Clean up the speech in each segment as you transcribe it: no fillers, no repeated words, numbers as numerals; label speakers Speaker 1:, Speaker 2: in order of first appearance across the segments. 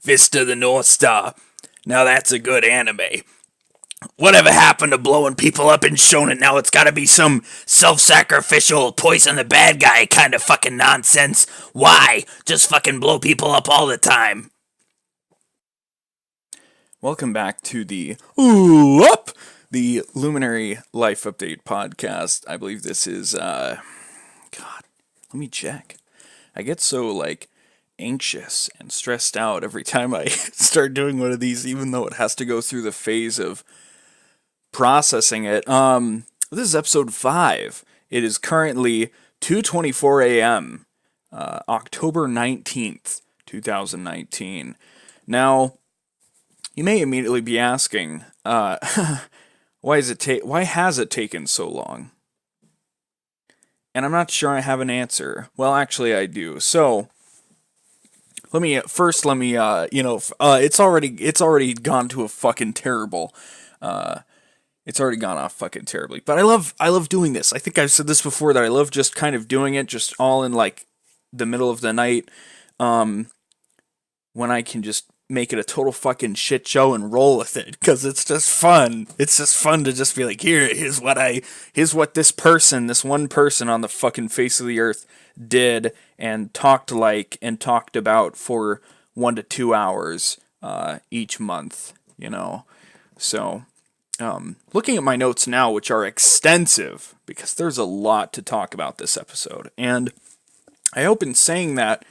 Speaker 1: Fist of the North Star. Now that's a good anime. Whatever happened to blowing people up in shonen? Now it's gotta be some self-sacrificial, poison the bad guy kind of fucking nonsense. Why? Just fucking blow people up all the time. Welcome back to the the Luminary Life Update podcast. I believe this is, God, let me check. I get so, anxious and stressed out every time I start doing one of these, even though it has to go through the phase of processing it. This is episode 5. It is currently 2:24 a.m., October 19th, 2019. Now, you may immediately be asking, why has it taken so long? And I'm not sure I have an answer. Well, actually I do. So, let me, it's already gone to a fucking terrible, it's already gone off fucking terribly. But I love doing this. I think I've said this before, that I love just kind of doing it just all in, the middle of the night, when I can just make it a total fucking shit show and roll with it, because it's just fun. It's just fun to just be like, here's what this one person on the fucking face of the earth did and talked about for 1 to 2 hours each month, So, looking at my notes now, which are extensive, because there's a lot to talk about this episode, and I hope in saying that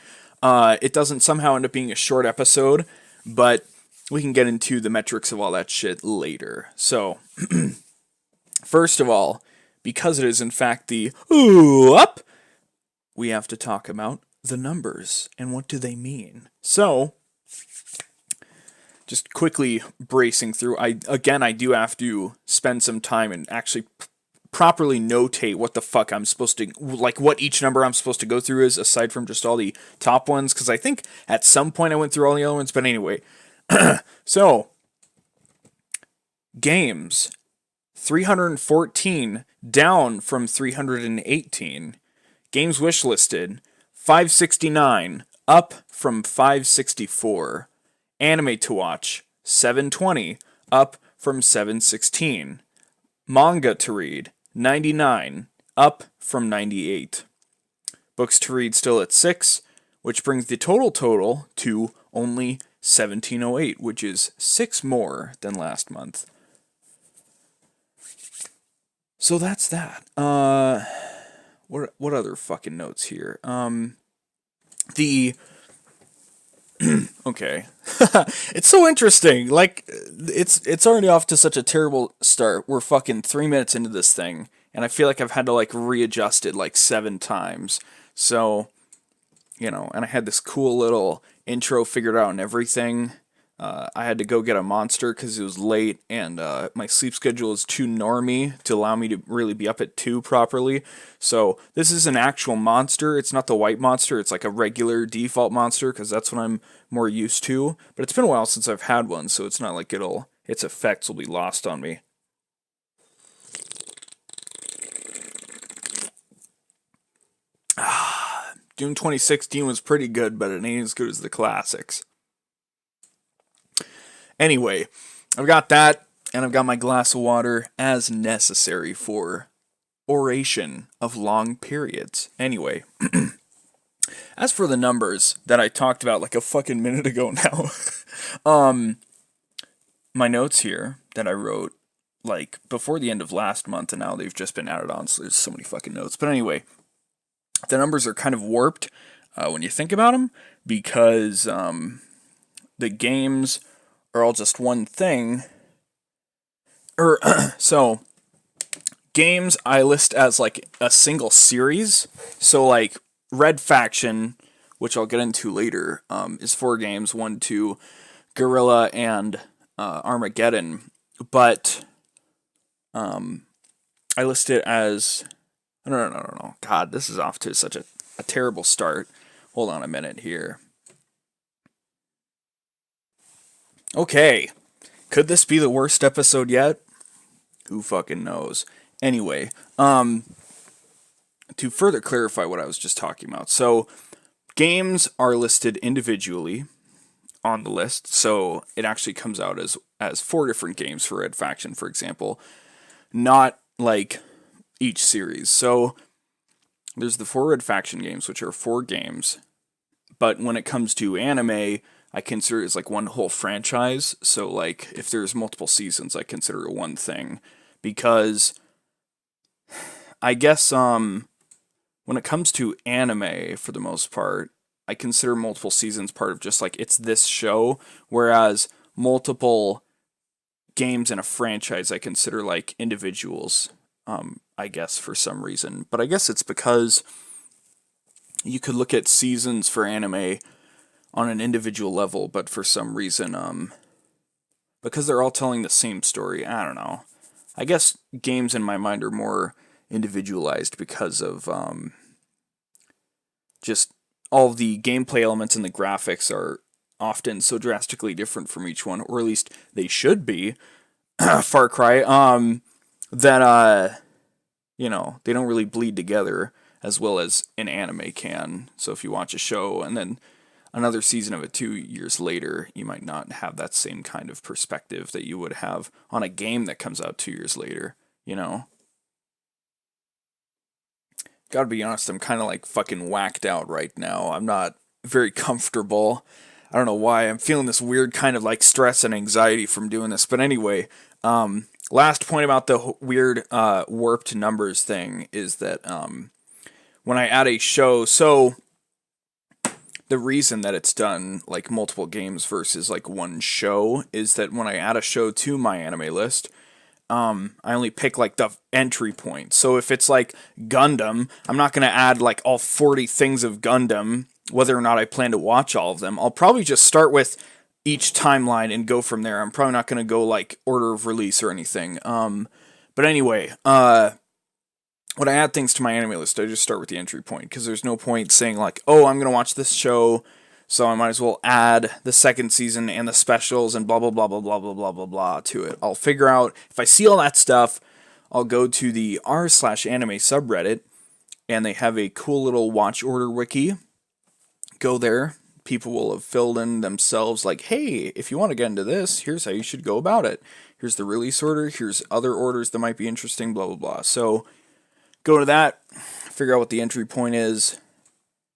Speaker 1: it doesn't somehow end up being a short episode, but we can get into the metrics of all that shit later. So, first of all, because it is in fact the up, we have to talk about the numbers and what do they mean. So, just quickly bracing through, I do have to spend some time and actually properly notate what the fuck I'm supposed to, what each number I'm supposed to go through is, aside from just all the top ones, because I think at some point I went through all the other ones, but anyway. So, games, 314, down from 318. Games wishlisted, 569, up from 564. Anime to watch, 720, up from 716. Manga to read, 99, up from 98. Books to read still at 6, which brings the total to only 1708, which is 6 more than last month. So that's that. What other fucking notes here? Okay. It's so interesting. It's already off to such a terrible start. We're fucking 3 minutes into this thing, and I feel like I've had to, readjust it, 7 times. So, and I had this cool little intro figured out and everything. I had to go get a monster because it was late, and my sleep schedule is too normy to allow me to really be up at 2 properly. So this is an actual monster. It's not the white monster. It's a regular default monster, because that's what I'm more used to. But it's been a while since I've had one, so it's not like its effects will be lost on me. Doom 2016 was pretty good, but it ain't as good as the classics. Anyway, I've got that, and I've got my glass of water as necessary for oration of long periods. Anyway, as for the numbers that I talked about a fucking minute ago now, my notes here that I wrote, before the end of last month, and now they've just been added on, so there's so many fucking notes. But anyway, the numbers are kind of warped when you think about them, because the games are all just one thing. So, games I list as a single series. So Red Faction, which I'll get into later, is 4 games, 1, 2, Gorilla, and Armageddon. But I list it as... No. God, this is off to such a terrible start. Hold on a minute here. Okay. Could this be the worst episode yet? Who fucking knows? Anyway, to further clarify what I was just talking about. So, games are listed individually. on the list. So it actually comes out as 4 different games for Red Faction, for example, not like each series. So there's the 4 Red Faction games, which are 4 games. But when it comes to anime, I consider it as like one whole franchise. So like if there's multiple seasons, I consider it one thing. Because I guess when it comes to anime, for the most part, I consider multiple seasons part of just like it's this show, whereas multiple games in a franchise I consider like individuals, I guess, for some reason. But I guess it's because you could look at seasons for anime on an individual level, but for some reason, because they're all telling the same story, I don't know. I guess games in my mind are more individualized because of just all the gameplay elements and the graphics are often so drastically different from each one, or at least they should be. Far Cry, that they don't really bleed together as well as an anime can. So if you watch a show and then another season of it 2 years later, you might not have that same kind of perspective that you would have on a game that comes out 2 years later, Gotta be honest, I'm kind of like fucking whacked out right now. I'm not very comfortable. I don't know why. I'm feeling this weird kind of like stress and anxiety from doing this. But anyway, last point about the weird warped numbers thing is that when I add a show, so the reason that it's done like multiple games versus like one show is that when I add a show to my anime list, I only pick like the entry point. So if it's like Gundam, I'm not going to add like all 40 things of Gundam, whether or not I plan to watch all of them. I'll probably just start with each timeline and go from there. I'm probably not going to go like order of release or anything. But anyway, when I add things to my anime list, I just start with the entry point because there's no point saying like, oh, I'm going to watch this show, so I might as well add the second season and the specials and blah, blah, blah, blah, blah, blah, blah, blah, blah to it. I'll figure out, if I see all that stuff, I'll go to the r/anime subreddit, and they have a cool little watch order wiki. Go there. People will have filled in themselves like, hey, if you want to get into this, here's how you should go about it. Here's the release order. Here's other orders that might be interesting, blah, blah, blah. So go to that, figure out what the entry point is,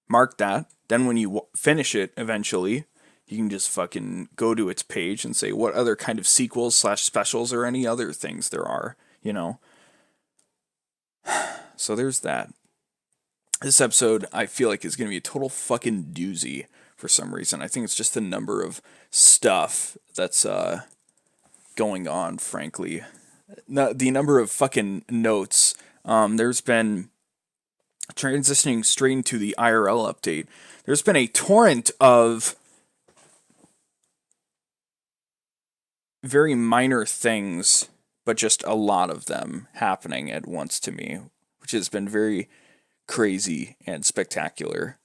Speaker 1: mark that. Then when you finish it eventually, you can just fucking go to its page and say what other kind of sequels / specials or any other things there are, So there's that. This episode, I feel like, is going to be a total fucking doozy for some reason. I think it's just the number of stuff that's going on, frankly. The number of fucking notes. There's been, transitioning straight into the IRL update, there's been a torrent of very minor things, but just a lot of them happening at once to me, which has been very crazy and spectacular.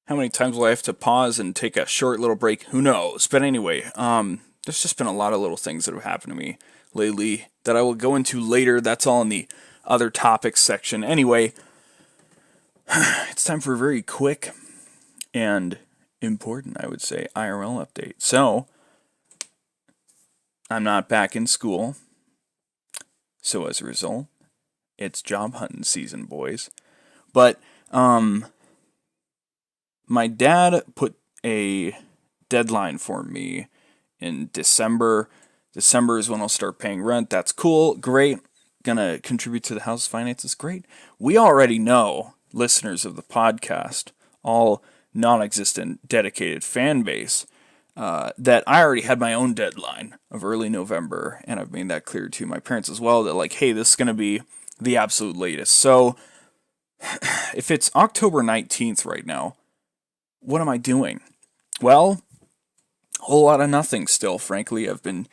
Speaker 1: How many times will I have to pause and take a short little break? Who knows? But anyway, there's just been a lot of little things that have happened to me lately that I will go into later. That's all in the other topics section. Anyway, it's time for a very quick and important, I would say, IRL update. So, I'm not back in school. So as a result, it's job hunting season, boys. But, my dad put a deadline for me in December. December is when I'll start paying rent. That's cool. Great. Gonna contribute to the house finances. Great. We already know, listeners of the podcast, all non-existent dedicated fan base, that I already had my own deadline of early November, and I've made that clear to my parents as well, that like, hey, this is going to be the absolute latest. So, if it's October 19th right now, what am I doing? Well, a whole lot of nothing still, frankly. I've been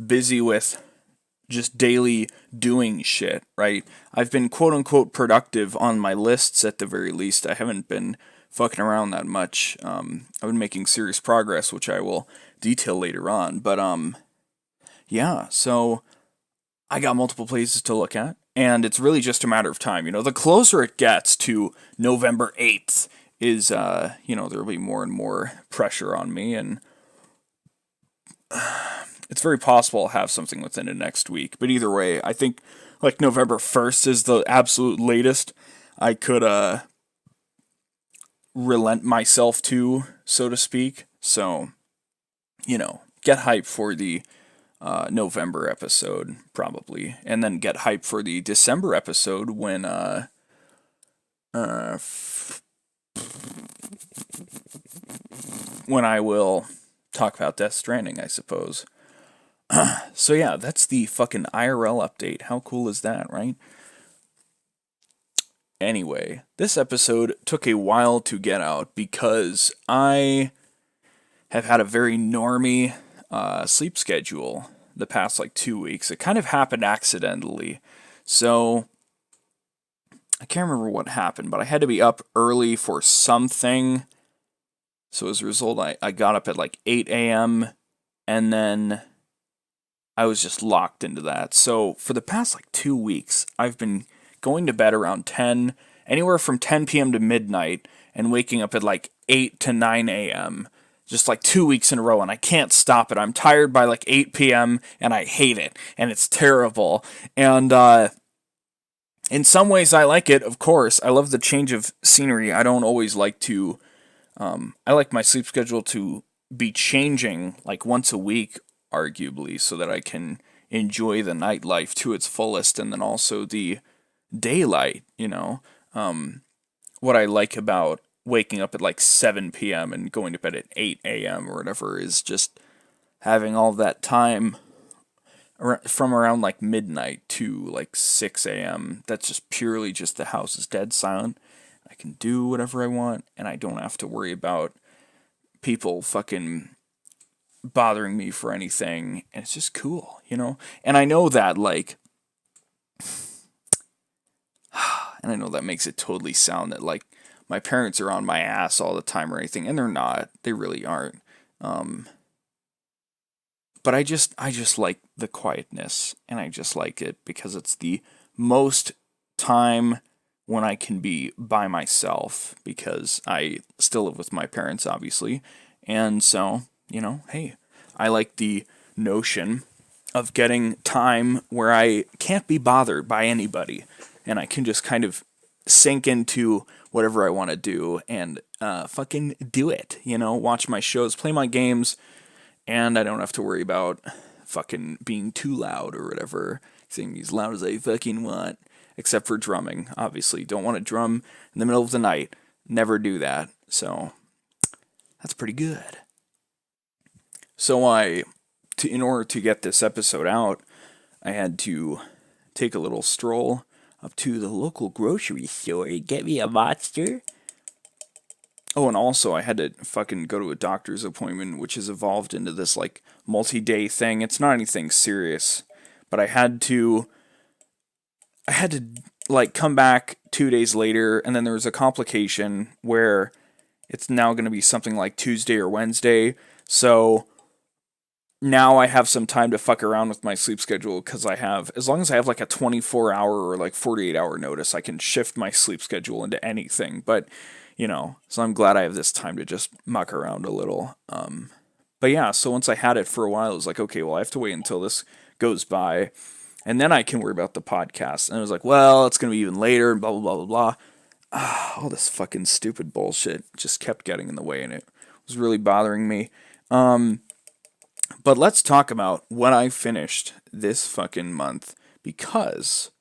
Speaker 1: busy with just daily doing shit, right? I've been quote-unquote productive on my lists at the very least. I haven't been fucking around that much. I've been making serious progress, which I will detail later on. But, yeah, so I got multiple places to look at, and it's really just a matter of time. The closer it gets to November 8th is, there'll be more and more pressure on me, and it's very possible I'll have something within the next week. But either way, I think like November 1st is the absolute latest I could relent myself to, so to speak. So, get hype for the November episode, probably. And then get hype for the December episode when uh, when I will talk about Death Stranding, I suppose. So yeah, that's the fucking IRL update. How cool is that, right? Anyway, this episode took a while to get out because I have had a very normy sleep schedule the past like 2 weeks. It kind of happened accidentally. So I can't remember what happened, but I had to be up early for something. So as a result, I got up at like 8 a.m. and then I was just locked into that. So for the past like 2 weeks, I've been going to bed around 10, anywhere from 10 p.m. to midnight, and waking up at like 8 to 9 a.m. Just like 2 weeks in a row, and I can't stop it. I'm tired by like 8 p.m., and I hate it, and it's terrible. And in some ways, I like it, of course. I love the change of scenery. I don't always like to. I like my sleep schedule to be changing like once a week, arguably, so that I can enjoy the nightlife to its fullest, and then also the daylight, what I like about waking up at like 7 p.m. and going to bed at 8 a.m. or whatever is just having all that time from around like midnight to like 6 a.m. That's just purely just the house is dead silent. I can do whatever I want, and I don't have to worry about people fucking bothering me for anything. And it's just cool, And I know that, like, and I know that makes it totally sound that, like, my parents are on my ass all the time or anything, and they're not. They really aren't. But I just like the quietness, and I just like it because it's the most time when I can be by myself, because I still live with my parents, obviously. And so, hey, I like the notion of getting time where I can't be bothered by anybody, and I can just kind of sink into whatever I want to do and fucking do it. Watch my shows, play my games, and I don't have to worry about fucking being too loud or whatever, singing as loud as I fucking want. Except for drumming, obviously. Don't want to drum in the middle of the night. Never do that. So that's pretty good. So in order to get this episode out, I had to take a little stroll up to the local grocery store and get me a monster. Oh, and also I had to fucking go to a doctor's appointment, which has evolved into this like multi-day thing. It's not anything serious, but I had to like come back 2 days later, and then there was a complication where it's now going to be something like Tuesday or Wednesday. So now I have some time to fuck around with my sleep schedule, because as long as I have like a 24-hour or like 48-hour notice, I can shift my sleep schedule into anything. But so I'm glad I have this time to just muck around a little. But yeah, so once I had it for a while, it was like, okay, well, I have to wait until this goes by, and then I can worry about the podcast. And it was like, well, it's going to be even later, and blah, blah, blah, blah, blah. All this fucking stupid bullshit just kept getting in the way, and it was really bothering me. But let's talk about what I finished this fucking month, because,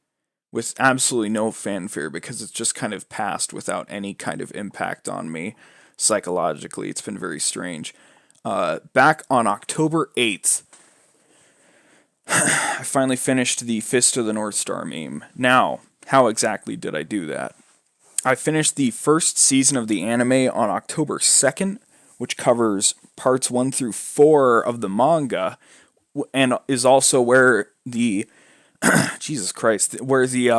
Speaker 1: with absolutely no fanfare, because it's just kind of passed without any kind of impact on me psychologically. It's been very strange. Back on October 8th, I finally finished the Fist of the North Star meme. Now, how exactly did I do that? I finished the first season of the anime on October 2nd, which covers parts 1 through 4 of the manga, and is also where the Jesus Christ, where the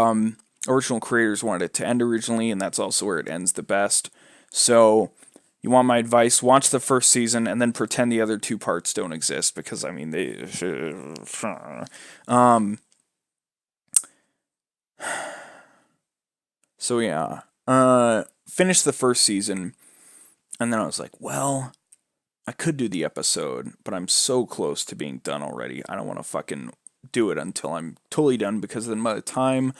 Speaker 1: original creators wanted it to end originally, and that's also where it ends the best. So, you want my advice? Watch the first season and then pretend the other two parts don't exist, because I mean they. So yeah, finished the first season, and then I was like, well, I could do the episode, but I'm so close to being done already. I don't want to fucking do it until I'm totally done, because then by the time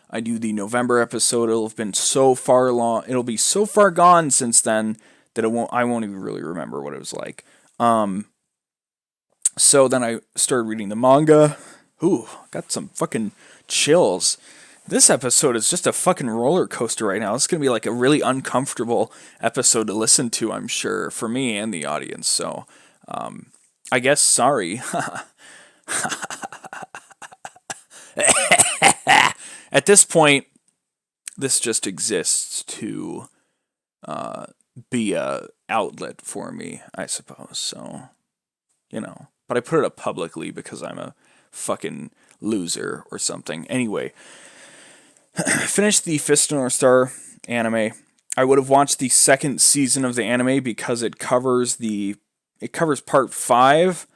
Speaker 1: I do the November episode, it'll have been so far long. It'll be so far gone since then that I won't even really remember what it was like. So then I started reading the manga. Ooh, got some fucking chills. This episode is just a fucking roller coaster right now. It's going to be like a really uncomfortable episode to listen to, I'm sure, for me and the audience. So, I guess sorry. At this point, this just exists to be a outlet for me, I suppose. So, but I put it up publicly because I'm a fucking loser or something. Anyway, finished the Fist of North Star anime. I would have watched the second season of the anime because it covers part 5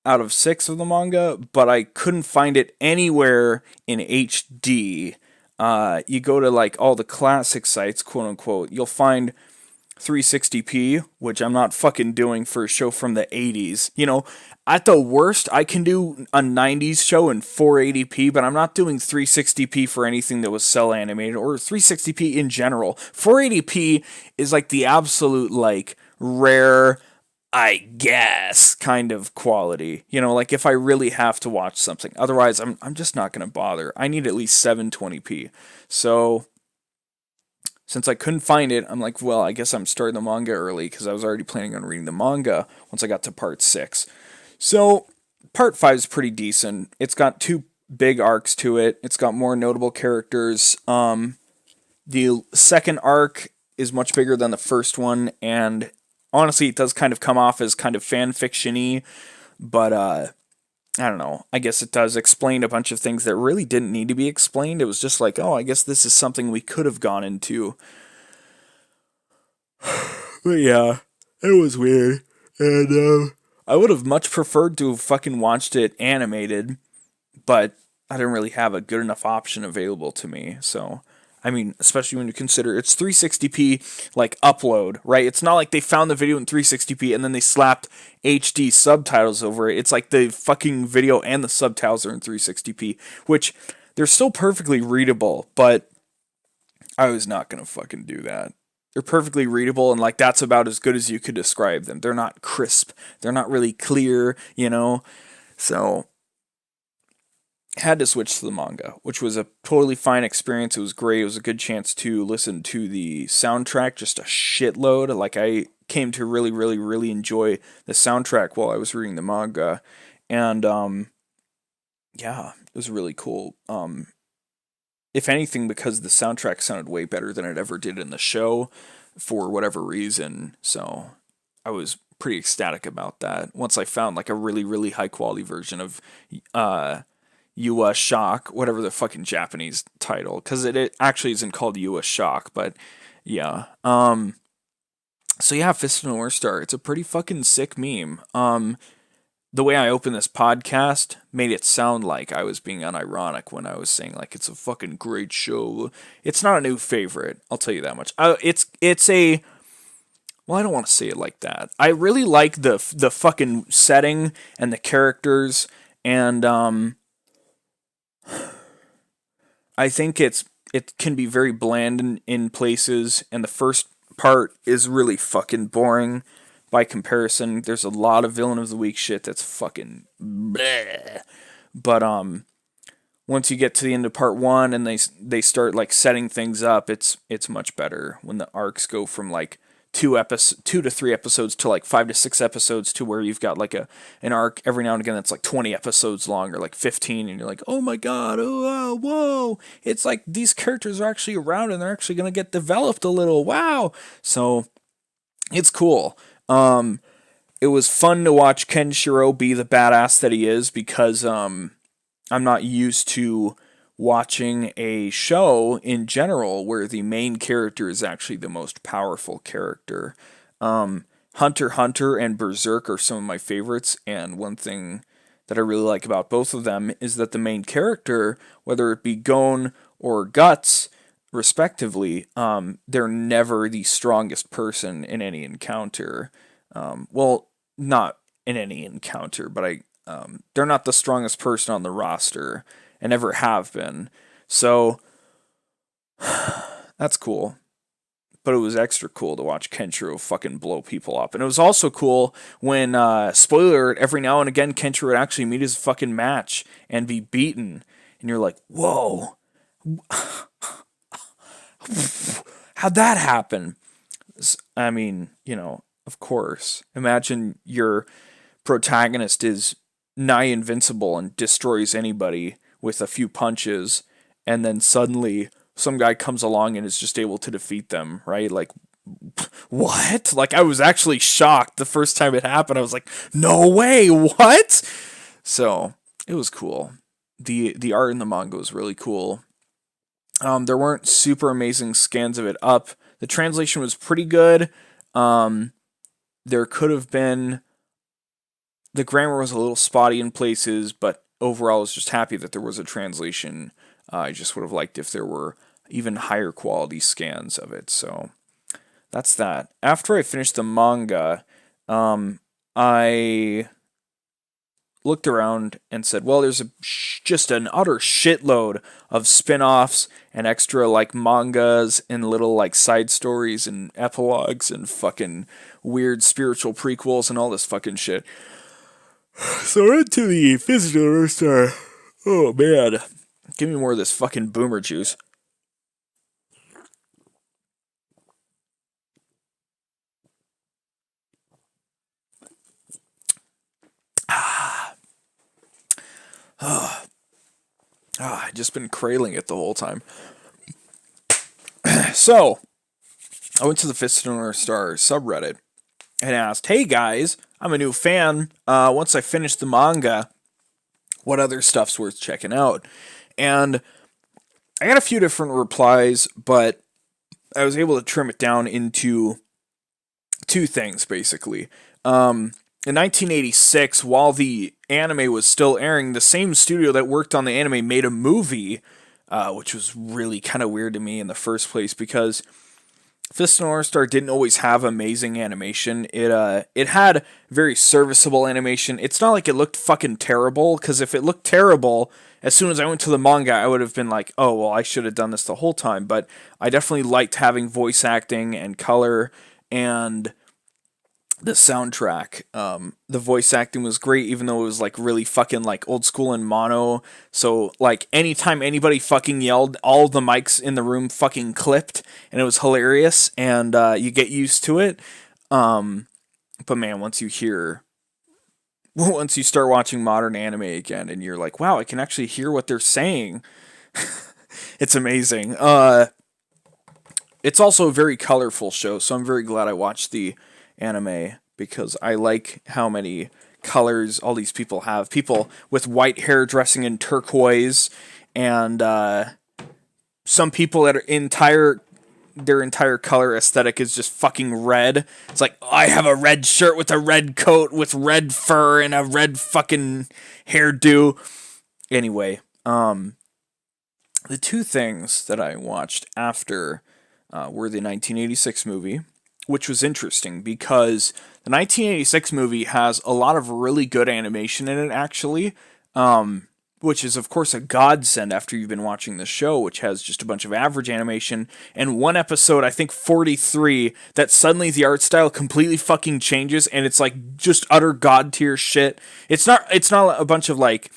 Speaker 1: out of 6 of the manga, but I couldn't find it anywhere in HD. You go to like all the classic sites, quote unquote, you'll find 360p, which I'm not fucking doing for a show from the 80s. At the worst, I can do a 90s show in 480p, but I'm not doing 360p for anything that was cell animated or 360p in general. 480p is like the absolute, like, rare, I guess, kind of quality. Like if I really have to watch something. Otherwise, I'm just not going to bother. I need at least 720p. So, since I couldn't find it, I'm like, well, I guess I'm starting the manga early because I was already planning on reading the manga once I got to part 6. So, part 5 is pretty decent. It's got 2 big arcs to it. It's got more notable characters. The second arc is much bigger than the first one, and honestly, it does kind of come off as kind of fan fiction-y, but I don't know. I guess it does explain a bunch of things that really didn't need to be explained. It was just like, oh, I guess this is something we could have gone into. But yeah, it was weird. And I would have much preferred to have fucking watched it animated, but I didn't really have a good enough option available to me. So, I mean, especially when you consider it's 360p, like, upload, right? It's not like they found the video in 360p and then they slapped HD subtitles over it. It's like the fucking video and the subtitles are in 360p, which they're still perfectly readable, but I was not gonna fucking do that. They're perfectly readable, and like that's about as good as you could describe them. They're not crisp. They're not really clear. So had to switch to the manga, which was a totally fine experience. It was great. It was a good chance to listen to the soundtrack, just a shitload. Like I came to really, really, really enjoy the soundtrack while I was reading the manga, and yeah, it was really cool. If anything, because the soundtrack sounded way better than it ever did in the show, for whatever reason. So I was pretty ecstatic about that. Once I found like a really, really high quality version of Yua Shock, whatever the fucking Japanese title, because it actually isn't called Yua Shock, but yeah. So yeah, Fist of North Star. It's a pretty fucking sick meme. The way I opened this podcast made it sound like I was being unironic when I was saying like it's a fucking great show. It's not a new favorite, I'll tell you that much. It's a well, I don't want to say it like that. I really like the fucking setting and the characters, and I think it can be very bland in places, and the first part is really fucking boring by comparison. There's a lot of villain of the week shit that's fucking bleh. But once you get to the end of part 1 and they start like setting things up, it's much better when the arcs go from like 2 to 3 episodes to like 5 to 6 episodes, to where you've got like an arc every now and again that's like 20 episodes long or like 15, and you're like, oh my god, oh whoa, it's like these characters are actually around and they're actually gonna get developed a little, wow. So it's cool. It was fun to watch Kenshiro be the badass that he is, because I'm not used to watching a show in general where the main character is actually the most powerful character. Hunter x Hunter and Berserk are some of my favorites, and one thing that I really like about both of them is that the main character, whether it be Gon or Guts, respectively, they're never the strongest person in any encounter. Well, not in any encounter, but they're not the strongest person on the roster and never have been. So that's cool. But it was extra cool to watch Kenshiro fucking blow people up. And it was also cool when, spoiler alert, every now and again, Kenshiro would actually meet his fucking match and be beaten. And you're like, whoa, how'd that happen? I mean, of course. Imagine your protagonist is nigh invincible and destroys anybody with a few punches, and then suddenly some guy comes along and is just able to defeat them, right? Like, what? Like, I was actually shocked the first time it happened. I was like, no way, what? So it was cool. The art in the manga was really cool. There weren't super amazing scans of it up. The translation was pretty good. Um, there could have been, the grammar was a little spotty in places, but overall I was just happy that there was a translation. I just would have liked if there were even higher quality scans of it. So that's that. After I finished the manga, I looked around and said, well, there's just an utter shitload of spin-offs and extra like mangas and little like side stories and epilogues and fucking weird spiritual prequels and all this fucking shit. So into the physical star. Oh man. Give me more of this fucking boomer juice. I just been cradling it the whole time. So, I went to the Fist of North Star subreddit and asked, hey guys, I'm a new fan. Once I finish the manga, what other stuff's worth checking out? And I got a few different replies, but I was able to trim it down into two things, basically. In 1986, while the anime was still airing, the same studio that worked on the anime made a movie, which was really kind of weird to me in the first place because Fist of North Star didn't always have amazing animation. It had very serviceable animation. It's not like it looked fucking terrible, because if it looked terrible, as soon as I went to the manga, I would have been like, oh, well, I should have done this the whole time. But I definitely liked having voice acting and color and the soundtrack. The voice acting was great, even though it was like really fucking like old school and mono. So like anytime anybody fucking yelled, all the mics in the room fucking clipped, and it was hilarious. And you get used to it. But man, once you start watching modern anime again, and you're like, wow, I can actually hear what they're saying. It's amazing. It's also a very colorful show, so I'm very glad I watched the anime because I like how many colors all these people have. People with white hair dressing in turquoise, and some people that are their entire color aesthetic is just fucking red. It's like, I have a red shirt with a red coat with red fur and a red fucking hairdo. Anyway, the two things that I watched after were the 1986 movie, which was interesting because the 1986 movie has a lot of really good animation in it, actually, which is, of course, a godsend after you've been watching the show, which has just a bunch of average animation. And one episode, I think 43, that suddenly the art style completely fucking changes, and it's like just utter god tier shit. It's not a bunch of like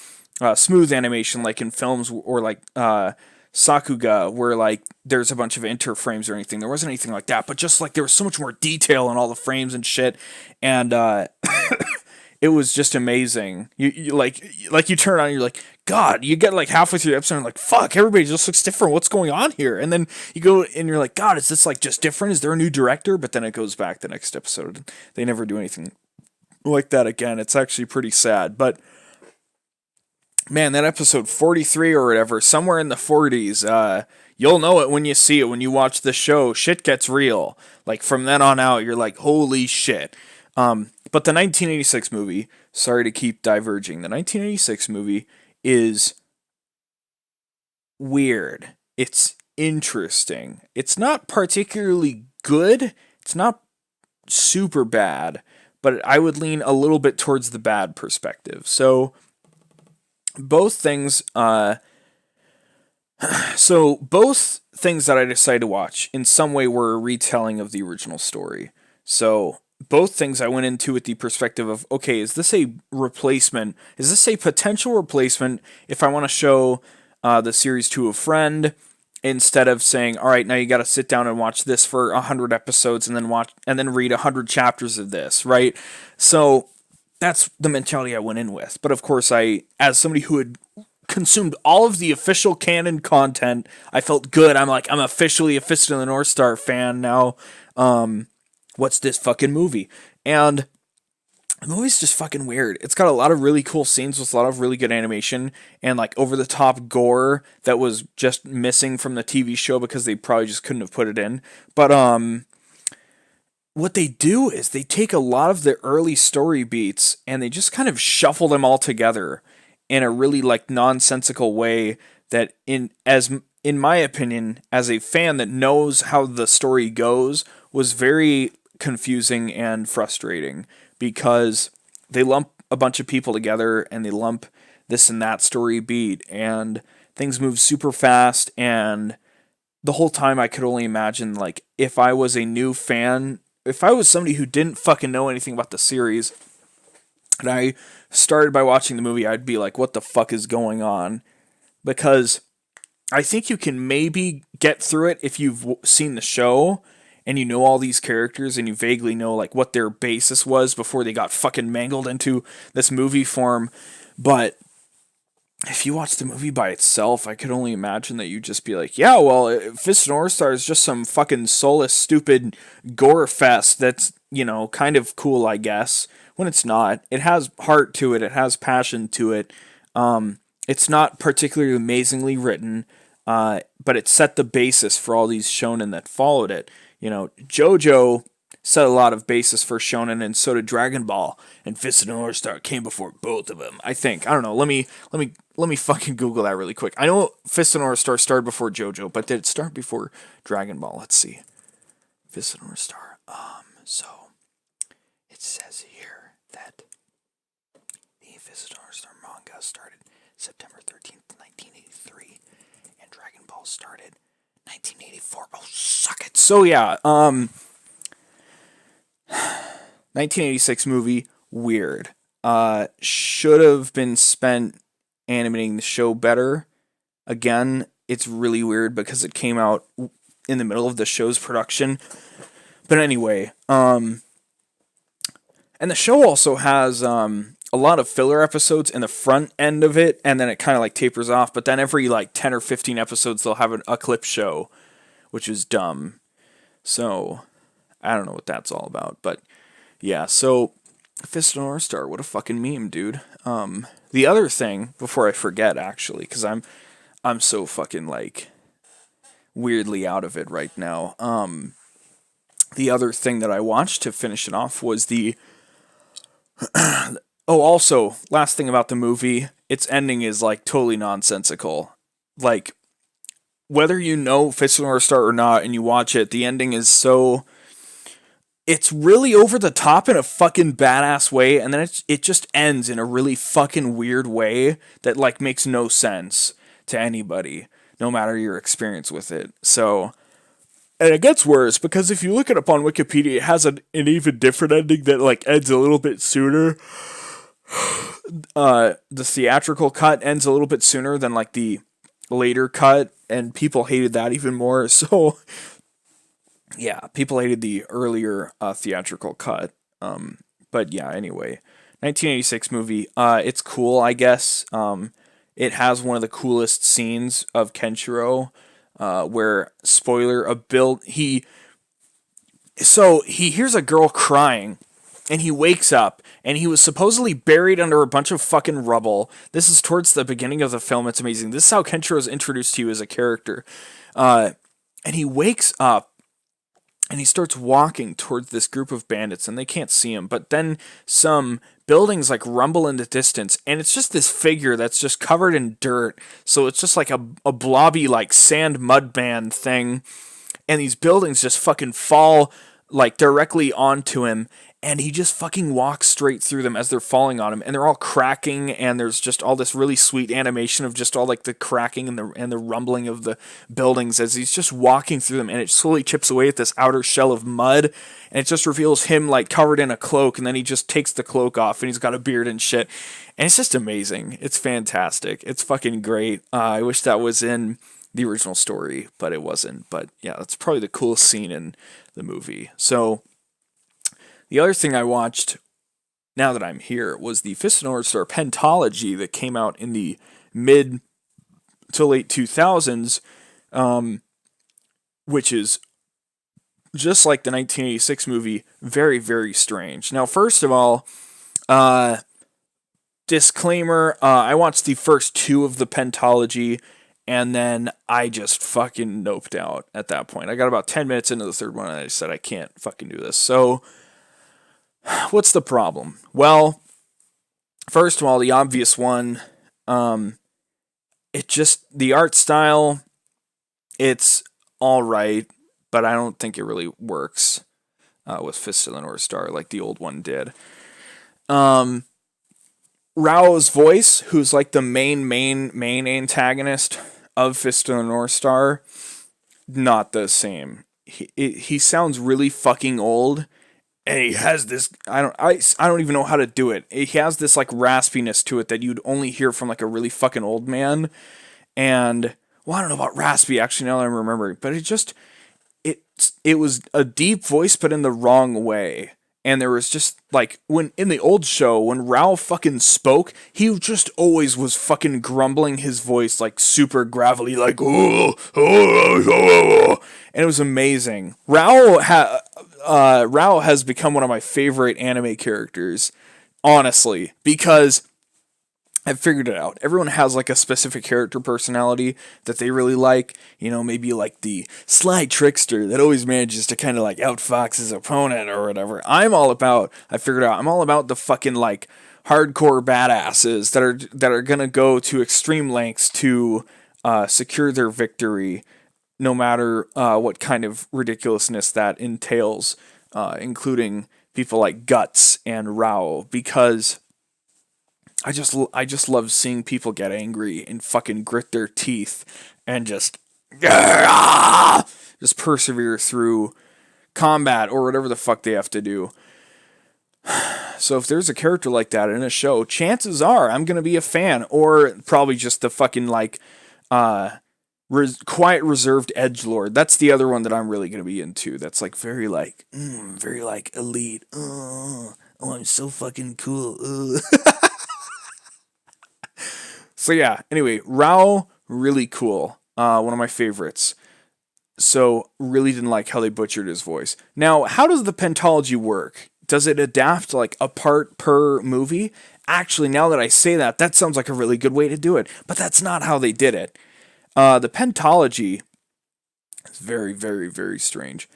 Speaker 1: smooth animation like in films or like Sakuga, where like there's a bunch of interframes or anything. There wasn't anything like that, but just like there was so much more detail in all the frames and shit, and it was just amazing. You like you turn on, and you're like, God, you get like halfway through the episode, and like, fuck, everybody just looks different. What's going on here? And then you go and you're like, God, is this like just different? Is there a new director? But then it goes back the next episode. They never do anything like that again. It's actually pretty sad, but man, that episode 43 or whatever, somewhere in the 40s, you'll know it when you see it, when you watch the show. Shit gets real. Like, from then on out, you're like, holy shit. But the 1986 movie, sorry to keep diverging, the 1986 movie is weird. It's interesting. It's not particularly good. It's not super bad, but I would lean a little bit towards the bad perspective. So both things, both things that I decided to watch in some way were a retelling of the original story. So both things I went into with the perspective of, okay, is this a replacement? Is this a potential replacement if I want to show the series to a friend, instead of saying, all right, now you got to sit down and watch this for 100 episodes and then read 100 chapters of this, right? So that's the mentality I went in with. But of course, as somebody who had consumed all of the official canon content, I felt good. I'm like, I'm officially a Fist of the North Star fan now. What's this fucking movie? And the movie's just fucking weird. It's got a lot of really cool scenes with a lot of really good animation and like over the top gore that was just missing from the TV show because they probably just couldn't have put it in. But what they do is they take a lot of the early story beats and they just kind of shuffle them all together in a really like nonsensical way that in my opinion, as a fan that knows how the story goes, was very confusing and frustrating, because they lump a bunch of people together and they lump this and that story beat and things move super fast, and the whole time I could only imagine, like, if I was a new fan, if I was somebody who didn't fucking know anything about the series and I started by watching the movie, I'd be like, what the fuck is going on? Because I think you can maybe get through it if you've seen the show and you know all these characters and you vaguely know like what their basis was before they got fucking mangled into this movie form. But if you watch the movie by itself, I could only imagine that you'd just be like, yeah, well, Fist of the North Star is just some fucking soulless, stupid gore fest that's, kind of cool, I guess, when it's not. It has heart to it. It has passion to it. It's not particularly amazingly written, but it set the basis for all these shonen that followed it. JoJo set a lot of basis for shonen, and so did Dragon Ball. And Fist of the North Star came before both of them, I think. I don't know. Let me fucking Google that really quick. I know Fist of the North Star started before JoJo, but did it start before Dragon Ball? Let's see. Fist of the North Star. So it says here that the Fist of the North Star manga started September 13th, 1983, and Dragon Ball started 1984. Oh, suck it. So yeah, 1986 movie, weird. Should have been spent animating the show better. Again, it's really weird because it came out in the middle of the show's production. But anyway, and the show also has a lot of filler episodes in the front end of it, and then it kind of like tapers off. But then every like 10 or 15 episodes, they'll have a clip show, which is dumb. So I don't know what that's all about, but yeah. So Fist of the North Star, what a fucking meme, dude. The other thing, before I forget, actually, because I'm so fucking like weirdly out of it right now. The other thing that I watched to finish it off was the. Oh, also, last thing about the movie, its ending is like totally nonsensical. Like, whether you know Fist of the North Star or not, and you watch it, the ending is so. It's really over the top in a fucking badass way, and then it just ends in a really fucking weird way that like makes no sense to anybody, no matter your experience with it. So, and it gets worse because if you look it up on Wikipedia, it has an even different ending that like ends a little bit sooner. The theatrical cut ends a little bit sooner than like the later cut, and people hated that even more. So yeah, people hated the earlier theatrical cut. But yeah, anyway, 1986 movie. It's cool, I guess. It has one of the coolest scenes of Kenshiro, where, spoiler, he hears a girl crying, and he wakes up, and he was supposedly buried under a bunch of fucking rubble. This is towards the beginning of the film. It's amazing. This is how Kenshiro is introduced to you as a character. And he wakes up, and he starts walking towards this group of bandits, and they can't see him. But then some buildings like rumble in the distance, and it's just this figure that's just covered in dirt. So it's just like a blobby like sand mud band thing, and these buildings just fucking fall like directly onto him, and he just fucking walks straight through them as they're falling on him, and they're all cracking, and there's just all this really sweet animation of just all like the cracking and the rumbling of the buildings as he's just walking through them, and it slowly chips away at this outer shell of mud, and it just reveals him like covered in a cloak, and then he just takes the cloak off, and he's got a beard and shit, and it's just amazing. It's fantastic. It's fucking great. I wish that was in the original story, but it wasn't. But yeah, that's probably the coolest scene in the movie. So the other thing I watched now that I'm here was the Fist of the North Star Pentology that came out in the mid to late 2000s, which is just like the 1986 movie, very, very strange. Now, first of all, disclaimer, I watched the first two of the Pentology, and then I just fucking noped out at that point. I got about 10 minutes into the third one, and I said, I can't fucking do this. So, what's the problem? Well, first of all, the obvious one, the art style, it's alright, but I don't think it really works with Fist of the North Star like the old one did. Rao's voice, who's like the main antagonist of Fist of the North Star, not the same. He sounds really fucking old, and he has this, I don't even know how to do it. He has this like raspiness to it that you'd only hear from like a really fucking old man. And well, I don't know about raspy actually now that I'm remembering, but it was a deep voice, but in the wrong way. And there was just like when in the old show, when Rao fucking spoke, he just always was fucking grumbling his voice like super gravelly, like oh, and it was amazing. Rao has become one of my favorite anime characters, honestly, because I've figured it out. Everyone has like a specific character personality that they really like. You know, maybe like the sly trickster that always manages to kind of like outfox his opponent or whatever. I figured out, I'm all about the fucking like hardcore badasses that are gonna go to extreme lengths to secure their victory, no matter what kind of ridiculousness that entails, including people like Guts and Rao, because I just love seeing people get angry and fucking grit their teeth and just persevere through combat or whatever the fuck they have to do. So if there's a character like that in a show, chances are I'm gonna be a fan, or probably just the fucking like quiet reserved edgelord. That's the other one that I'm really gonna be into. That's like very like elite. Oh, I'm so fucking cool. So yeah, anyway, Rao, really cool. One of my favorites. So really didn't like how they butchered his voice. Now, how does the Pentology work? Does it adapt like a part per movie? Actually, now that I say that, that sounds like a really good way to do it. But that's not how they did it. The Pentology is very, very, very strange.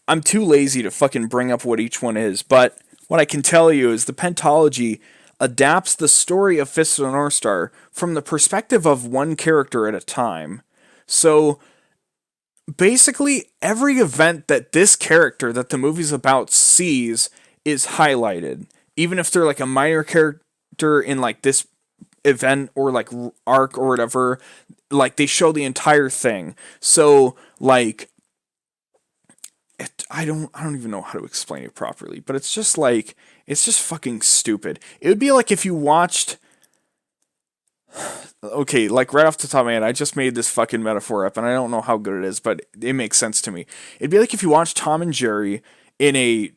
Speaker 1: I'm too lazy to fucking bring up what each one is, but what I can tell you is the Pentology adapts the story of Fist of the North Star from the perspective of one character at a time. So basically, every event that this character that the movie's about sees is highlighted. Even if they're like a minor character in like this event or like arc or whatever, like they show the entire thing. So like I don't even know how to explain it properly, but it's just fucking stupid. It would be like if you watched, okay, like right off the top of my head, I just made this fucking metaphor up, and I don't know how good it is, but it makes sense to me. It'd be like if you watched Tom and Jerry in a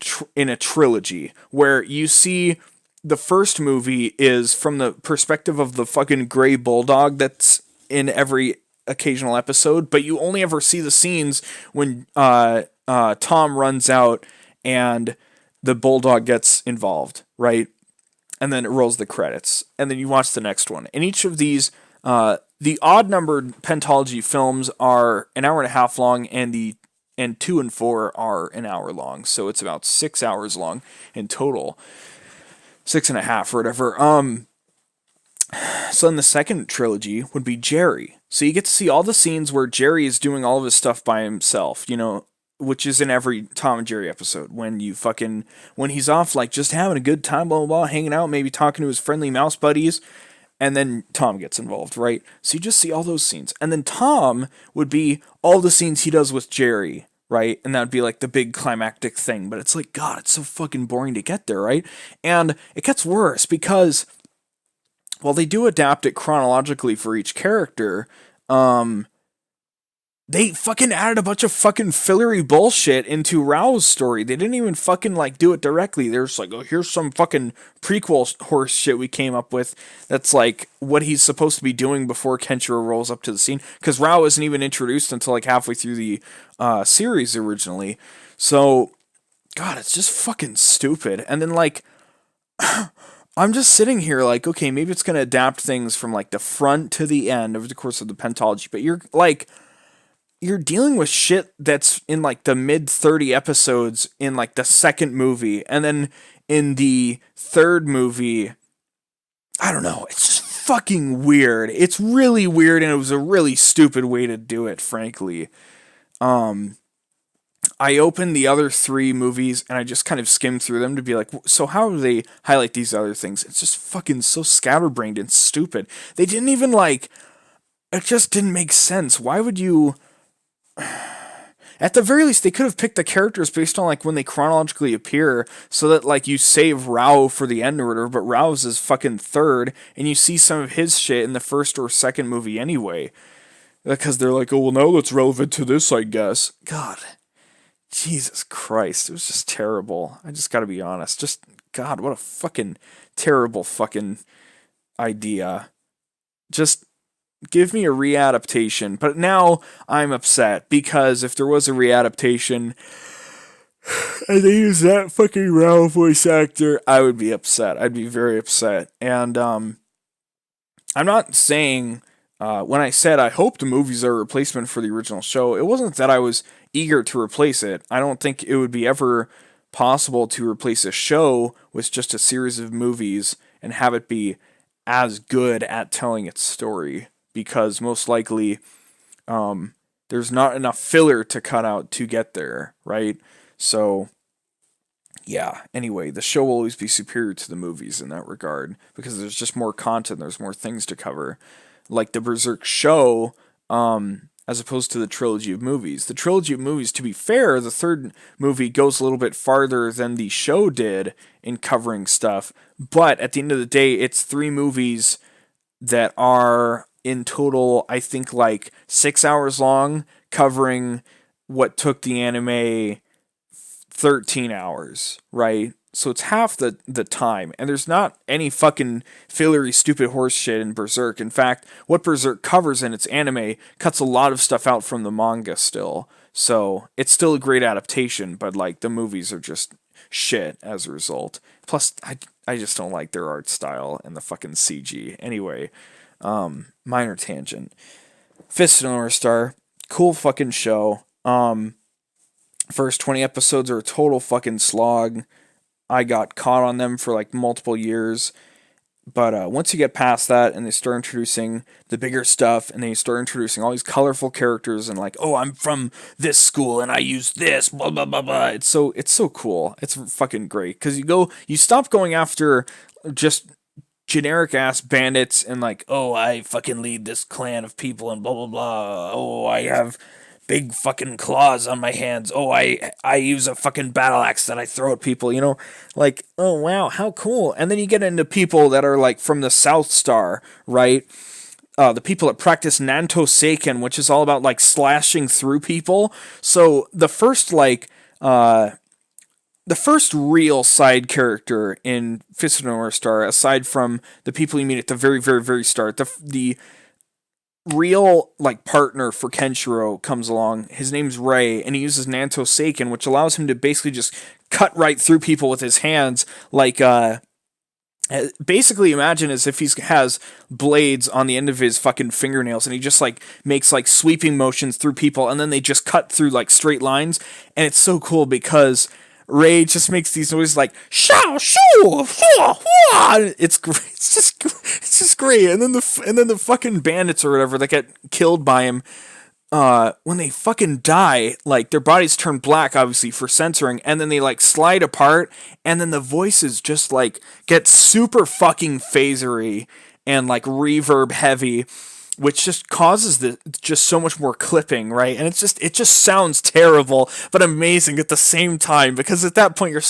Speaker 1: trilogy, where you see the first movie is from the perspective of the fucking gray bulldog that's in every occasional episode, but you only ever see the scenes when Tom runs out and the bulldog gets involved, right? And then it rolls the credits, and then you watch the next one. And each of these, the odd-numbered Pentology films are an hour and a half long, and 2 and 4 are an hour long. So it's about 6 hours long in total, 6.5 or whatever. So then the second trilogy would be Jerry. So you get to see all the scenes where Jerry is doing all of his stuff by himself, you know, which is in every Tom and Jerry episode, when he's off, like, just having a good time, blah, blah, blah, hanging out, maybe talking to his friendly mouse buddies, and then Tom gets involved, right? So you just see all those scenes. And then Tom would be all the scenes he does with Jerry, right? And that'd be like the big climactic thing. But it's like, God, it's so fucking boring to get there, right? And it gets worse because while they do adapt it chronologically for each character, they fucking added a bunch of fucking fillery bullshit into Rao's story. They didn't even fucking, like, do it directly. They're just like, oh, here's some fucking prequel horse shit we came up with that's, like, what he's supposed to be doing before Kenshiro rolls up to the scene. Because Rao isn't even introduced until, like, halfway through the series originally. So, God, it's just fucking stupid. And then, like, I'm just sitting here like, okay, maybe it's going to adapt things from, like, the front to the end over the course of the pentology. But you're dealing with shit that's in, like, the mid 30 episodes in, like, the second movie, and then in the third movie, I don't know, it's just fucking weird. It's really weird, and it was a really stupid way to do it, frankly. I opened the other 3 movies, and I just kind of skimmed through them to be like, so how do they highlight these other things? It's just fucking so scatterbrained and stupid. They didn't even, like, it just didn't make sense. Why would you... At the very least, they could have picked the characters based on, like, when they chronologically appear, so that, like, you save Rao for the end or whatever, but Rao's is fucking third, and you see some of his shit in the first or second movie anyway. Because they're like, oh, well, now that's relevant to this, I guess. God. Jesus Christ. It was just terrible. I just gotta be honest. Just, God, what a fucking terrible fucking idea. Just... give me a readaptation. But now I'm upset because if there was a readaptation and they use that fucking Rao voice actor, I would be upset. I'd be very upset. And I'm not saying when I said I hope the movies are a replacement for the original show, it wasn't that I was eager to replace it. I don't think it would be ever possible to replace a show with just a series of movies and have it be as good at telling its story. Because most likely, there's not enough filler to cut out to get there, right? So, yeah. Anyway, the show will always be superior to the movies in that regard because there's just more content, there's more things to cover. Like the Berserk show, as opposed to the trilogy of movies. The trilogy of movies, to be fair, the third movie goes a little bit farther than the show did in covering stuff. But at the end of the day, it's 3 movies that are... in total, I think, like 6 hours long, covering what took the anime 13 hours, right? So it's half the time, and there's not any fucking fillery, stupid horse shit in Berserk. In fact, what Berserk covers in its anime cuts a lot of stuff out from the manga still. So it's still a great adaptation, but, like, the movies are just shit as a result. Plus, I just don't like their art style and the fucking CG. Anyway... minor tangent. Fist of the North Star, cool fucking show. First 20 episodes are a total fucking slog. I got caught on them for, like, multiple years. But once you get past that and they start introducing the bigger stuff and then you start introducing all these colorful characters and, like, oh, I'm from this school and I use this, blah, blah, blah, blah. It's so cool. It's fucking great. Because you stop going after just generic ass bandits and, like, oh, I fucking lead this clan of people and blah blah blah. Oh, I have big fucking claws on my hands. Oh, I use a fucking battle axe that I throw at people, you know? Like, oh wow, how cool. And then you get into people that are, like, from the South Star, right? The people that practice Nanto Seiken, which is all about, like, slashing through people. So the first, like, the first real side character in Fist of the North Star, aside from the people you meet at the very, very, very start, the real, like, partner for Kenshiro comes along. His name's Ray, and he uses Nanto Seiken, which allows him to basically just cut right through people with his hands, like, basically imagine as if he has blades on the end of his fucking fingernails, and he just, like, makes, like, sweeping motions through people, and then they just cut through, like, straight lines, and it's so cool because... Ray just makes these noises like shoo shoo. It's great. It's just great. And then the fucking bandits or whatever that get killed by him when they fucking die, like their bodies turn black, obviously for censoring, and then they like slide apart, and then the voices just like get super fucking phasery and like reverb heavy, which just causes the just so much more clipping, right? And it just sounds terrible, but amazing at the same time, because at that point you're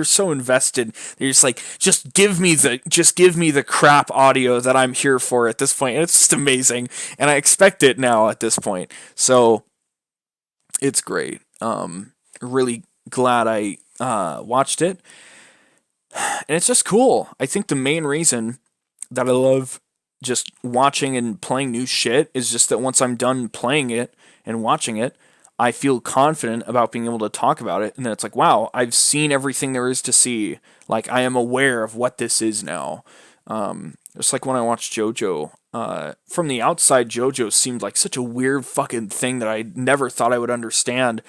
Speaker 1: so invested. You're just like, just give me the crap audio that I'm here for at this point, and it's just amazing, and I expect it now at this point. So it's great. Really glad I watched it, and it's just cool. I think the main reason that I love just watching and playing new shit is just that once I'm done playing it and watching it, I feel confident about being able to talk about it. And then it's like, wow, I've seen everything there is to see. Like, I am aware of what this is now. It's like when I watched JoJo. From the outside, JoJo seemed like such a weird fucking thing that I never thought I would understand.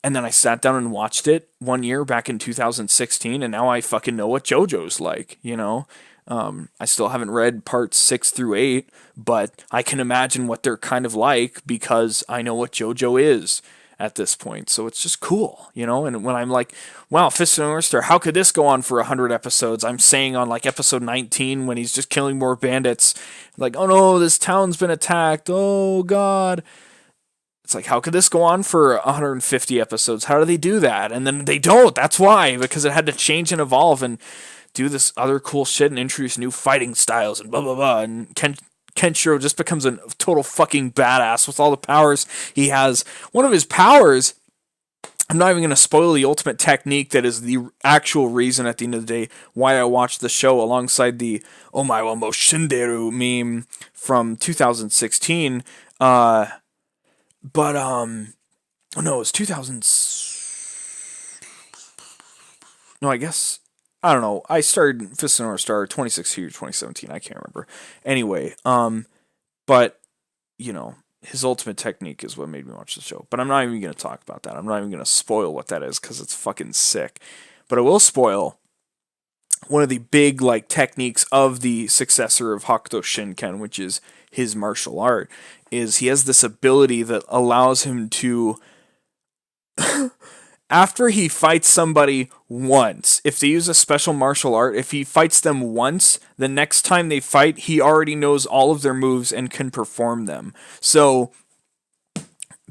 Speaker 1: And then I sat down and watched it one year back in 2016, and now I fucking know what JoJo's like, you know? I still haven't read parts 6 through 8, but I can imagine what they're kind of like because I know what JoJo is at this point. So it's just cool, you know? And when I'm like, wow, Fist of the North Star, how could this go on for 100 episodes? I'm saying on like episode 19 when he's just killing more bandits, like, oh no, this town's been attacked. Oh God. It's like, how could this go on for 150 episodes? How do they do that? And then they don't. That's why, because it had to change and evolve and do this other cool shit and introduce new fighting styles and blah, blah, blah. And Kenshiro just becomes a total fucking badass with all the powers he has. One of his powers, I'm not even going to spoil the ultimate technique that is the actual reason at the end of the day why I watched the show alongside the Omae wa mo shinderu meme from 2016. Oh no, it was 2000. No, I guess I don't know. I started Fist of the North Star 2016 or 2017. I can't remember. Anyway, but you know, his ultimate technique is what made me watch the show. But I'm not even going to talk about that. I'm not even going to spoil what that is because it's fucking sick. But I will spoil one of the big like techniques of the successor of Hakuto Shinken, which is his martial art, is he has this ability that allows him to after he fights somebody once, if they use a special martial art, if he fights them once, the next time they fight, he already knows all of their moves and can perform them. So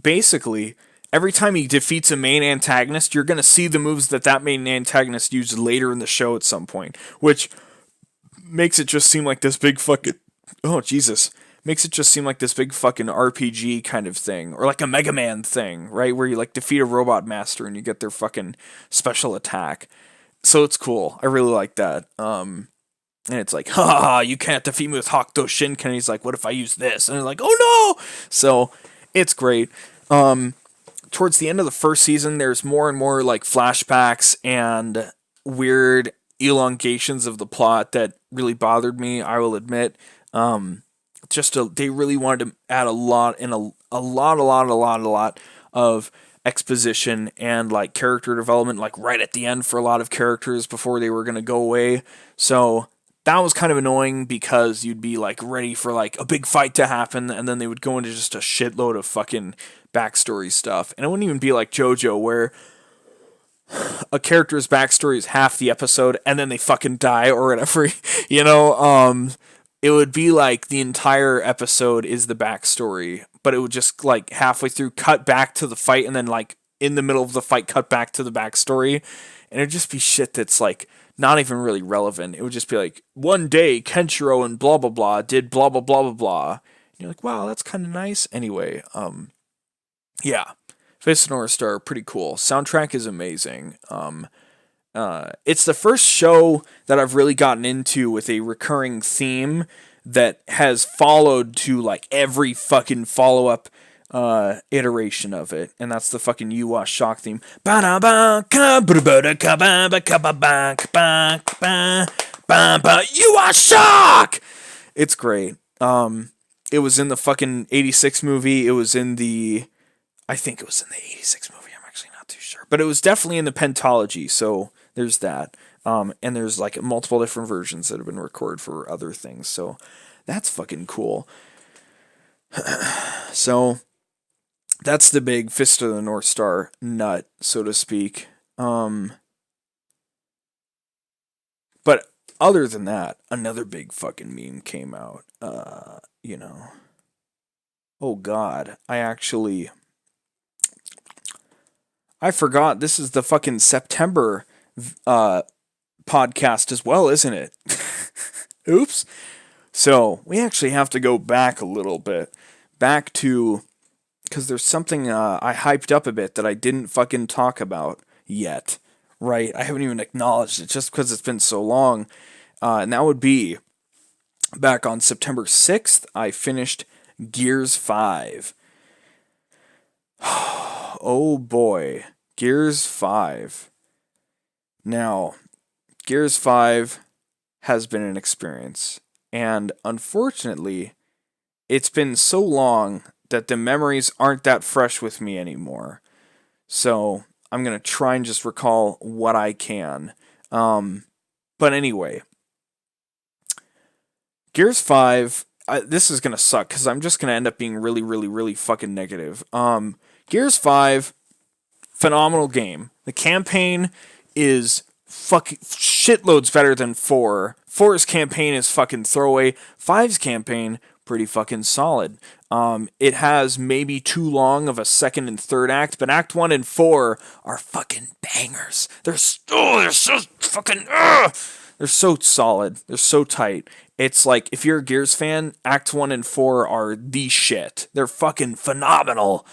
Speaker 1: basically, every time he defeats a main antagonist, you're going to see the moves that main antagonist used later in the show at some point, which makes it just seem like this big fucking... Oh, Jesus. Makes it just seem like this big fucking RPG kind of thing, or like a Mega Man thing, right? Where you like defeat a robot master and you get their fucking special attack. So it's cool. I really like that. And it's like, ha, you can't defeat me with Hakuto Shinken. And he's like, what if I use this? And they're like, oh no! So it's great. Towards the end of the first season, there's more and more like flashbacks and weird elongations of the plot that really bothered me, I will admit. They really wanted to add a lot of exposition and like character development, like right at the end for a lot of characters before they were going to go away. So that was kind of annoying because you'd be like ready for like a big fight to happen and then they would go into just a shitload of fucking backstory stuff. And it wouldn't even be like JoJo where a character's backstory is half the episode and then they fucking die or whatever, you know. It would be like the entire episode is the backstory, but it would just like halfway through cut back to the fight and then like in the middle of the fight cut back to the backstory, and it'd just be shit that's like not even really relevant. It would just be like, one day Kenshiro and blah blah blah did blah blah blah blah blah. And you're like, wow, that's kind of nice. Anyway, yeah, Fist of the North Star, pretty cool. Soundtrack is amazing. It's the first show that I've really gotten into with a recurring theme that has followed to like every fucking follow-up iteration of it, and that's the fucking Yuwa Shock theme. Yuwa Shock! It's great. It was in the fucking 86 movie. It was in the... I think it was in the 86 movie. I'm actually not too sure. But it was definitely in the Pentology, so... There's that. And there's like multiple different versions that have been recorded for other things. So that's fucking cool. So That's the big Fist of the North Star nut, so to speak. But other than that, another big fucking meme came out. Oh god, I forgot this is the fucking September uh podcast as well, isn't it? Oops. So, we actually have to go back a little bit. Back to because there's something I hyped up a bit that I didn't fucking talk about yet, right? I haven't even acknowledged it just because it's been so long. And that would be back on September 6th, I finished Gears 5. Oh boy, Gears 5. Now, Gears 5 has been an experience, and unfortunately, it's been so long that the memories aren't that fresh with me anymore. So I'm going to try and just recall what I can. But anyway, Gears 5, this is going to suck because I'm just going to end up being really, really, really fucking negative. Gears 5, phenomenal game. The campaign is fucking shitloads better than 4. 4's campaign is fucking throwaway. 5's campaign, pretty fucking solid. It has maybe too long of a second and third act, but Act 1 and 4 are fucking bangers. They're so fucking, they're so solid. They're so tight. It's like, if you're a Gears fan, Act 1 and 4 are the shit. They're fucking phenomenal.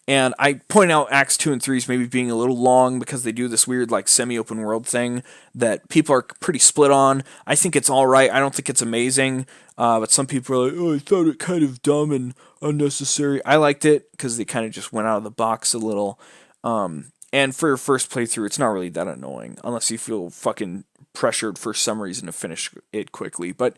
Speaker 1: And I point out Acts 2 and 3's maybe being a little long because they do this weird, like, semi-open world thing that people are pretty split on. I think it's alright. I don't think it's amazing. But some people are like, oh, I thought it kind of dumb and unnecessary. I liked it because they kind of just went out of the box a little. And for your first playthrough, it's not really that annoying unless you feel fucking pressured for some reason to finish it quickly. But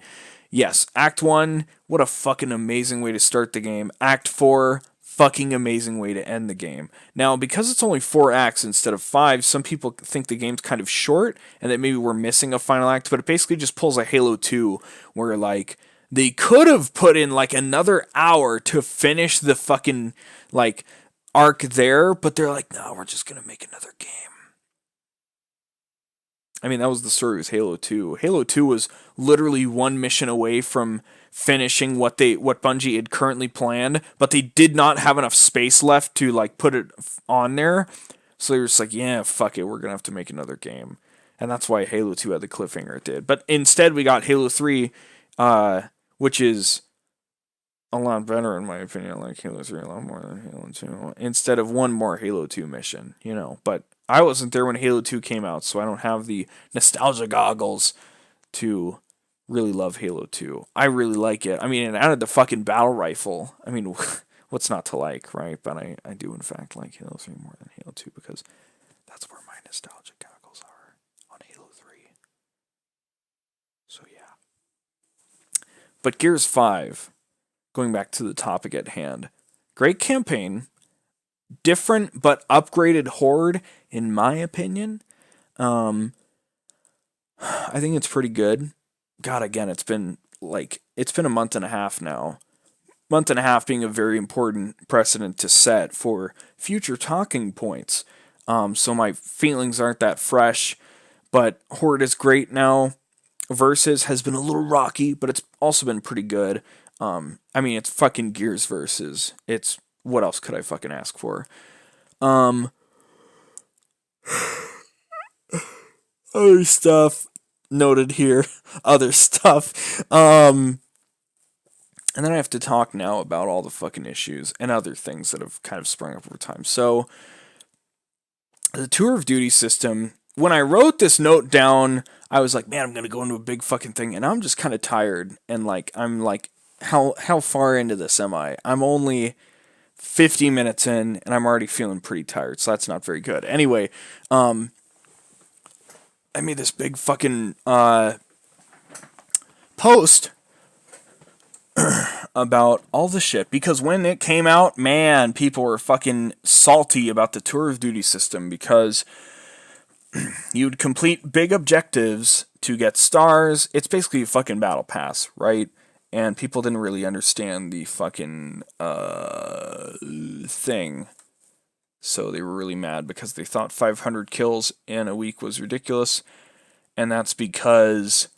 Speaker 1: yes, Act 1, what a fucking amazing way to start the game. Act 4, fucking amazing way to end the game. Now, because it's only 4 acts instead of 5, some people think the game's kind of short and that maybe we're missing a final act, but it basically just pulls a Halo 2 where, like, they could have put in, like, another hour to finish the fucking, like, arc there, but they're like, no, we're just gonna make another game. I mean, that was the story with Halo 2. Halo 2 was literally one mission away from finishing what Bungie had currently planned, but they did not have enough space left to, like, put it on there. So they were just like, yeah, fuck it, we're gonna have to make another game. And that's why Halo 2 had the cliffhanger it did. But instead we got Halo 3, which is a lot better in my opinion. I like Halo 3 a lot more than Halo 2. Instead of one more Halo 2 mission, But I wasn't there when Halo 2 came out, so I don't have the nostalgia goggles to really love Halo 2. I really like it. I mean, it added the fucking battle rifle. I mean, what's not to like, right? But I do, in fact, like Halo 3 more than Halo 2 because that's where my nostalgia goggles are, on Halo 3. So, yeah. But Gears 5, going back to the topic at hand, great campaign, different but upgraded Horde, in my opinion. I think it's pretty good. God, again, it's been a month and a half now. Month and a half being a very important precedent to set for future talking points. So my feelings aren't that fresh, but Horde is great now. Versus has been a little rocky, but it's also been pretty good. I mean, it's fucking Gears Versus. It's, what else could I fucking ask for? Other stuff noted here. Other stuff. And then I have to talk now about all the fucking issues and other things that have kind of sprung up over time. So, the Tour of Duty system, when I wrote this note down, I was like, man, I'm going to go into a big fucking thing. And I'm just kind of tired. And, like, I'm like, how far into this am I? I'm only 50 minutes in, and I'm already feeling pretty tired. So that's not very good. Anyway, I made this big fucking post about all the shit, because when it came out, man, people were fucking salty about the Tour of Duty system, because you'd complete big objectives to get stars. It's basically a fucking battle pass, right? and people didn't really understand the fucking thing. So they were really mad because they thought 500 kills in a week was ridiculous, and that's because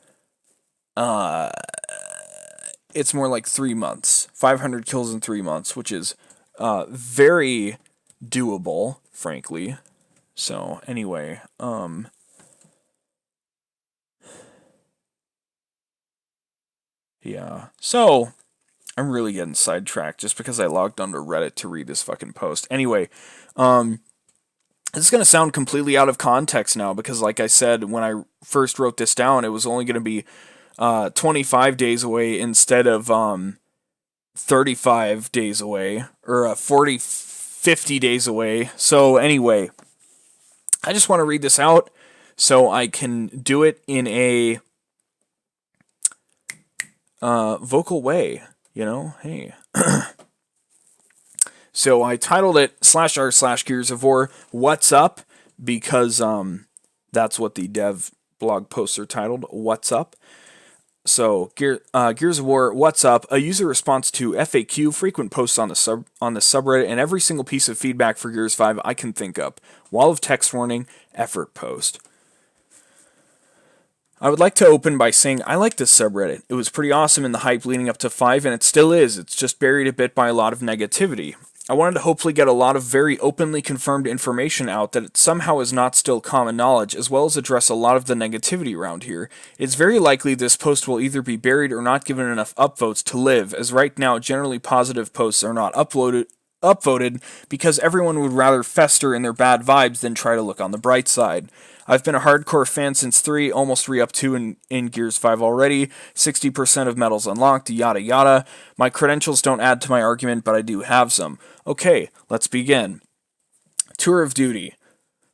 Speaker 1: it's more like 3 months. 500 kills in 3 months, which is very doable, frankly. So anyway, yeah. So I'm really getting sidetracked just because I logged onto Reddit to read this fucking post. Anyway, this is going to sound completely out of context now because, like I said, when I first wrote this down, it was only going to be 25 days away instead of 35 days away, or 50 days away. So anyway, I just want to read this out so I can do it in a vocal way, you know? Hey. So I titled it /r/Gears of War What's Up, because that's what the dev blog posts are titled, What's Up. So Gears of War What's Up, a user response to FAQ, frequent posts on the subreddit, and every single piece of feedback for Gears 5 I can think of. Wall of text warning, effort post. I would like to open by saying I like this subreddit. It was pretty awesome in the hype leading up to 5, and it still is. It's just buried a bit by a lot of negativity. I wanted to hopefully get a lot of very openly confirmed information out that it somehow is not still common knowledge, as well as address a lot of the negativity around here. It's very likely this post will either be buried or not given enough upvotes to live, as right now generally positive posts are not upvoted because everyone would rather fester in their bad vibes than try to look on the bright side. I've been a hardcore fan since 3, almost re-up 2 in Gears 5 already, 60% of medals unlocked, yada yada. My credentials don't add to my argument, but I do have some. Okay, let's begin. Tour of Duty.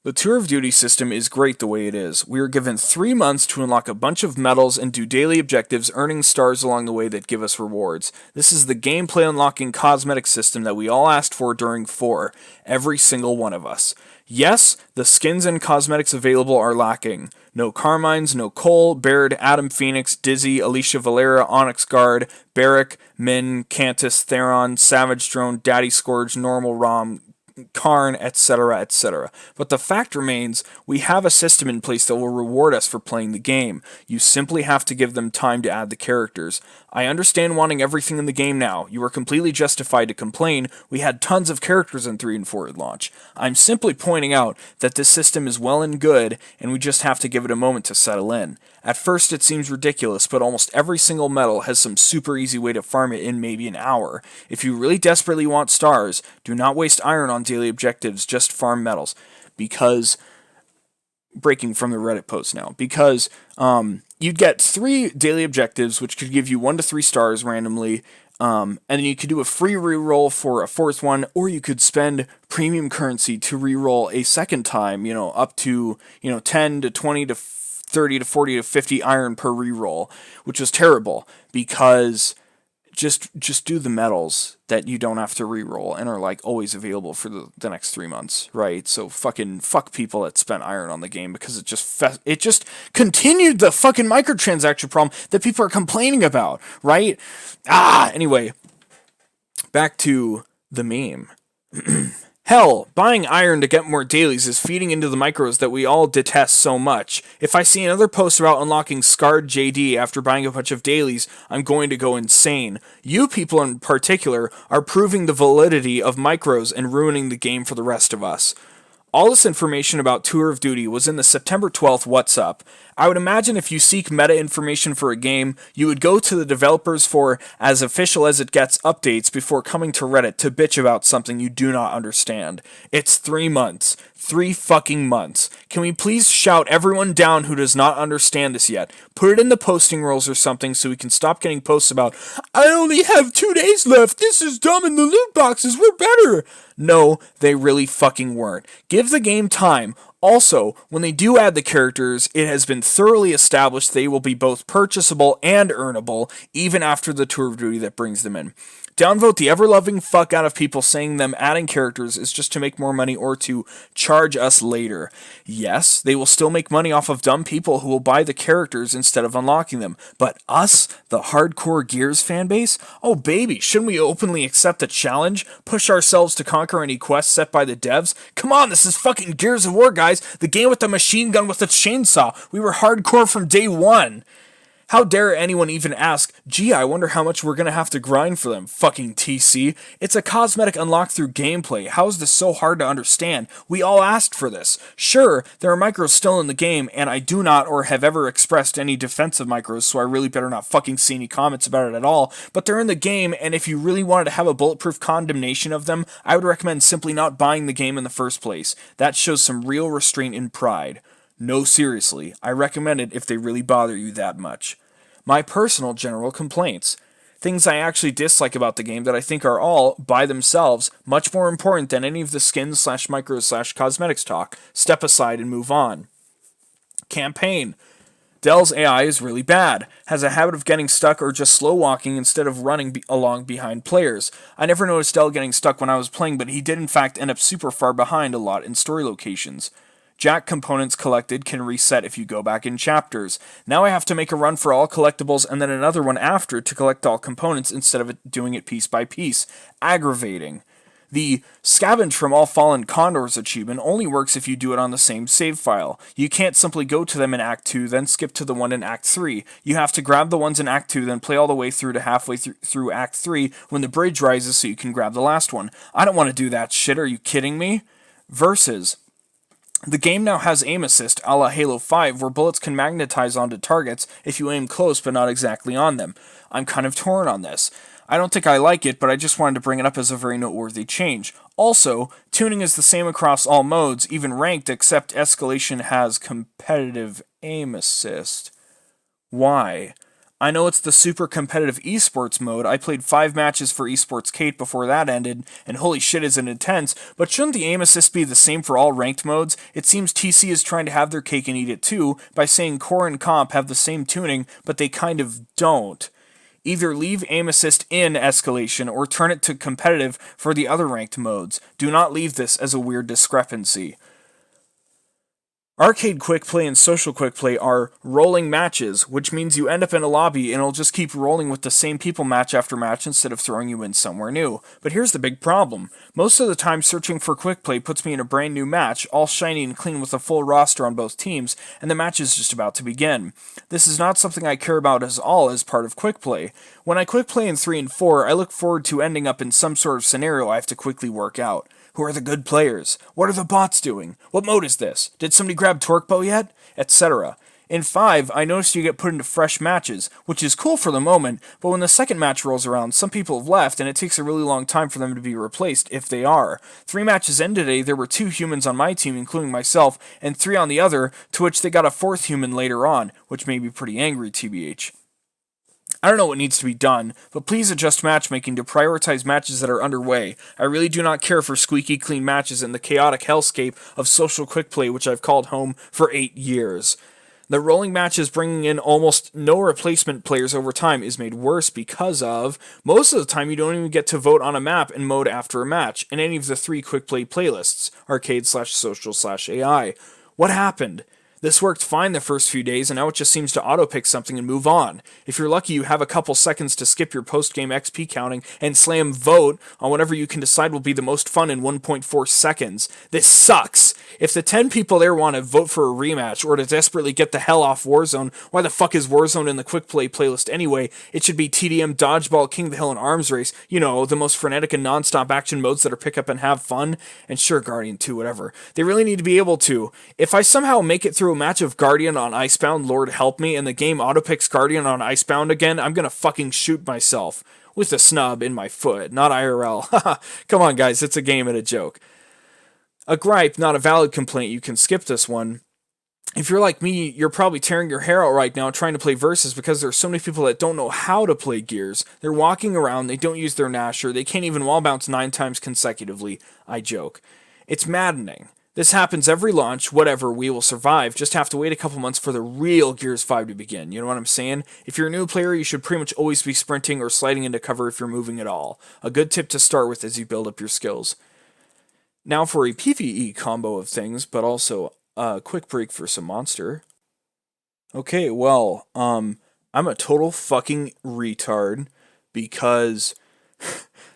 Speaker 1: The Tour of Duty system is great the way it is. We are given 3 months to unlock a bunch of medals and do daily objectives, earning stars along the way that give us rewards. This is the gameplay unlocking cosmetic system that we all asked for during 4, every single one of us. Yes, the skins and cosmetics available are lacking. No Carmines, no Cole, Baird, Adam Phoenix, Dizzy, Alicia Valera, Onyx Guard, Barrack, Min, Cantus, Theron, Savage Drone, Daddy Scourge, Normal Rom, Karn, etc., etc. But the fact remains, we have a system in place that will reward us for playing the game. You simply have to give them time to add the characters. I understand wanting everything in the game now. You are completely justified to complain. We had tons of characters in 3 and 4 at launch. I'm simply pointing out that this system is well and good, and we just have to give it a moment to settle in. At first it seems ridiculous, but almost every single medal has some super easy way to farm it in maybe an hour. If you really desperately want stars, do not waste iron on daily objectives, just farm medals. Because, breaking from the Reddit post now, because you'd get 3 daily objectives, which could give you 1 to 3 stars randomly, and then you could do a free reroll for a 4th one, or you could spend premium currency to reroll a second time, up to, 10 to 20 to 30 to 40 to 50 iron per reroll, which was terrible because just do the medals that you don't have to reroll and are like always available for the next 3 months, right? So fuck people that spent iron on the game because it just continued the fucking microtransaction problem that people are complaining about, right? Anyway, back to the meme. Hell, buying iron to get more dailies is feeding into the micros that we all detest so much. If I see another post about unlocking Scarred JD after buying a bunch of dailies, I'm going to go insane. You people in particular are proving the validity of micros and ruining the game for the rest of us. All this information about Tour of Duty was in the September 12th What's Up. I would imagine if you seek meta information for a game, you would go to the developers for as official as it gets updates before coming to Reddit to bitch about something you do not understand. It's 3 months. 3 fucking months. Can we please shout everyone down who does not understand this yet? Put it in the posting rules or something so we can stop getting posts about, I only have 2 days left, this is dumb and the loot boxes were better. No, they really fucking weren't. Give the game time. Also, when they do add the characters, it has been thoroughly established they will be both purchasable and earnable, even after the tour of duty that brings them in. Downvote the ever-loving fuck out of people saying them adding characters is just to make more money or to charge us later. Yes, they will still make money off of dumb people who will buy the characters instead of unlocking them. But us, the hardcore Gears fanbase? Oh baby, shouldn't we openly accept the challenge? Push ourselves to conquer any quest set by the devs? Come on, this is fucking Gears of War, guys. The game with the machine gun with the chainsaw. We were hardcore from day one. How dare anyone even ask, gee, I wonder how much we're gonna have to grind for them, fucking TC. It's a cosmetic unlock through gameplay. How is this so hard to understand? We all asked for this. Sure, there are micros still in the game, and I do not or have ever expressed any defense of micros, so I really better not fucking see any comments about it at all, but they're in the game, and if you really wanted to have a bulletproof condemnation of them, I would recommend simply not buying the game in the first place. That shows some real restraint and pride. No, seriously, I recommend it if they really bother you that much. My personal general complaints. Things I actually dislike about the game that I think are all, by themselves, much more important than any of the skins slash micros slash cosmetics talk. Step aside and move on. Campaign. Dell's AI is really bad, has a habit of getting stuck or just slow walking instead of running along behind players. I never noticed Dell getting stuck when I was playing, but he did in fact end up super far behind a lot in story locations. Jack components collected can reset if you go back in chapters. Now I have to make a run for all collectibles and then another one after to collect all components instead of doing it piece by piece. Aggravating. The Scavenge from All Fallen Condors achievement only works if you do it on the same save file. You can't simply go to them in Act 2, then skip to the one in Act 3. You have to grab the ones in Act 2, then play all the way through to halfway through Act 3 when the bridge rises so you can grab the last one. I don't want to do that shit, are you kidding me? Versus. The game now has aim assist, a la Halo 5, where bullets can magnetize onto targets if you aim close but not exactly on them. I'm kind of torn on this. I don't think I like it, but I just wanted to bring it up as a very noteworthy change. Also, tuning is the same across all modes, even ranked, except Escalation has competitive aim assist. Why? I know it's the super competitive esports mode. I played 5 matches for Esports Kate before that ended, and holy shit is it intense, but shouldn't the aim assist be the same for all ranked modes? It seems TC is trying to have their cake and eat it too, by saying core and comp have the same tuning, but they kind of don't. Either leave aim assist in Escalation, or turn it to competitive for the other ranked modes. Do not leave this as a weird discrepancy. Arcade quick play and social quick play are rolling matches, which means you end up in a lobby and it'll just keep rolling with the same people match after match instead of throwing you in somewhere new. But here's the big problem. Most of the time searching for quick play puts me in a brand new match, all shiny and clean with a full roster on both teams, and the match is just about to begin. This is not something I care about as part of quick play. When I quick play in 3 and 4, I look forward to ending up in some sort of scenario I have to quickly work out. Who are the good players? What are the bots doing? What mode is this? Did somebody grab Torquebow yet? Etc. In 5, I noticed you get put into fresh matches, which is cool for the moment, but when the second match rolls around, some people have left, and it takes a really long time for them to be replaced, if they are. 3 matches in today, there were 2 humans on my team, including myself, and 3 on the other, to which they got a 4th human later on, which made me pretty angry, TBH. I don't know what needs to be done, but please adjust matchmaking to prioritize matches that are underway. I really do not care for squeaky clean matches in the chaotic hellscape of social quick play which I've called home for 8 years. The rolling matches bringing in almost no replacement players over time is made worse because of, most of the time you don't even get to vote on a map and mode after a match in any of the 3 quick play playlists, arcade/social/AI. What happened? This worked fine the first few days, and now it just seems to auto-pick something and move on. If you're lucky, you have a couple seconds to skip your post-game XP counting and slam vote on whatever you can decide will be the most fun in 1.4 seconds. This sucks! If the 10 people there want to vote for a rematch, or to desperately get the hell off Warzone, why the fuck is Warzone in the quick play playlist anyway? It should be TDM, Dodgeball, King of the Hill, and Arms Race. You know, the most frenetic and non-stop action modes that are pick up and have fun. And sure, Guardian 2, whatever. They really need to be able to. If I somehow make it through a match of Guardian on Icebound, Lord help me, and the game auto-picks Guardian on Icebound again, I'm gonna fucking shoot myself. With a snub in my foot, not IRL. Haha, come on guys, it's a game and a joke. A gripe, not a valid complaint, you can skip this one. If you're like me, you're probably tearing your hair out right now trying to play Versus because there's so many people that don't know how to play Gears. They're walking around, they don't use their Nasher, they can't even wall bounce 9 times consecutively. I joke. It's maddening. This happens every launch, whatever, we will survive, just have to wait a couple months for the real Gears 5 to begin, you know what I'm saying? If you're a new player, you should pretty much always be sprinting or sliding into cover if you're moving at all. A good tip to start with as you build up your skills. Now for a PvE combo of things, but also a quick break for some monster. Okay, well, I'm a total fucking retard because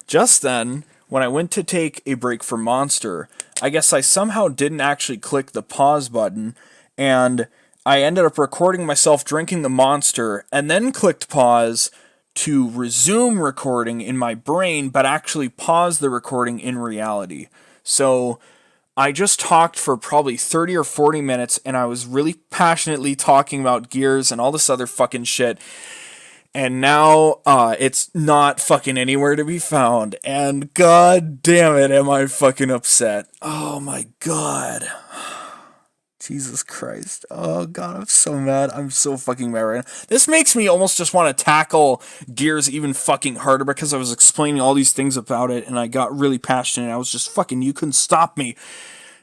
Speaker 1: just then, when I went to take a break for monster, I guess I somehow didn't actually click the pause button, and I ended up recording myself drinking the monster, and then clicked pause to resume recording in my brain, but actually pause the recording in reality. So I just talked for probably 30 or 40 minutes, and I was really passionately talking about Gears and all this other fucking shit. And now, it's not fucking anywhere to be found. And god damn it, am I fucking upset. Oh my god. Jesus Christ. Oh god, I'm so mad. I'm so fucking mad right now. This makes me almost just want to tackle Gears even fucking harder because I was explaining all these things about it and I got really passionate. I was just fucking, you couldn't stop me.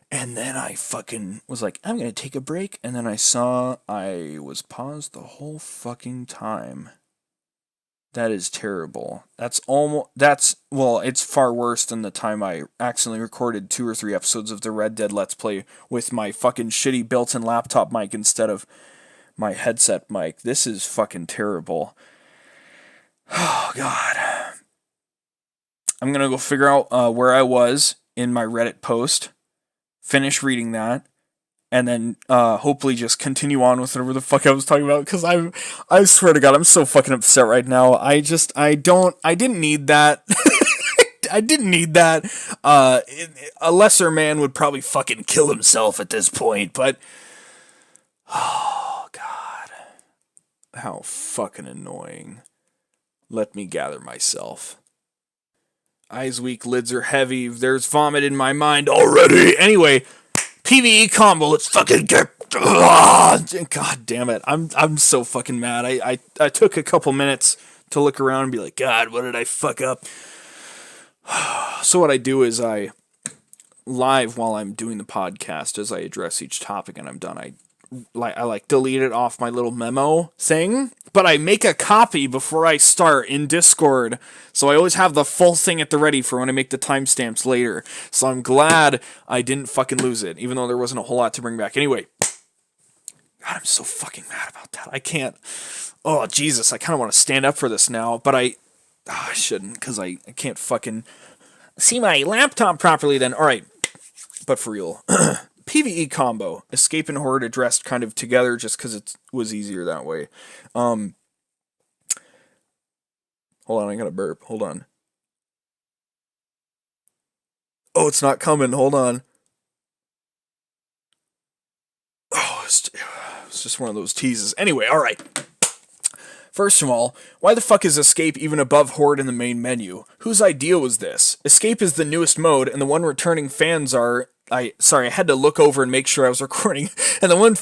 Speaker 1: And then I fucking was like, I'm gonna take a break. And then I saw I was paused the whole fucking time. That is terrible. It's far worse than the time I accidentally recorded 2 or 3 episodes of the Red Dead Let's Play with my fucking shitty built-in laptop mic instead of my headset mic. This is fucking terrible. Oh, God. I'm gonna go figure out where I was in my Reddit post, finish reading that, and then hopefully just continue on with whatever the fuck I was talking about, because I swear to God, I'm so fucking upset right now. I didn't need that. I didn't need that. A lesser man would probably fucking kill himself at this point, but oh God, how fucking annoying. Let me gather myself. Eyes weak, lids are heavy, there's vomit in my mind already. Anyway, PvE combo, let's fucking get... God damn it, I'm so fucking mad. I took a couple minutes to look around and be like, God, what did I fuck up? So what I do is I live while I'm doing the podcast as I address each topic and I'm done. I delete it off my little memo thing, but I make a copy before I start in Discord, so I always have the full thing at the ready for when I make the timestamps later. So I'm glad I didn't fucking lose it, even though there wasn't a whole lot to bring back. Anyway, God, I'm so fucking mad about that. I can't. Oh Jesus, I kind of want to stand up for this now, but I shouldn't because I can't fucking see my laptop properly. Then all right, but for real. PvE combo, escape and horde addressed kind of together just because it was easier that way. Hold on, I gotta burp. Hold on. Oh, it's not coming. Hold on. Oh, it's just one of those teases. Anyway, alright. First of all, why the fuck is escape even above horde in the main menu? Whose idea was this? Escape is the newest mode, and the one returning fans are... I had to look over and make sure I was recording. And the one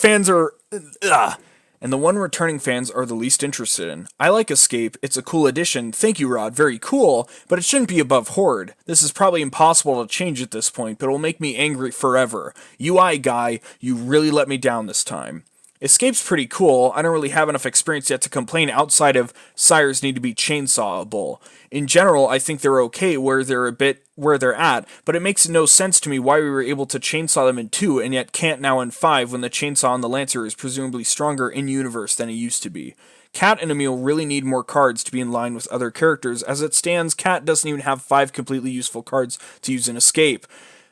Speaker 1: returning fans are the least interested in. I like Escape. It's a cool addition. Thank you, Rod. Very cool. But it shouldn't be above Horde. This is probably impossible to change at this point, but it will make me angry forever. UI guy, you really let me down this time. Escape's pretty cool. I don't really have enough experience yet to complain outside of sires need to be chainsawable. In general, I think they're okay where they're at, but it makes no sense to me why we were able to chainsaw them in 2 and yet can't now in 5 when the chainsaw on the Lancer is presumably stronger in-universe than it used to be. Cat and Emil really need more cards to be in line with other characters. As it stands, Cat doesn't even have 5 completely useful cards to use in Escape.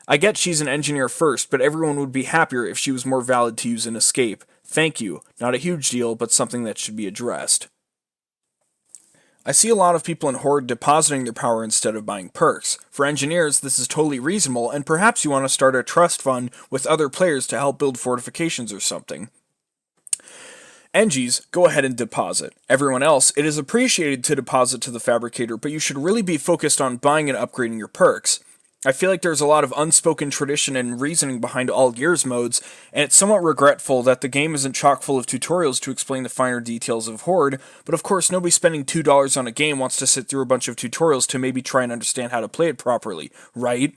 Speaker 1: I get she's an engineer first, but everyone would be happier if she was more valid to use in Escape. Thank you. Not a huge deal, but something that should be addressed. I see a lot of people in Horde depositing their power instead of buying perks. For engineers, this is totally reasonable, and perhaps you want to start a trust fund with other players to help build fortifications or something. Engies, go ahead and deposit. Everyone else, it is appreciated to deposit to the fabricator, but you should really be focused on buying and upgrading your perks. I feel like there's a lot of unspoken tradition and reasoning behind all Gears modes, and it's somewhat regretful that the game isn't chock full of tutorials to explain the finer details of Horde, but of course nobody spending $2 on a game wants to sit through a bunch of tutorials to maybe try and understand how to play it properly, right?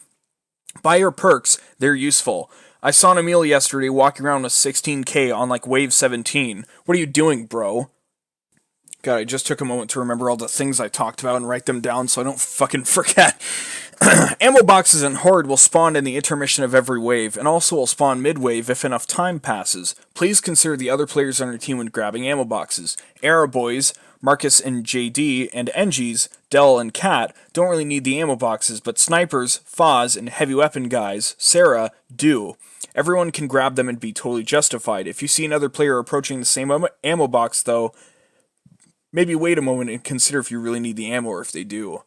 Speaker 1: Buy your perks, they're useful. I saw an Emil yesterday walking around with 16k on like wave 17. What are you doing, bro? God, I just took a moment to remember all the things I talked about and write them down so I don't fucking forget. Ammo boxes and Horde will spawn in the intermission of every wave, and also will spawn mid-wave if enough time passes. Please consider the other players on your team when grabbing ammo boxes. Era Boys, Marcus and JD, and Engies, Dell and Kat, don't really need the ammo boxes, but Snipers, Foz, and heavy weapon guys, Sarah, do. Everyone can grab them and be totally justified. If you see another player approaching the same ammo box, though, maybe wait a moment and consider if you really need the ammo or if they do.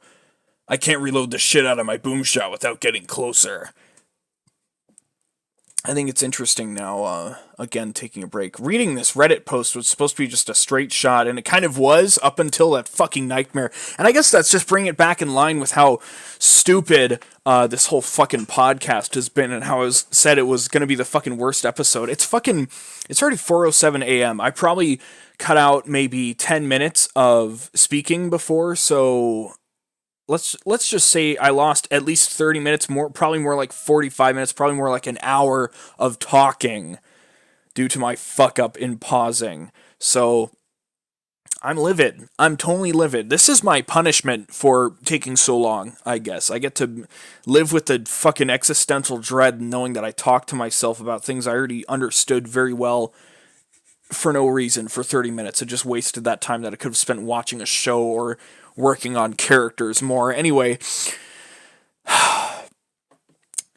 Speaker 1: I can't reload the shit out of my boom shot without getting closer. I think it's interesting now, again, taking a break. Reading this Reddit post was supposed to be just a straight shot, and it kind of was up until that fucking nightmare. And I guess that's just bringing it back in line with how stupid this whole fucking podcast has been, and how I said it was going to be the fucking worst episode. It's already 4:07 a.m. I probably cut out maybe 10 minutes of speaking before, so let's just say I lost at least 30 minutes, probably more like 45 minutes, probably more like an hour of talking due to my fuck up in pausing. So I'm livid. I'm totally livid. This is my punishment for taking so long, I guess. I get to live with the fucking existential dread knowing that I talk to myself about things I already understood very well for no reason for 30 minutes. I just wasted that time that I could have spent watching a show or working on characters more. Anyway,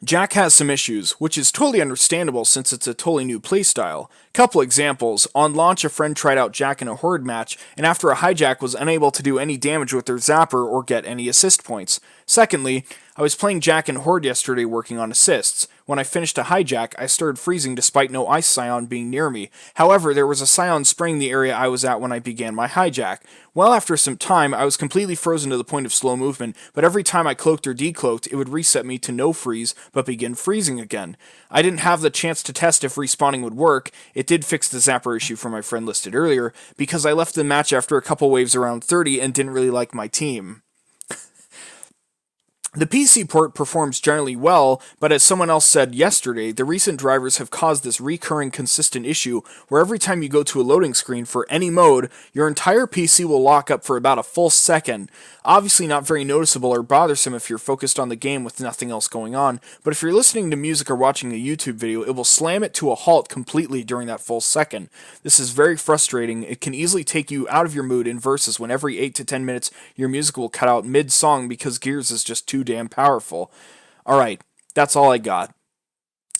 Speaker 1: Jack has some issues, which is totally understandable since it's a totally new playstyle. Couple examples. On launch, a friend tried out Jack in a Horde match, and after a hijack was unable to do any damage with their zapper or get any assist points. Secondly, I was playing Jack in Horde yesterday working on assists. When I finished a hijack, I started freezing despite no ice scion being near me. However, there was a scion spraying the area I was at when I began my hijack. Well, after some time, I was completely frozen to the point of slow movement, but every time I cloaked or decloaked, it would reset me to no freeze, but begin freezing again. I didn't have the chance to test if respawning would work. It did fix the zapper issue for my friend listed earlier, because I left the match after a couple waves around 30 and didn't really like my team. The PC port performs generally well, but as someone else said yesterday, the recent drivers have caused this recurring consistent issue where every time you go to a loading screen for any mode, your entire PC will lock up for about a full second. Obviously not very noticeable or bothersome if you're focused on the game with nothing else going on, but if you're listening to music or watching a YouTube video, it will slam it to a halt completely during that full second. This is very frustrating. It can easily take you out of your mood in verses when every 8 to 10 minutes your music will cut out mid-song because Gears is just too damn powerful. Alright, that's all I got.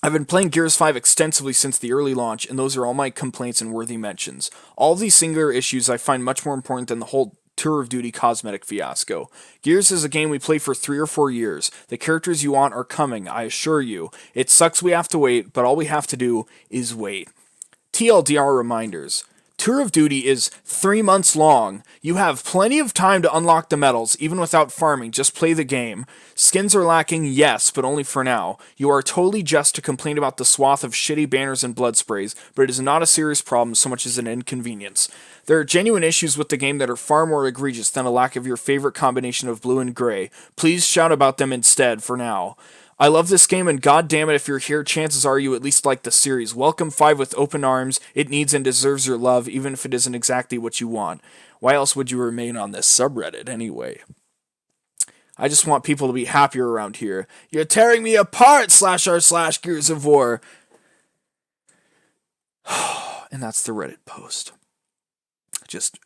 Speaker 1: I've been playing Gears 5 extensively since the early launch, and those are all my complaints and worthy mentions. All of these singular issues I find much more important than the whole Tour of Duty cosmetic fiasco. Gears is a game we play for 3 or 4 years. The characters you want are coming, I assure you. It sucks we have to wait, but all we have to do is wait. TLDR reminders. Tour of Duty is 3 months long. You have plenty of time to unlock the medals, even without farming, just play the game. Skins are lacking, yes, but only for now. You are totally just to complain about the swath of shitty banners and blood sprays, but it is not a serious problem so much as an inconvenience. There are genuine issues with the game that are far more egregious than a lack of your favorite combination of blue and gray. Please shout about them instead, for now. I love this game, and goddammit, if you're here, chances are you at least like the series. Welcome 5 with open arms. It needs and deserves your love, even if it isn't exactly what you want. Why else would you remain on this subreddit, anyway? I just want people to be happier around here. You're tearing me apart, /r/Gears of War. And that's the Reddit post. Just,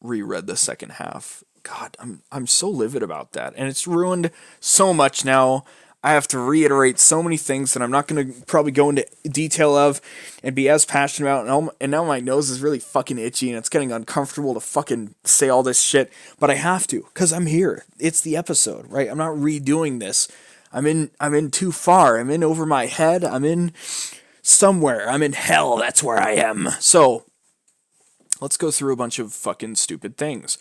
Speaker 1: reread the second half. God, I'm so livid about that. And it's ruined so much now. I have to reiterate so many things that I'm not going to probably go into detail of and be as passionate about. And now my nose is really fucking itchy and it's getting uncomfortable to fucking say all this shit. But I have to, because I'm here. It's the episode, right? I'm not redoing this. I'm in too far. I'm in over my head. I'm in somewhere. I'm in hell. That's where I am. So let's go through a bunch of fucking stupid things.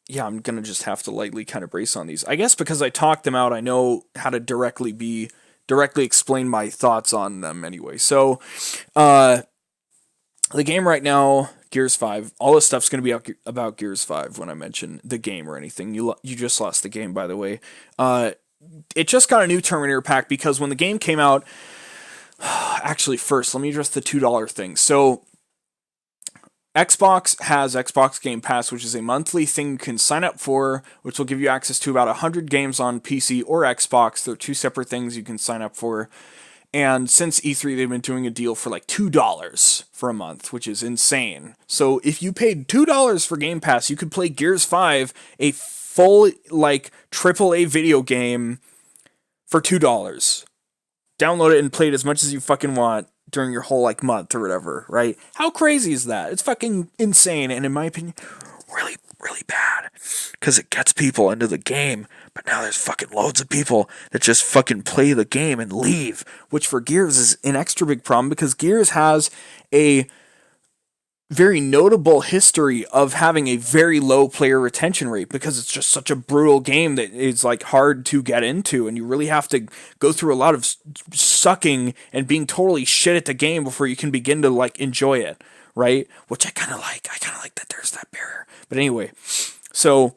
Speaker 1: Yeah, I'm going to just have to lightly kind of brace on these. I guess because I talked them out, I know how to directly explain my thoughts on them anyway. So, the game right now, Gears 5, all this stuff's going to be about Gears 5 when I mention the game or anything. You just lost the game, by the way. it just got a new Terminator pack because when the game came out, actually, first, let me address the $2 thing. So, Xbox has Xbox Game Pass, which is a monthly thing you can sign up for, which will give you access to about 100 games on PC or Xbox. They're two separate things you can sign up for. And since E3, they've been doing a deal for like $2 for a month, which is insane. So if you paid $2 for Game Pass, you could play Gears 5, a full, like, AAA video game for $2. Download it and play it as much as you fucking want during your whole, like, month or whatever, right? How crazy is that? It's fucking insane, and in my opinion, really, really bad. Because it gets people into the game, but now there's fucking loads of people that just fucking play the game and leave, which for Gears is an extra big problem, because Gears has a very notable history of having a very low player retention rate, because it's just such a brutal game that is like hard to get into, and you really have to go through a lot of sucking and being totally shit at the game before you can begin to like enjoy it, right? Which I kind of like that there's that barrier. But anyway, so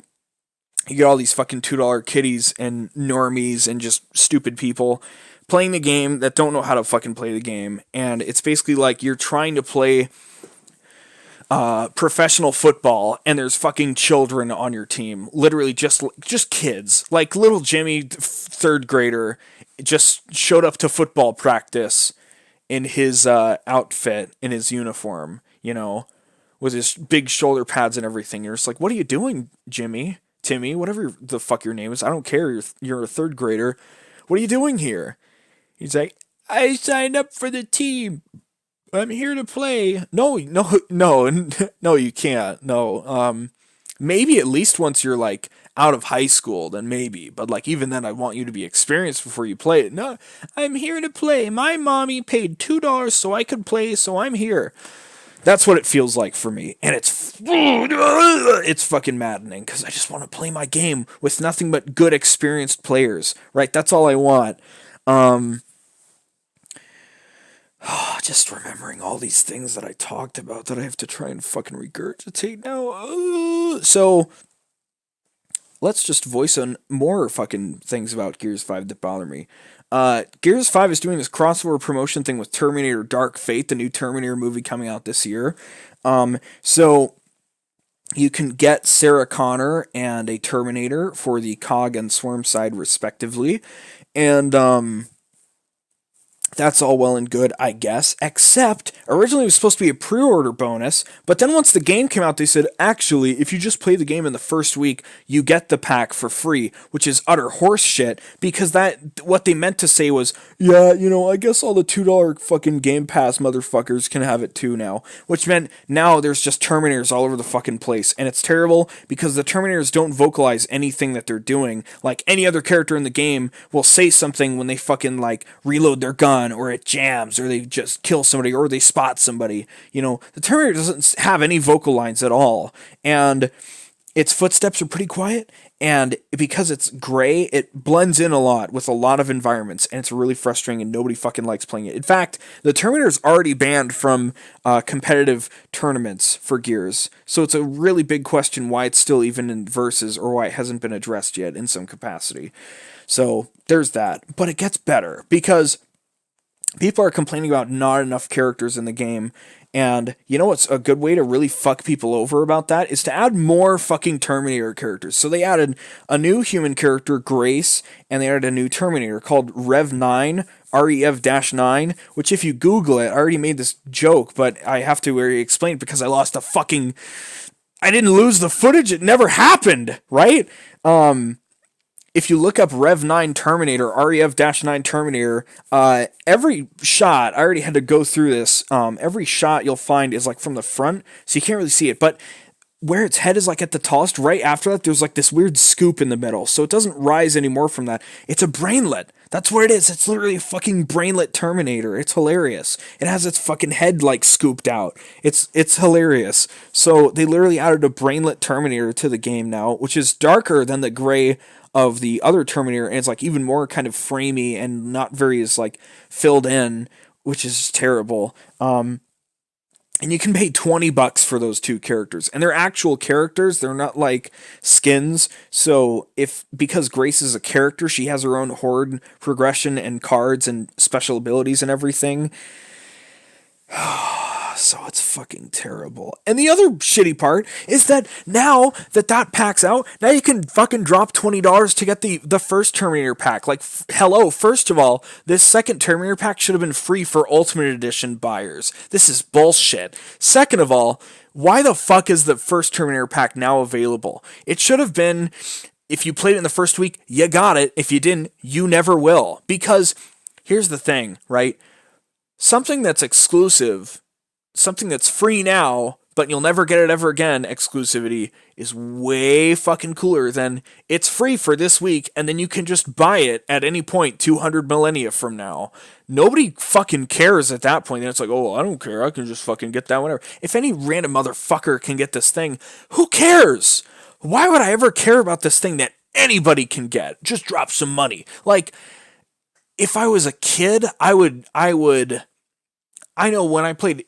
Speaker 1: you get all these fucking $2 kiddies and normies and just stupid people playing the game that don't know how to fucking play the game, and it's basically like you're trying to play professional football, and there's fucking children on your team, literally just kids, like little Jimmy, third grader, just showed up to football practice in his outfit, in his uniform, with his big shoulder pads and everything. You're just like, what are you doing, Jimmy, Timmy, whatever the fuck your name is? I don't care. You're a third grader. What are you doing here? He's like, I signed up for the team. I'm here to play. No, you can't. No. Maybe at least once you're like out of high school, then maybe. But like even then, I want you to be experienced before you play it. No, I'm here to play. My mommy paid $2 so I could play, so I'm here. That's what it feels like for me, and it's fucking maddening because I just want to play my game with nothing but good, experienced players. Right? That's all I want. Just remembering all these things that I talked about that I have to try and fucking regurgitate now. So, let's just voice on more fucking things about Gears 5 that bother me. Gears 5 is doing this crossover promotion thing with Terminator Dark Fate, the new Terminator movie coming out this year. So, you can get Sarah Connor and a Terminator for the COG and Swarm side, respectively. And, that's all well and good, I guess, except originally it was supposed to be a pre-order bonus, but then once the game came out, they said, actually, if you just play the game in the first week, you get the pack for free, which is utter horse shit, because what they meant to say was, yeah, I guess all the $2 fucking Game Pass motherfuckers can have it too now, which meant now there's just Terminators all over the fucking place, and it's terrible because the Terminators don't vocalize anything that they're doing. Like, any other character in the game will say something when they fucking, like, reload their gun, or it jams, or they just kill somebody, or they spot somebody. The Terminator doesn't have any vocal lines at all, and its footsteps are pretty quiet, and because it's gray, it blends in a lot with a lot of environments, and it's really frustrating, and nobody fucking likes playing it. In fact, the Terminator's already banned from competitive tournaments for Gears, so it's a really big question why it's still even in Versus, or why it hasn't been addressed yet in some capacity. So, there's that. But it gets better, because people are complaining about not enough characters in the game, and you know what's a good way to really fuck people over about that is to add more fucking Terminator characters. So they added a new human character, Grace, and they added a new Terminator called Rev9, REF-9, which if you Google it, I already made this joke, but I have to explain it because I lost I didn't lose the footage, it never happened, right? If you look up Rev9 Terminator, REF-9 Terminator, every shot, I already had to go through this, every shot you'll find is like from the front, so you can't really see it, but where its head is like at the tallest, right after that, there's like this weird scoop in the middle, so it doesn't rise anymore from that. It's a brainlet. That's what it is. It's literally a fucking brainlet Terminator. It's hilarious. It has its fucking head like scooped out. It's hilarious. So they literally added a brainlet Terminator to the game now, which is darker than the gray of the other Terminator, and it's like even more kind of framey and not very as like filled in, which is terrible. And you can pay $20 for those two characters. And they're actual characters, they're not like skins. So because Grace is a character, she has her own horde progression and cards and special abilities and everything. So it's fucking terrible. And the other shitty part is that now that pack's out, now you can fucking drop $20 to get the first Terminator pack. Like, hello, first of all, this second Terminator pack should have been free for Ultimate Edition buyers. This is bullshit. Second of all, why the fuck is the first Terminator pack now available? It should have been, if you played it in the first week, you got it. If you didn't, you never will. Because here's the thing, right? Something that's exclusive, something that's free now, but you'll never get it ever again, exclusivity, is way fucking cooler than it's free for this week, and then you can just buy it at any point 200 millennia from now. Nobody fucking cares at that point. Then it's like, oh, I don't care. I can just fucking get that whenever. If any random motherfucker can get this thing, who cares? Why would I ever care about this thing that anybody can get? Just drop some money. Like, if I was a kid, I know when I played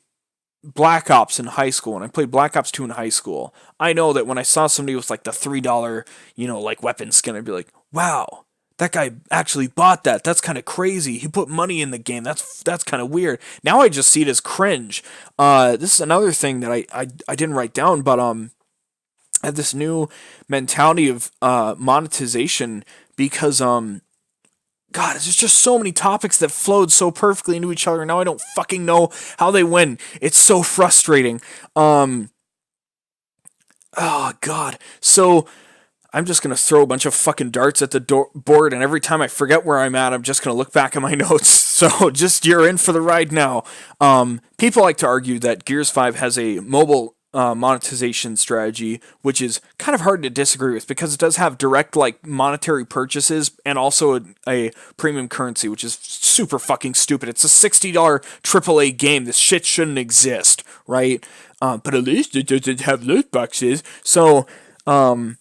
Speaker 1: Black Ops in high school, and I played Black Ops 2 in high school, I know that when I saw somebody with like the $3, like weapon skin, I'd be like, wow, that guy actually bought that. That's kind of crazy. He put money in the game. That's kind of weird. Now I just see it as cringe. This is another thing that I didn't write down, but I have this new mentality of monetization because God, there's just so many topics that flowed so perfectly into each other. Now I don't fucking know how they win. It's so frustrating. Oh God. So I'm just gonna throw a bunch of fucking darts at the board, and every time I forget where I'm at, I'm just gonna look back at my notes. So just you're in for the ride now. People like to argue that Gears 5 has a mobile monetization strategy, which is kind of hard to disagree with because it does have direct like monetary purchases and also a premium currency, which is super fucking stupid. It's a $60 AAA game. This shit shouldn't exist, right? But at least it doesn't have loot boxes. So I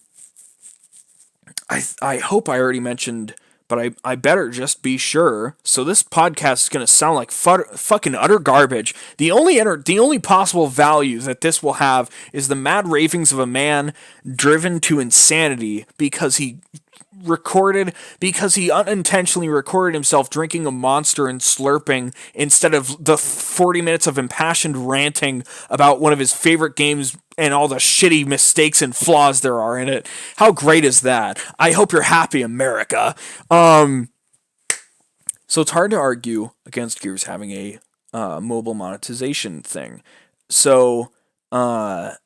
Speaker 1: hope I already mentioned, but I better just be sure. So this podcast is going to sound like fucking utter garbage. The only possible value that this will have is the mad ravings of a man driven to insanity because he unintentionally recorded himself drinking a Monster and slurping instead of the 40 minutes of impassioned ranting about one of his favorite games and all the shitty mistakes and flaws there are in it. How great is that? I hope you're happy, America. So it's hard to argue against Gears having a mobile monetization thing. So, God,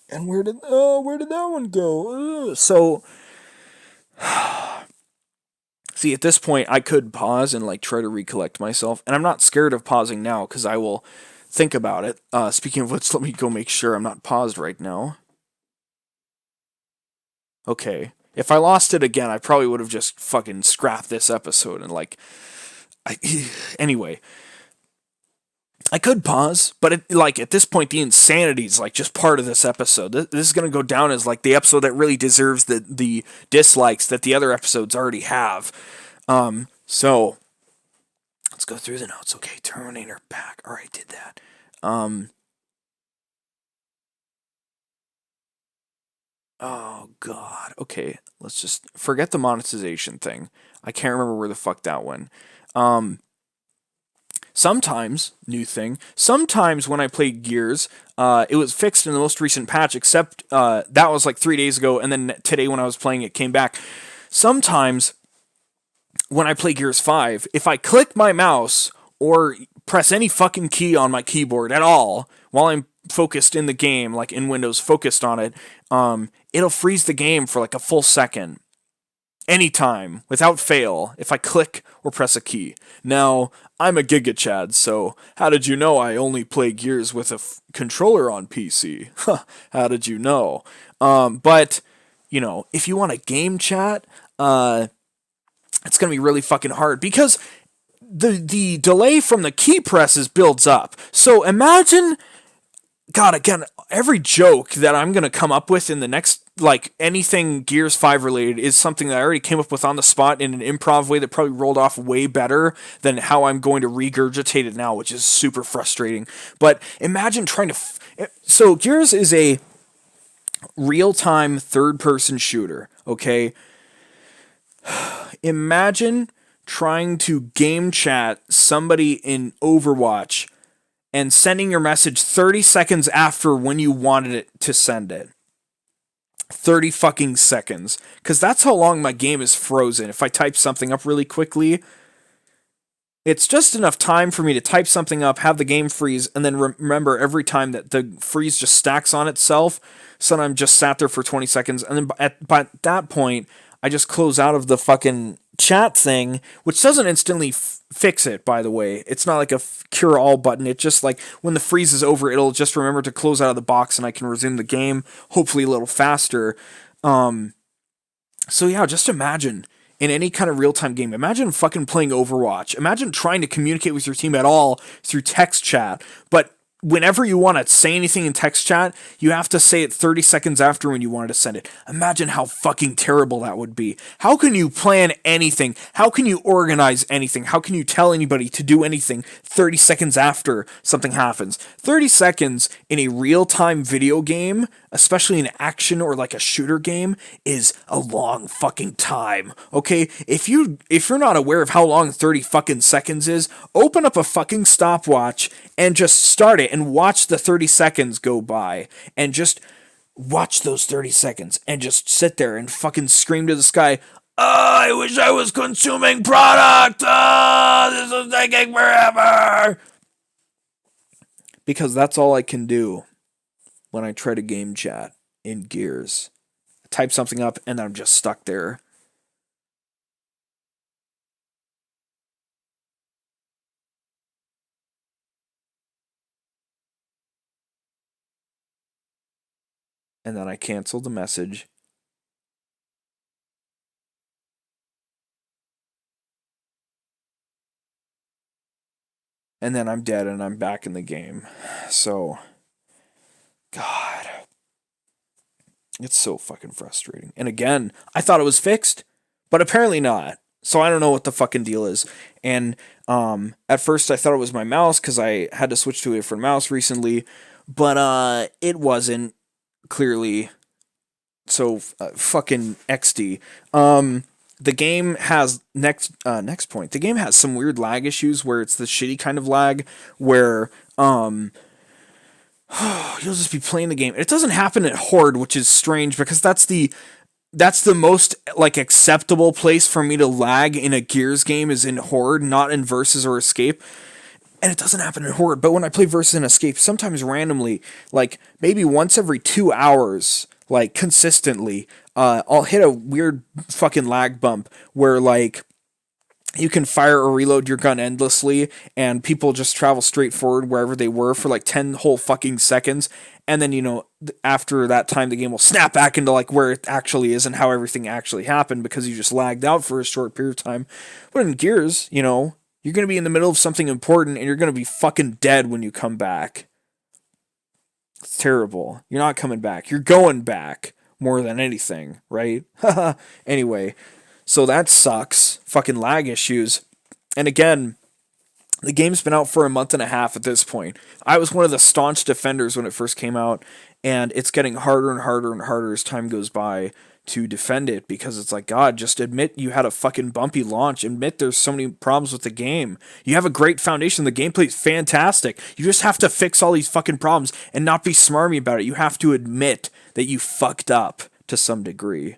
Speaker 1: and where did that one go? So, see, at this point, I could pause and like try to recollect myself, and I'm not scared of pausing now because I will think about it. Speaking of which, let me go make sure I'm not paused right now. Okay, if I lost it again, I probably would have just fucking scrapped this episode and like, anyway. I could pause, but at this point, the insanity is like just part of this episode. This is gonna go down as like the episode that really deserves the dislikes that the other episodes already have. So let's go through the notes. Okay, Terminator back. All right, did that. Oh God. Okay, let's just forget the monetization thing. I can't remember where the fuck that went. Sometimes, new thing, sometimes when I play Gears, it was fixed in the most recent patch, except that was like 3 days ago, and then today when I was playing it came back. Sometimes, when I play Gears 5, if I click my mouse or press any fucking key on my keyboard at all while I'm focused in the game, like in Windows, focused on it, it'll freeze the game for like a full second. Anytime, without fail, if I click or press a key. Now, I'm a Giga Chad, so how did you know I only play Gears with a controller on PC? How did you know? But, if you want a game chat, it's going to be really fucking hard because the delay from the key presses builds up. So imagine God, again, every joke that I'm going to come up with in the next, like, anything Gears 5 related is something that I already came up with on the spot in an improv way that probably rolled off way better than how I'm going to regurgitate it now, which is super frustrating. But imagine trying to. So, Gears is a real time third person shooter, okay? Imagine trying to game chat somebody in Overwatch and sending your message 30 seconds after when you wanted it to send it. 30 fucking seconds. Because that's how long my game is frozen. If I type something up really quickly, it's just enough time for me to type something up, have the game freeze, and then remember every time that the freeze just stacks on itself. So I'm just sat there for 20 seconds, and then by that point, I just close out of the fucking chat thing, which doesn't instantly fix it, by the way. It's not like a cure all button. It just, like, when the freeze is over, it'll just remember to close out of the box and I can resume the game, hopefully a little faster. So yeah, just imagine in any kind of real-time game, imagine fucking playing Overwatch. Imagine trying to communicate with your team at all through text chat, but whenever you want to say anything in text chat, you have to say it 30 seconds after when you wanted to send it. Imagine how fucking terrible that would be. How can you plan anything? How can you organize anything? How can you tell anybody to do anything 30 seconds after something happens? 30 seconds in a real-time video game, especially an action or like a shooter game, is a long fucking time. Okay? If you're not aware of how long 30 fucking seconds is, open up a fucking stopwatch and just start it and watch the 30 seconds go by, and just watch those 30 seconds and just sit there and fucking scream to the sky, "Oh, I wish I was consuming product! Oh, this is taking forever!" Because that's all I can do when I try to game chat in Gears. I type something up and I'm just stuck there. And then I cancel the message. And then I'm dead and I'm back in the game. So, God. It's so fucking frustrating. And again, I thought it was fixed, but apparently not. So I don't know what the fucking deal is. And at first I thought it was my mouse because I had to switch to a different mouse recently, but it wasn't, clearly. So fucking XD. The game has next point. The game has some weird lag issues where it's the shitty kind of lag where you'll just be playing the game. It doesn't happen at Horde, which is strange because that's the most like acceptable place for me to lag in a Gears game is in Horde, not in Versus or Escape. And it doesn't happen in Horde, but when I play Versus and Escape, sometimes randomly, like maybe once every 2 hours, like consistently, I'll hit a weird fucking lag bump where like you can fire or reload your gun endlessly and people just travel straight forward wherever they were for like 10 whole fucking seconds. And then, after that time, the game will snap back into like where it actually is and how everything actually happened because you just lagged out for a short period of time. But in Gears, you're going to be in the middle of something important and you're going to be fucking dead when you come back. It's terrible. You're not coming back. You're going back more than anything, right? Anyway, so that sucks. Fucking lag issues. And again, the game's been out for a month and a half at this point. I was one of the staunch defenders when it first came out, and it's getting harder and harder and harder as time goes by to defend it because it's like, God, just admit you had a fucking bumpy launch. Admit there's so many problems with the game. You have a great foundation. The gameplay's fantastic. You just have to fix all these fucking problems and not be smarmy about it. You have to admit that you fucked up to some degree.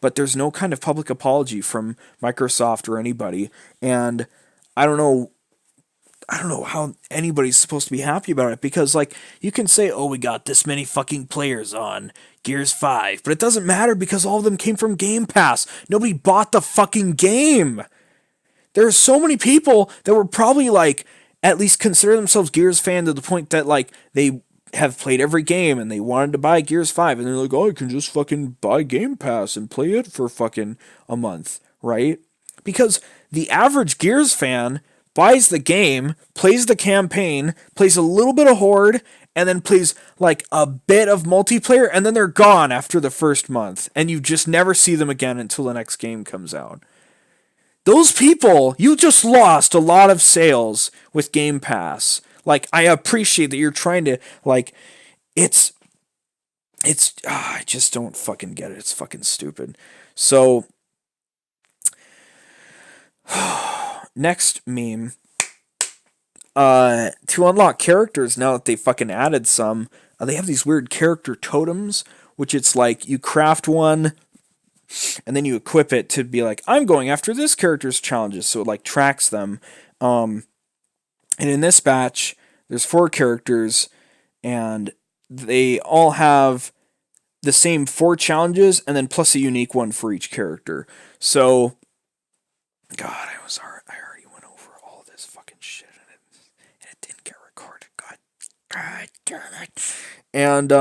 Speaker 1: But there's no kind of public apology from Microsoft or anybody, and I don't know how anybody's supposed to be happy about it because, like, you can say, oh, we got this many fucking players on Gears 5, but it doesn't matter because all of them came from Game Pass. Nobody bought the fucking game. There are so many people that were probably, like, at least consider themselves Gears fan to the point that, like, they have played every game and they wanted to buy Gears 5 and they're like, oh, I can just fucking buy Game Pass and play it for fucking a month, right? Because the average Gears fan buys the game, plays the campaign, plays a little bit of Horde, and then plays like a bit of multiplayer, and then they're gone after the first month, and you just never see them again until the next game comes out. Those people, you just lost a lot of sales with Game Pass. Like, I appreciate that you're trying to, like, it's, I just don't fucking get it. It's fucking stupid. So, next meme. To unlock characters, now that they fucking added some, they have these weird character totems, which it's like you craft one, and then you equip it to be like, I'm going after this character's challenges, so it like tracks them. And in this batch, there's 4 characters, and they all have the same 4 challenges, and then plus a unique one for each character. So, God, I already went over all this fucking shit, and it didn't get recorded. God damn it. And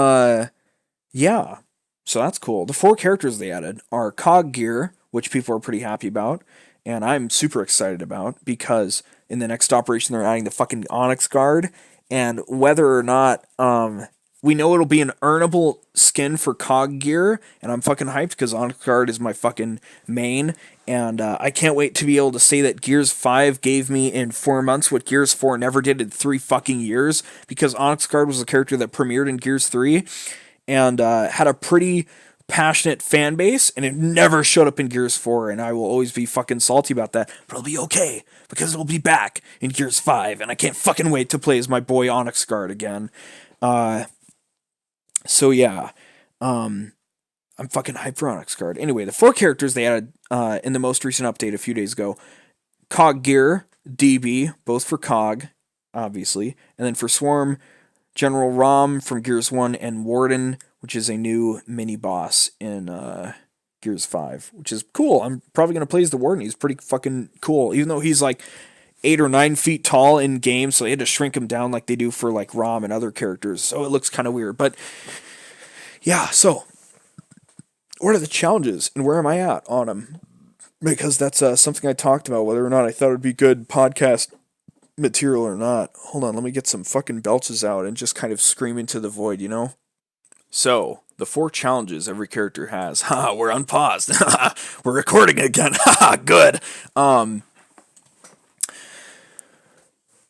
Speaker 1: yeah, so that's cool. The 4 characters they added are Cog Gear, which people are pretty happy about, and I'm super excited about, because in the next operation they're adding the fucking Onyx Guard, and whether or not we know it'll be an earnable skin for Cog Gear, and I'm fucking hyped because Onyx Guard is my fucking main, and I can't wait to be able to say that Gears 5 gave me in 4 months what Gears 4 never did in 3 fucking years, because Onyx Guard was a character that premiered in Gears 3, and had a pretty passionate fan base, and it never showed up in Gears 4, and I will always be fucking salty about that, but it'll be okay, because it'll be back in Gears 5, and I can't fucking wait to play as my boy Onyx Guard again. So yeah, I'm fucking hyped for Onyx Guard. Anyway, the 4 characters they added in the most recent update a few days ago: Cog Gear, DB, both for Cog, obviously, and then for Swarm, General Rom from Gears 1, and Warden, which is a new mini boss in Gears 5, which is cool. I'm probably gonna play as the Warden. He's pretty fucking cool, even though he's like 8 or 9 feet tall in game, so they had to shrink him down like they do for like Rom and other characters, so it looks kind of weird. But yeah, so what are the challenges and where am I at on them? Because that's something I talked about, whether or not I thought it would be good podcast material or not. Hold on, let me get some fucking belches out and just kind of scream into the void, you know? So, the 4 challenges every character has. Haha, we're unpaused. We're recording again. Haha, good.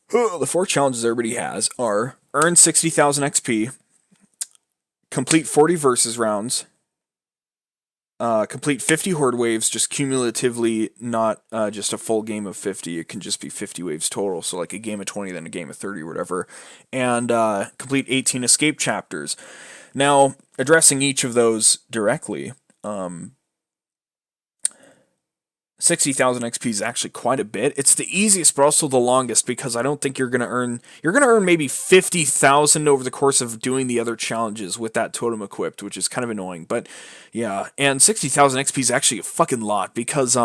Speaker 1: The 4 challenges everybody has are: earn 60,000 XP, complete 40 versus rounds, complete 50 horde waves, just cumulatively, not just a full game of 50. It can just be 50 waves total, so like a game of 20, then a game of 30 or whatever, and complete 18 escape chapters. Now, addressing each of those directly, 60,000 XP is actually quite a bit. It's the easiest, but also the longest, because I don't think you're gonna earn maybe 50,000 over the course of doing the other challenges with that totem equipped, which is kind of annoying. But yeah, and 60,000 XP is actually a fucking lot, because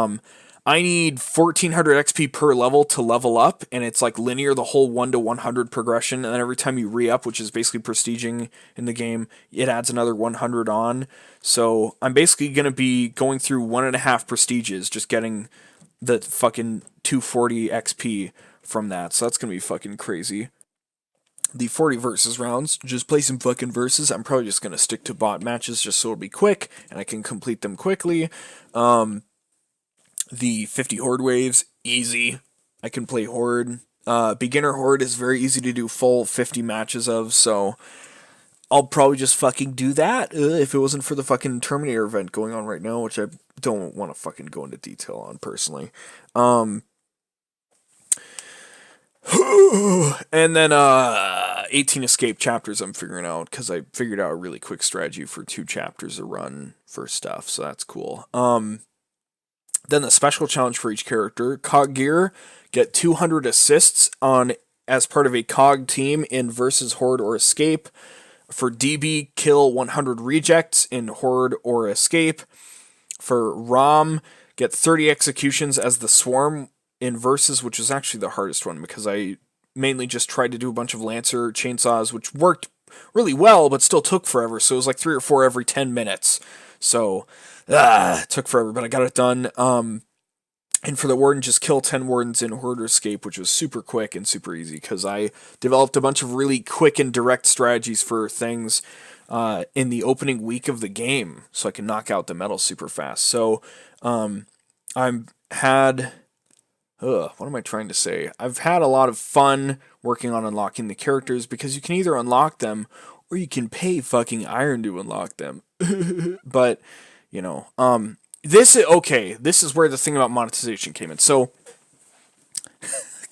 Speaker 1: I need 1400 XP per level to level up, and it's like linear, the whole 1 to 100 progression, and then every time you re-up, which is basically prestiging in the game, it adds another 100 on. So I'm basically going to be going through 1.5 prestiges, just getting the fucking 240 XP from that, so that's going to be fucking crazy. The 40 versus rounds, just play some fucking versus. I'm probably just going to stick to bot matches just so it'll be quick, and I can complete them quickly. The 50 horde waves, easy. I can play horde. Beginner horde is very easy to do full 50 matches of, so I'll probably just fucking do that if it wasn't for the fucking Terminator event going on right now, which I don't want to fucking go into detail on personally. And then 18 escape chapters I'm figuring out, because I figured out a really quick strategy for 2 chapters to run for stuff, so that's cool. Then the special challenge for each character: Cog Gear, get 200 assists on as part of a Cog team in versus horde or escape. For DB, kill 100 rejects in horde or escape. For Rom, get 30 executions as the swarm in versus, which is actually the hardest one, because I mainly just tried to do a bunch of Lancer chainsaws, which worked really well, but still took forever, so it was like 3 or 4 every 10 minutes. So, it took forever, but I got it done. And for the warden, just kill 10 wardens in Horde Escape, which was super quick and super easy because I developed a bunch of really quick and direct strategies for things in the opening week of the game so I can knock out the metal super fast. So I've had. What am I trying to say? I've had a lot of fun working on unlocking the characters because you can either unlock them or you can pay fucking iron to unlock them. But, you know, this is okay. This is where the thing about monetization came in. So,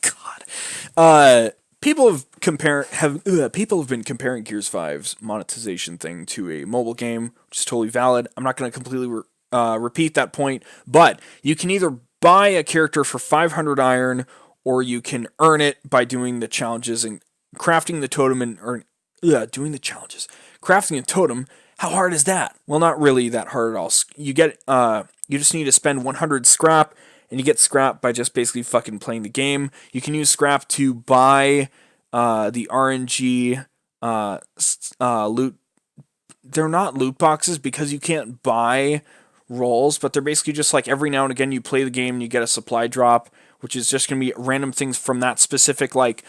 Speaker 1: God, people have been comparing Gears 5's monetization thing to a mobile game, which is totally valid. I'm not going to completely repeat that point, but you can either buy a character for 500 iron, or you can earn it by doing the challenges and crafting the totem doing the challenges, crafting a totem. How hard is that? Well, not really that hard at all. You just need to spend 100 scrap, and you get scrap by just basically fucking playing the game. You can use scrap to buy the RNG loot. They're not loot boxes because you can't buy rolls, but they're basically just like every now and again you play the game and you get a supply drop, which is just going to be random things from that specific like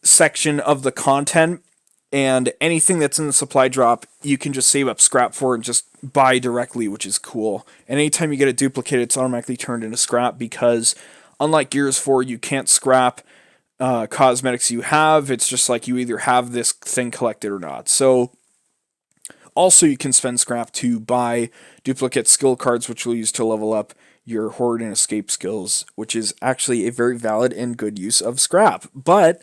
Speaker 1: section of the content, and anything that's in the supply drop you can just save up scrap for and just buy directly, which is cool. And anytime you get a duplicate, it's automatically turned into scrap because unlike Gears 4, you can't scrap cosmetics you have. It's just like you either have this thing collected or not. So also, you can spend scrap to buy duplicate skill cards, which we'll use to level up your Horde and Escape skills, which is actually a very valid and good use of scrap. But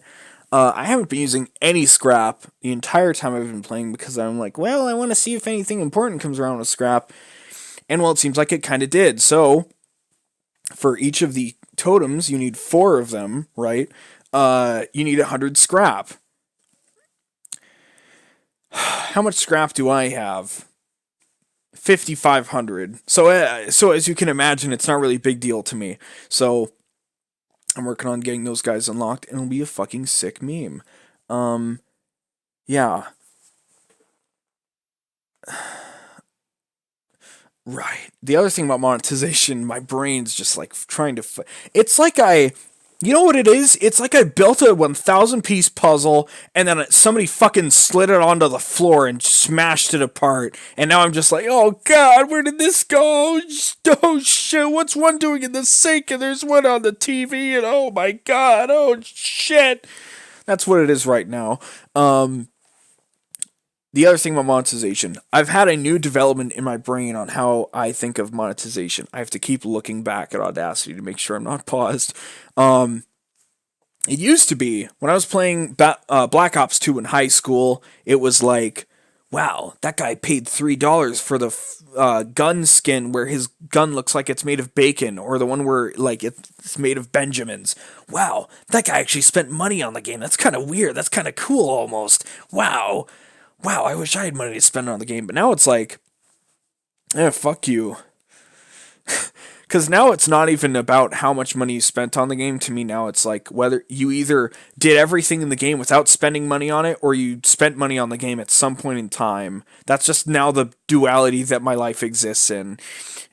Speaker 1: I haven't been using any scrap the entire time I've been playing because I'm like, well, I want to see if anything important comes around with scrap. And well, it seems like it kind of did. So, for each of the totems, you need 4 of them, right? You need 100 scrap. How much scrap do I have? 5,500. So as you can imagine, it's not really a big deal to me. So I'm working on getting those guys unlocked, and it'll be a fucking sick meme. Yeah. Right. The other thing about monetization, my brain's just like trying to. It's like you know what it is? It's like I built a 1,000 piece puzzle and then somebody fucking slid it onto the floor and smashed it apart. And now I'm just like, oh god, where did this go? Oh shit, what's one doing in the sink? And there's one on the TV, and oh my god, oh shit. That's what it is right now. The other thing about monetization, I've had a new development in my brain on how I think of monetization. I have to keep looking back at Audacity to make sure I'm not paused. It used to be, when I was playing Black Ops 2 in high school, it was like, wow, that guy paid $3 for the gun skin where his gun looks like it's made of bacon, or the one where like it's made of Benjamins. Wow, that guy actually spent money on the game. That's kind of weird. That's kind of cool almost. Wow, I wish I had money to spend on the game. But now it's like, fuck you. Because now it's not even about how much money you spent on the game. To me now it's like whether you either did everything in the game without spending money on it, or you spent money on the game at some point in time. That's just now the duality that my life exists in,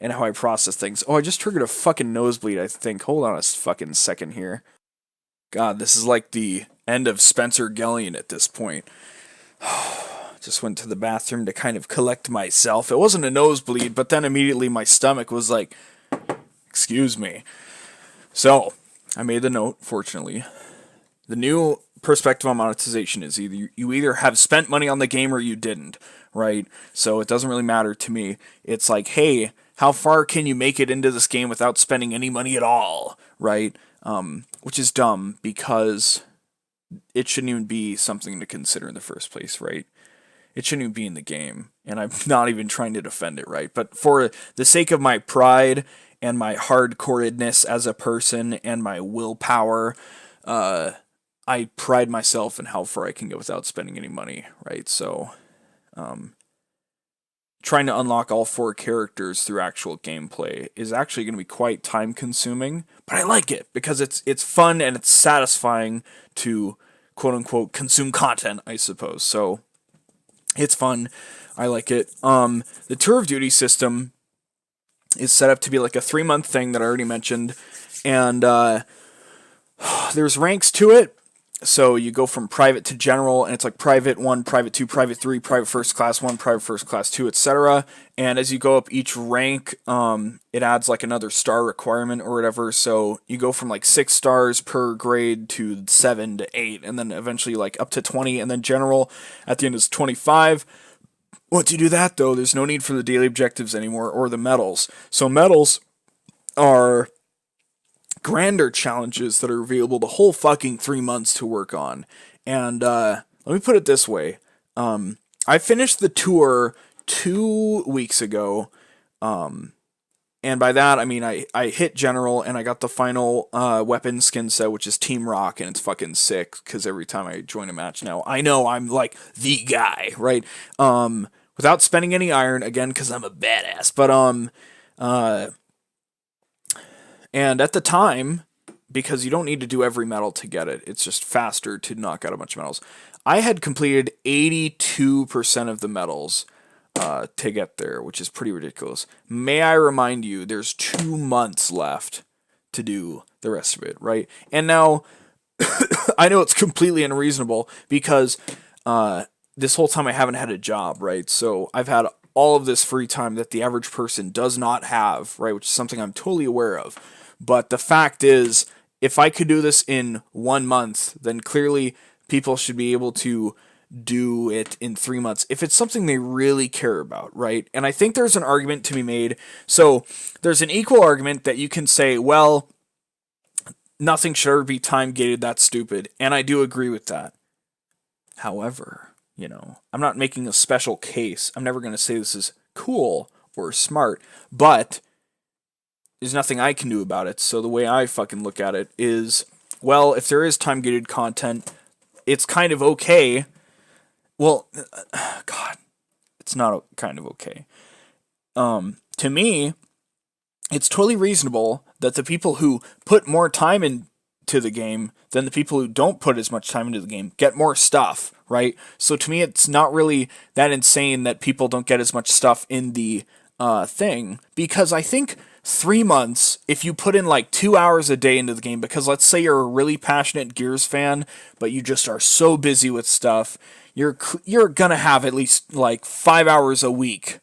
Speaker 1: and how I process things. Oh, I just triggered a fucking nosebleed, I think. Hold on a fucking second here. God, this is like the end of Spencer Gellion at this point. Just went to the bathroom to kind of collect myself. It wasn't a nosebleed, but then immediately my stomach was like, excuse me. So, I made the note, fortunately. The new perspective on monetization is you either have spent money on the game or you didn't, right? So it doesn't really matter to me. It's like, hey, how far can you make it into this game without spending any money at all, right? Which is dumb because it shouldn't even be something to consider in the first place, right? It shouldn't even be in the game, and I'm not even trying to defend it, right? But for the sake of my pride and my hardcoredness as a person and my willpower, I pride myself in how far I can go without spending any money, right? So, trying to unlock all 4 characters through actual gameplay is actually going to be quite time consuming, but I like it because it's fun and it's satisfying to quote unquote consume content, I suppose. So it's fun. I like it. The Tour of Duty system is set up to be like a 3-month thing that I already mentioned, and there's ranks to it. So you go from private to general, and it's like private 1, private 2, private 3, private first class 1, private first class 2, etc. And as you go up each rank, it adds like another star requirement or whatever. So you go from like 6 stars per grade to 7 to 8, and then eventually like up to 20, and then general at the end is 25. Once you do that, though, there's no need for the daily objectives anymore or the medals. So medals are grander challenges that are available the whole fucking 3 months to work on. And let me put it this way. I finished the tour 2 weeks ago. And by that, I mean I hit general and I got the final weapon skin set, which is Team Rock, and it's fucking sick because every time I join a match now, I know I'm like the guy, right? Without spending any iron, again, because I'm a badass. But and at the time, because you don't need to do every medal to get it, it's just faster to knock out a bunch of medals. I had completed 82% of the medals to get there, which is pretty ridiculous. May I remind you, there's 2 months left to do the rest of it, right? And now, I know it's completely unreasonable because this whole time I haven't had a job, right? So I've had all of this free time that the average person does not have, right? Which is something I'm totally aware of. But the fact is, if I could do this in 1 month, then clearly people should be able to do it in 3 months if it's something they really care about, right? And I think there's an argument to be made. So there's an equal argument that you can say, well, nothing should ever be time gated, that's stupid. And I do agree with that. However, I'm not making a special case. I'm never going to say this is cool or smart, but there's nothing I can do about it. So the way I fucking look at it is, well, if there is time-gated content, it's kind of okay. Well, God, it's not kind of okay. To me, it's totally reasonable that the people who put more time into the game than the people who don't put as much time into the game get more stuff, right? So to me, it's not really that insane that people don't get as much stuff in the thing, because I think 3 months, if you put in like 2 hours a day into the game, because let's say you're a really passionate Gears fan, but you just are so busy with stuff, you're gonna have at least like 5 hours a week.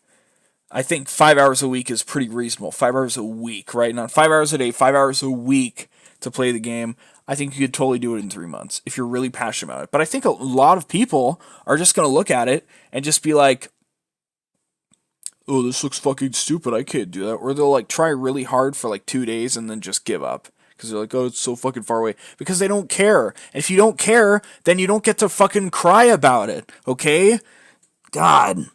Speaker 1: I think 5 hours a week is pretty reasonable. 5 hours a week, right? Not 5 hours a day, 5 hours a week to play the game. I think you could totally do it in 3 months if you're really passionate about it. But I think a lot of people are just gonna look at it and just be like, oh, this looks fucking stupid, I can't do that. Or they'll like try really hard for like 2 days and then just give up. Because they're like, oh, it's so fucking far away. Because they don't care. And if you don't care, then you don't get to fucking cry about it. Okay? God.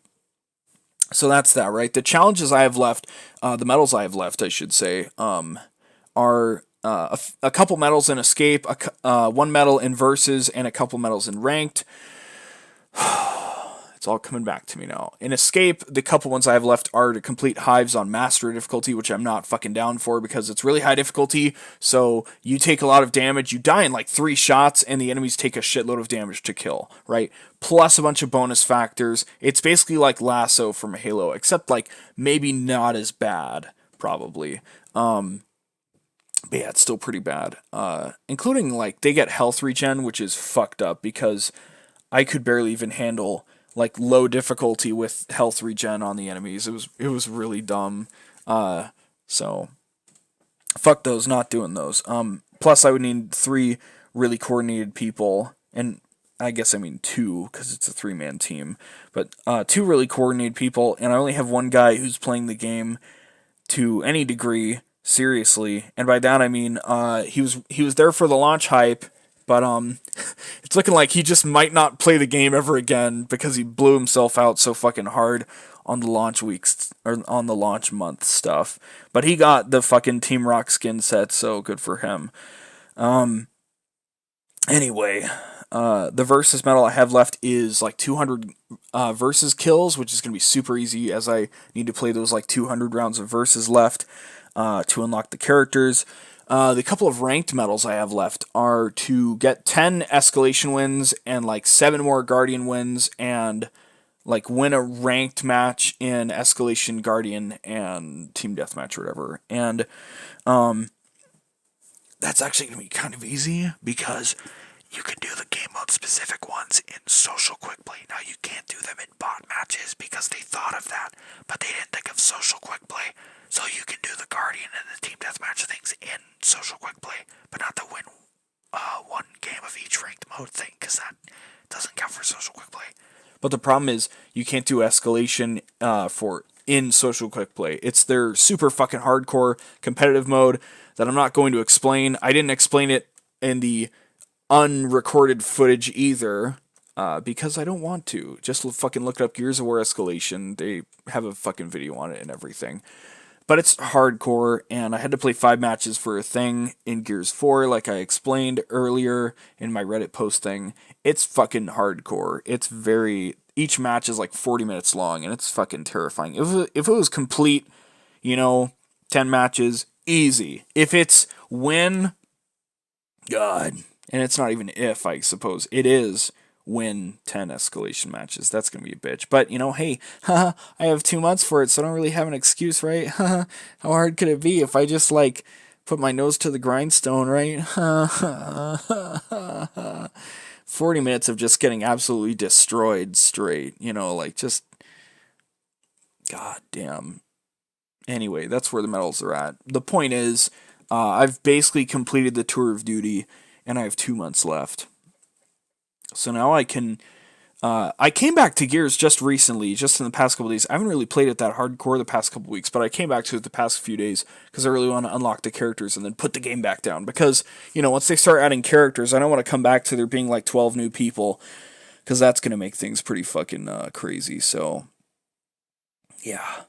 Speaker 1: So that's that, right? The challenges I have left, the medals I have left, I should say, are a couple medals in Escape, one medal in Versus, and a couple medals in Ranked. It's all coming back to me now. In Escape, the couple ones I have left are to complete Hives on Master difficulty, which I'm not fucking down for because it's really high difficulty, so you take a lot of damage, you die in like 3 shots, and the enemies take a shitload of damage to kill, right? Plus a bunch of bonus factors. It's basically like Lasso from Halo, except like maybe not as bad, probably. But yeah, it's still pretty bad. Including like they get health regen, which is fucked up because I could barely even handle like low difficulty with health regen on the enemies. It was really dumb. So fuck those, not doing those. Plus I would need 3 really coordinated people, and I guess I mean 2 because it's a 3-man team. But 2 really coordinated people, and I only have one guy who's playing the game to any degree seriously, and by that I mean he was there for the launch hype. But it's looking like he just might not play the game ever again because he blew himself out so fucking hard on the launch weeks or on the launch month stuff. But he got the fucking Team Rock skin set, so good for him. Anyway, the Versus medal I have left is like 200 Versus kills, which is going to be super easy as I need to play those like 200 rounds of Versus left to unlock the characters. The couple of ranked medals I have left are to get 10 escalation wins and like 7 more guardian wins and like win a ranked match in Escalation Guardian and Team Deathmatch or whatever. And that's actually going to be kind of easy because you can do the game mode specific ones in social quick play. Now you can't do them in bot matches because they thought of that, but they didn't think of social quick play. So you can do the Guardian and the Team Deathmatch things in social quick play, but not the win one game of each ranked mode thing, because that doesn't count for social quick play. But the problem is you can't do escalation for in social quick play. It's their super fucking hardcore competitive mode that I'm not going to explain. I didn't explain it in the unrecorded footage either, because I don't want to. Just fucking look up Gears of War Escalation. They have a fucking video on it and everything. But it's hardcore, and I had to play 5 matches for a thing in Gears 4, like I explained earlier in my Reddit post thing. It's fucking hardcore. It's very... Each match is like 40 minutes long, and it's fucking terrifying. If it was complete, 10 matches, easy. If it's win... God. And it's not even if, I suppose. It is win 10 escalation matches. That's going to be a bitch. But, hey, I have 2 months for it, so I don't really have an excuse, right? How hard could it be if I just, put my nose to the grindstone, right? 40 minutes of just getting absolutely destroyed straight. Just... God damn. Anyway, that's where the medals are at. The point is, I've basically completed the tour of duty, and I have 2 months left. So now I can... I came back to Gears just recently, just in the past couple days. I haven't really played it that hardcore the past couple weeks, but I came back to it the past few days because I really want to unlock the characters and then put the game back down. Because, once they start adding characters, I don't want to come back to there being 12 new people, because that's going to make things pretty fucking crazy. So, yeah.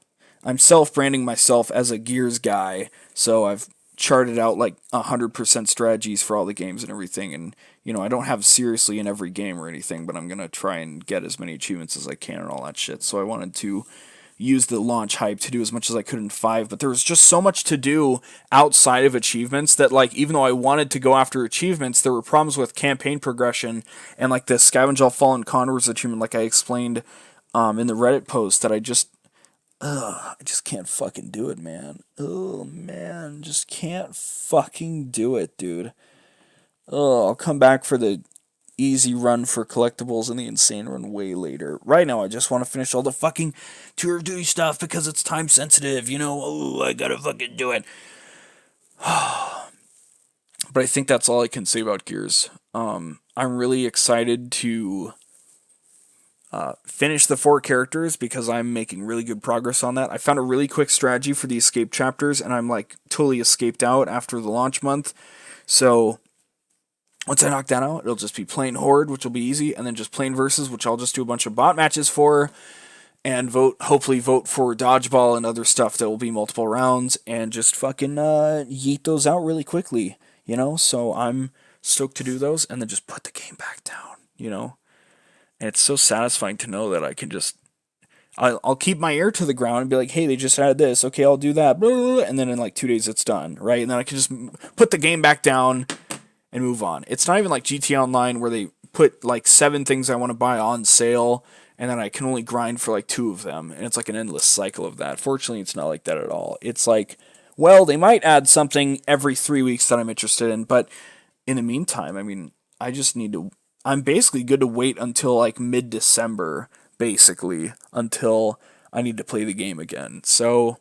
Speaker 1: I'm self-branding myself as a Gears guy, so I've charted out 100% strategies for all the games and everything, and I don't have seriously in every game or anything, but I'm gonna try and get as many achievements as I can and all that shit. So I wanted to use the launch hype to do as much as I could in 5, but there was just so much to do outside of achievements that even though I wanted to go after achievements, there were problems with campaign progression and the Scavenge All Fallen Condors achievement, like I explained in the Reddit post, that I just can't fucking do it, man. Oh, man, just can't fucking do it, dude. Oh, I'll come back for the easy run for collectibles and the insane run way later. Right now, I just want to finish all the fucking Tour of Duty stuff because it's time sensitive, Oh, I gotta fucking do it. But I think that's all I can say about Gears. I'm really excited to finish the 4 characters because I'm making really good progress on that. I found a really quick strategy for the escape chapters, and I'm totally escaped out after the launch month. So once I knock that out, it'll just be plain Horde, which will be easy, and then just plain Versus, which I'll just do a bunch of bot matches for, and hopefully vote for Dodgeball and other stuff that will be multiple rounds, and just fucking yeet those out really quickly, So I'm stoked to do those, and then just put the game back down, And it's so satisfying to know that I can just... I'll keep my ear to the ground and be like, hey, they just added this, okay, I'll do that, blah, blah, blah, and then in 2 days it's done, right? And then I can just put the game back down and move on. It's not even like GTA Online where they put 7 things I want to buy on sale, and then I can only grind for 2 of them, and it's an endless cycle of that. Fortunately, it's not like that at all. It's well, they might add something every 3 weeks that I'm interested in, but in the meantime, I just need to... I'm basically good to wait until mid-December, basically, until I need to play the game again. So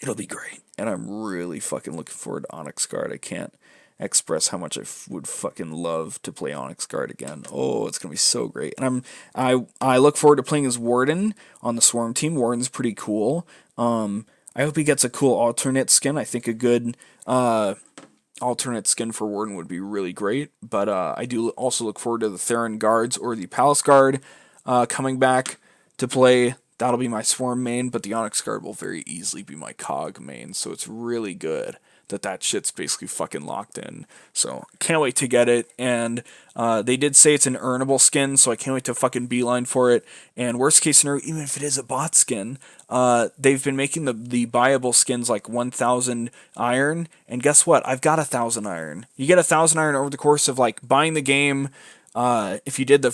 Speaker 1: it'll be great, and I'm really fucking looking forward to Onyx Guard. I can't express how much I would fucking love to play Onyx Guard again. Oh, it's gonna be so great. And I look forward to playing as Warden on the Swarm team. Warden's pretty cool. I hope he gets a cool alternate skin. I think a good alternate skin for Warden would be really great. But I do also look forward to the Theron Guards or the Palace Guard coming back to play. That'll be my Swarm main, but the Onyx Guard will very easily be my Cog main. So it's really good that shit's basically fucking locked in. So can't wait to get it. And they did say it's an earnable skin, so I can't wait to fucking beeline for it. And worst case scenario, even if it is a bot skin, they've been making the buyable skins 1,000 iron. And guess what? I've got 1,000 iron. You get 1,000 iron over the course of buying the game. If you did the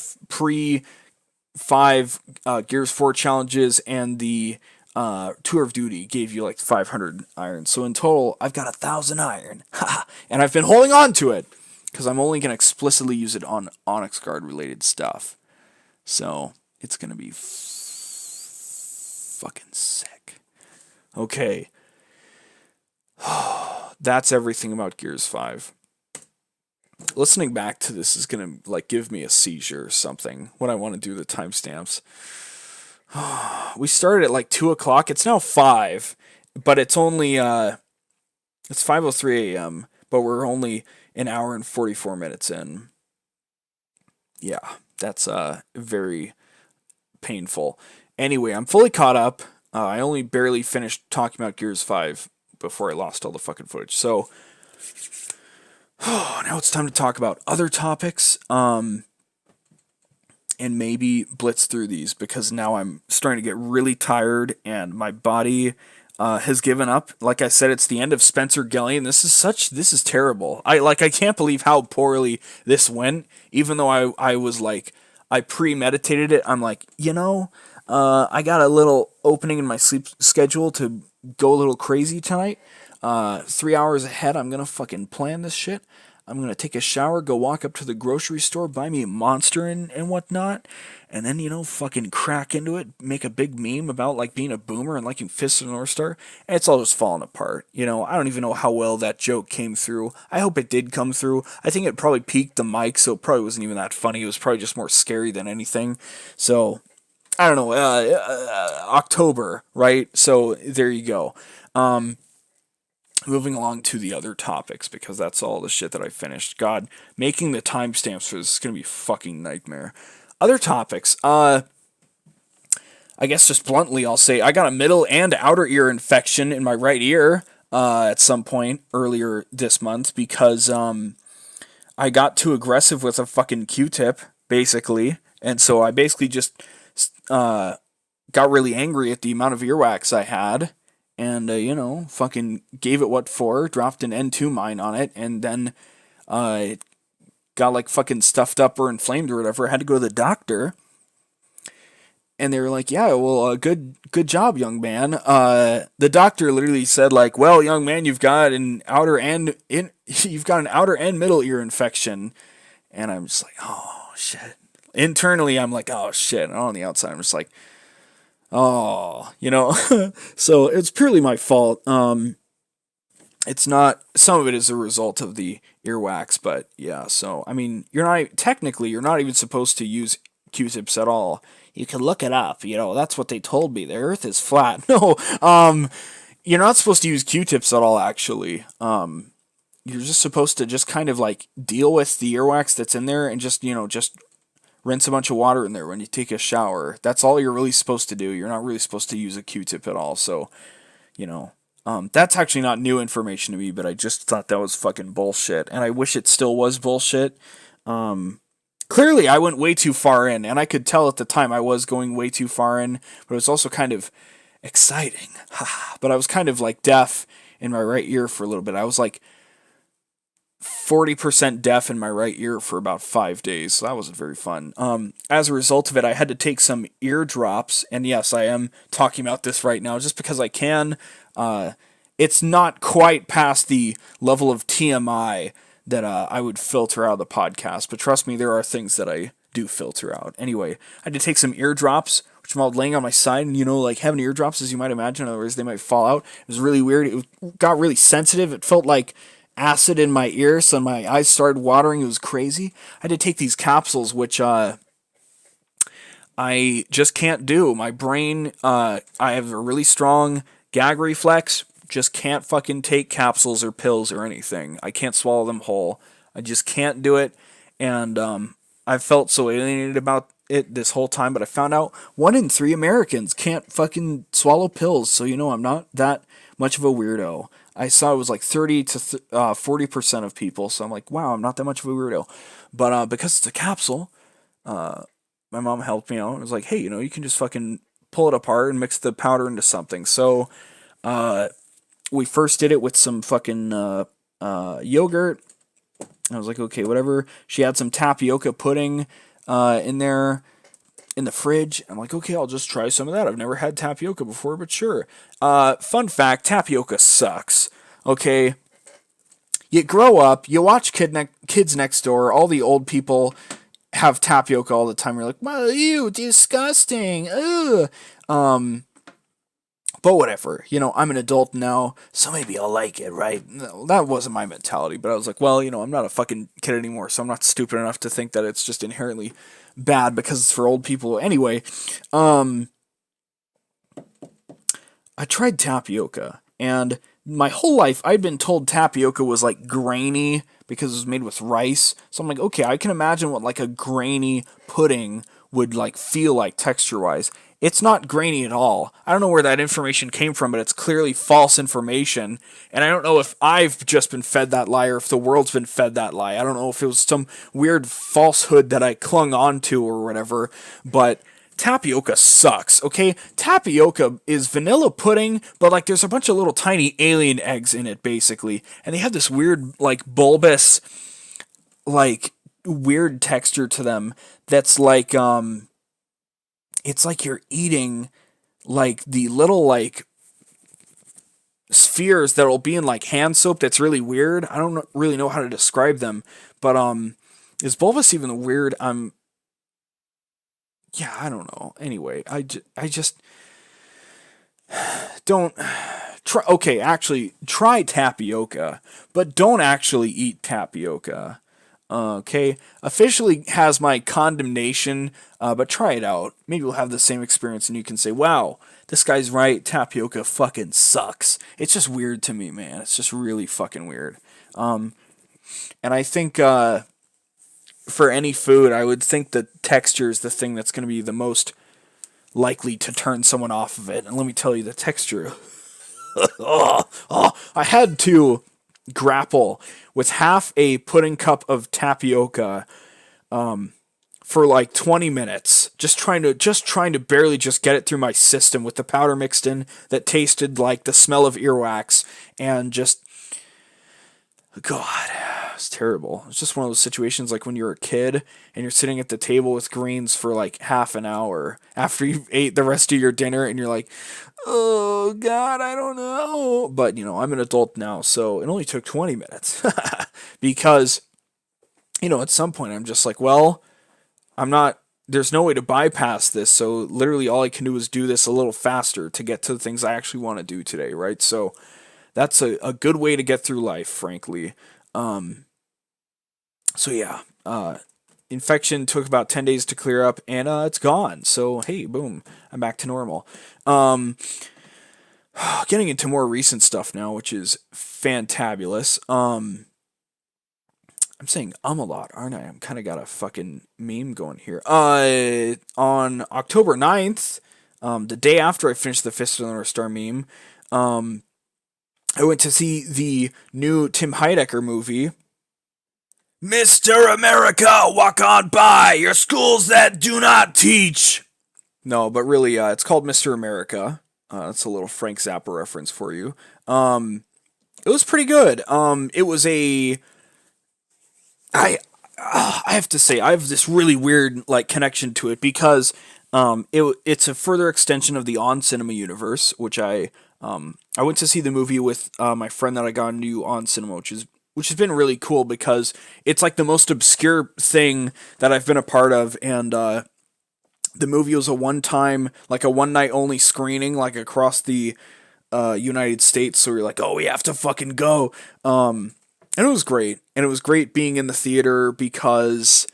Speaker 1: 5 Gears 4 challenges, and the Tour of Duty gave you like 500 iron. So in total, I've got 1,000 iron. And I've been holding on to it because I'm only going to explicitly use it on Onyx Guard related stuff. So it's going to be fucking sick. Okay. That's everything about Gears 5. Listening back to this is going to like give me a seizure or something when I want to do the timestamps. We started at like 2 o'clock. It's now 5, but it's only it's 5:03 a.m., but we're only an hour and 44 minutes in. Yeah, that's very painful. Anyway, I'm fully caught up. I only barely finished talking about Gears 5 before I lost all the fucking footage. So now it's time to talk about other topics. And maybe blitz through these because now I'm starting to get really tired and my body has given up. Like I said, it's the end of Spencer Gellion. This is terrible. I can't believe how poorly this went. Even though I was like, I premeditated it. I'm like, I got a little opening in my sleep schedule to go a little crazy tonight. 3 hours ahead, I'm gonna fucking plan this shit. I'm gonna take a shower, go walk up to the grocery store, buy me a Monster and whatnot, and then fucking crack into it, make a big meme about like being a boomer and liking Fist of the North Star, and it's all just falling apart. I don't even know how well that joke came through. I hope it did come through. I think it probably peaked the mic, so it probably wasn't even that funny. It was probably just more scary than anything. So I don't know. October, right? So there you go. Moving along to the other topics, because that's all the shit that I finished. God, making the timestamps for this is going to be a fucking nightmare. Other topics. I guess just bluntly, I'll say I got a middle and outer ear infection in my right ear at some point earlier this month because I got too aggressive with a fucking Q-tip, basically. And so I basically just got really angry at the amount of earwax I had. And, fucking gave it what for, dropped an N2 mine on it, and then it got, like, fucking stuffed up or inflamed or whatever. I had to go to the doctor, and they were like, yeah, well, good job, young man. The doctor literally said, like, well, young man, you've got an outer and middle ear infection. And I'm just like, oh, shit. Internally, I'm like, oh, shit. And on the outside, I'm just like, oh, so it's purely my fault. It's not, some of it is a result of the earwax, but yeah, so, I mean, you're not even supposed to use Q-tips at all. You can look it up, that's what they told me. The earth is flat. No, you're not supposed to use Q-tips at all, actually. You're just supposed to just kind of like deal with the earwax that's in there and just rinse a bunch of water in there when you take a shower. That's all you're really supposed to do. You're not really supposed to use a Q-tip at all. So, that's actually not new information to me, but I just thought that was fucking bullshit. And I wish it still was bullshit. Clearly, I went way too far in, and I could tell at the time I was going way too far in, but it was also kind of exciting. But I was kind of like deaf in my right ear for a little bit. I was like 40% deaf in my right ear for about 5 days, so that wasn't very fun. As a result of it, I had to take some ear drops, and yes, I am talking about this right now just because I can. It's not quite past the level of TMI that I would filter out of the podcast, but trust me, there are things that I do filter out. Anyway, I had to take some ear drops, which I'm all laying on my side, and like having ear drops, as you might imagine, otherwise they might fall out. It was really weird. It got really sensitive. It felt like acid in my ear, so my eyes started watering. It was crazy. I had to take these capsules, which I just can't do. My brain, I have a really strong gag reflex, just can't fucking take capsules or pills or anything. I can't swallow them whole. I just can't do it, and I felt so alienated about it this whole time, but I found out 1 in 3 Americans can't fucking swallow pills, so I'm not that much of a weirdo. I saw it was like 30 to 40% of people, so I'm like, wow, I'm not that much of a weirdo. But because it's a capsule, my mom helped me out. It was like, hey, you can just fucking pull it apart and mix the powder into something. So we first did it with some fucking yogurt. I was like, okay, whatever. She had some tapioca pudding in there. in the fridge. I'm like, okay, I'll just try some of that. I've never had tapioca before, but sure. Fun fact, tapioca sucks. Okay, you grow up, you watch Kids Next Door, all the old people have tapioca all the time. You're like, well, ew, disgusting. Ugh. But whatever, I'm an adult now, so maybe I'll like it, right? No, that wasn't my mentality, but I was like, well, I'm not a fucking kid anymore, so I'm not stupid enough to think that it's just inherently bad because it's for old people. Anyway, I tried tapioca, and my whole life I'd been told tapioca was like grainy because it was made with rice. So I'm like, okay, I can imagine what like a grainy pudding would like feel like texture wise. It's not grainy at all. I don't know where that information came from, but it's clearly false information. And I don't know if I've just been fed that lie or if the world's been fed that lie. I don't know if it was some weird falsehood that I clung on to or whatever, but tapioca sucks, okay? Tapioca is vanilla pudding, but like there's a bunch of little tiny alien eggs in it, basically. And they have this weird, like, bulbous, like, weird texture to them that's like, it's like you're eating, like, the little, like, spheres that'll be in, like, hand soap that's really weird. I don't really know how to describe them, but, is bulbous even weird? Yeah, I don't know. Anyway, I just don't try. Okay, actually, try tapioca, but don't actually eat tapioca. Okay, officially has my condemnation, but try it out. Maybe you'll have the same experience, and you can say, "Wow, this guy's right. Tapioca fucking sucks." It's just weird to me, man. It's just really fucking weird. And I think for any food, I would think the texture is the thing that's going to be the most likely to turn someone off of it. And let me tell you, the texture. I had to grapple with half a pudding cup of tapioca for like 20 minutes, just trying to barely just get it through my system with the powder mixed in that tasted like the smell of earwax, and just God, it's terrible. It's just one of those situations like when you're a kid and you're sitting at the table with greens for like half an hour after you've ate the rest of your dinner, and you're like, oh God, I don't know. But I'm an adult now, so it only took 20 minutes because at some point I'm just like, well, I'm not. There's no way to bypass this, so literally all I can do is do this a little faster to get to the things I actually want to do today, right? So that's a good way to get through life, frankly. So yeah, infection took about 10 days to clear up, and it's gone. So hey, boom, I'm back to normal. Getting into more recent stuff now, which is fantabulous. I'm saying a lot, aren't I? I'm kind of got a fucking meme going here. On October 9th, the day after I finished the Fist of the North Star meme, I went to see the new Tim Heidecker movie, Mr. America, walk on by, your schools that do not teach. No, but really, it's called Mr. America. That's a little Frank Zappa reference for you. It was pretty good. It was I have to say, I have this really weird like connection to it because it's a further extension of the On Cinema universe, which I went to see the movie with my friend that I got into On Cinema, which has been really cool because it's like the most obscure thing that I've been a part of, and the movie was a one night only screening, like across the United States. So we are like, oh, we have to fucking go. And it was great. And it was great being in the theater because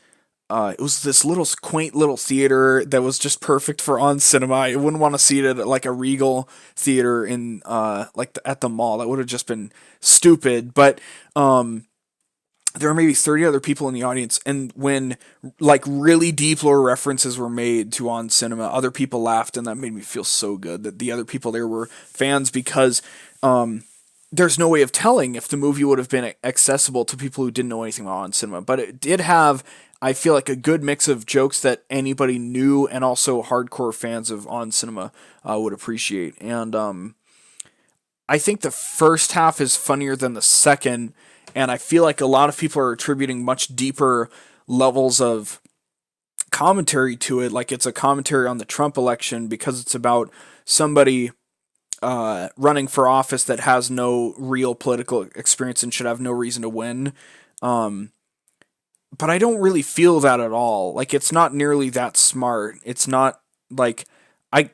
Speaker 1: it was this little quaint little theater that was just perfect for On Cinema. I wouldn't want to see it at like a Regal theater in at the mall. That would have just been stupid. But there were maybe 30 other people in the audience, and when like really deep lore references were made to On Cinema, other people laughed, and that made me feel so good that the other people there were fans, because there's no way of telling if the movie would have been accessible to people who didn't know anything about On Cinema. But it did have, I feel like, a good mix of jokes that anybody new and also hardcore fans of On Cinema would appreciate. And I think the first half is funnier than the second, and I feel like a lot of people are attributing much deeper levels of commentary to it, like it's a commentary on the Trump election because it's about somebody running for office that has no real political experience and should have no reason to win. Um, but I don't really feel that at all. Like it's not nearly that smart. It's not like I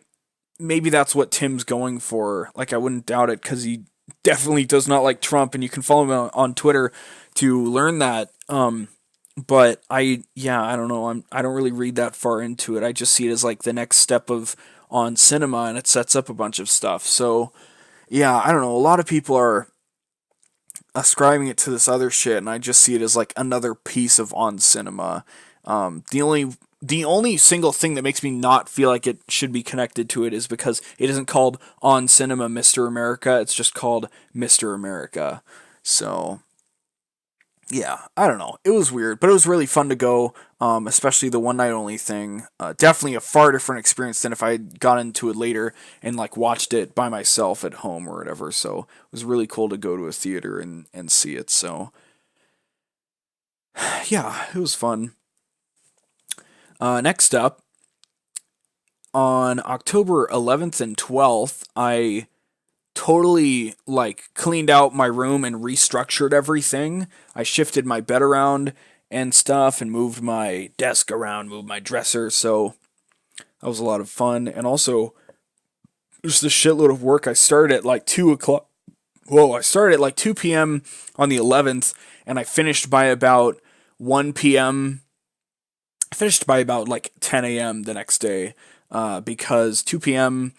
Speaker 1: maybe that's what Tim's going for. Like I wouldn't doubt it because he definitely does not like Trump, and you can follow him on Twitter to learn that. But I don't know. I don't really read that far into it. I just see it as like the next step of on cinema, and it sets up a bunch of stuff. So yeah, I don't know. A lot of people are ascribing it to this other shit, and I just see it as like another piece of on cinema. The only single thing that makes me not feel like it should be connected to it is because it isn't called On Cinema Mr. America. It's just called Mr. America. So yeah, I don't know. It was weird, but it was really fun to go. Especially the one night only thing. Definitely a far different experience than if I got into it later and like watched it by myself at home or whatever. So it was really cool to go to a theater and see it. So yeah, it was fun. Next up, on October 11th and 12th, I totally like cleaned out my room and restructured everything. I shifted my bed around and stuff and moved my desk around, moved my dresser. So that was a lot of fun. And also, just a shitload of work. I started at like 2 o'clock. Whoa, I started at like 2 p.m. on the 11th, and I finished by about 1 p.m. I finished by about like 10 a.m. the next day because 2 p.m.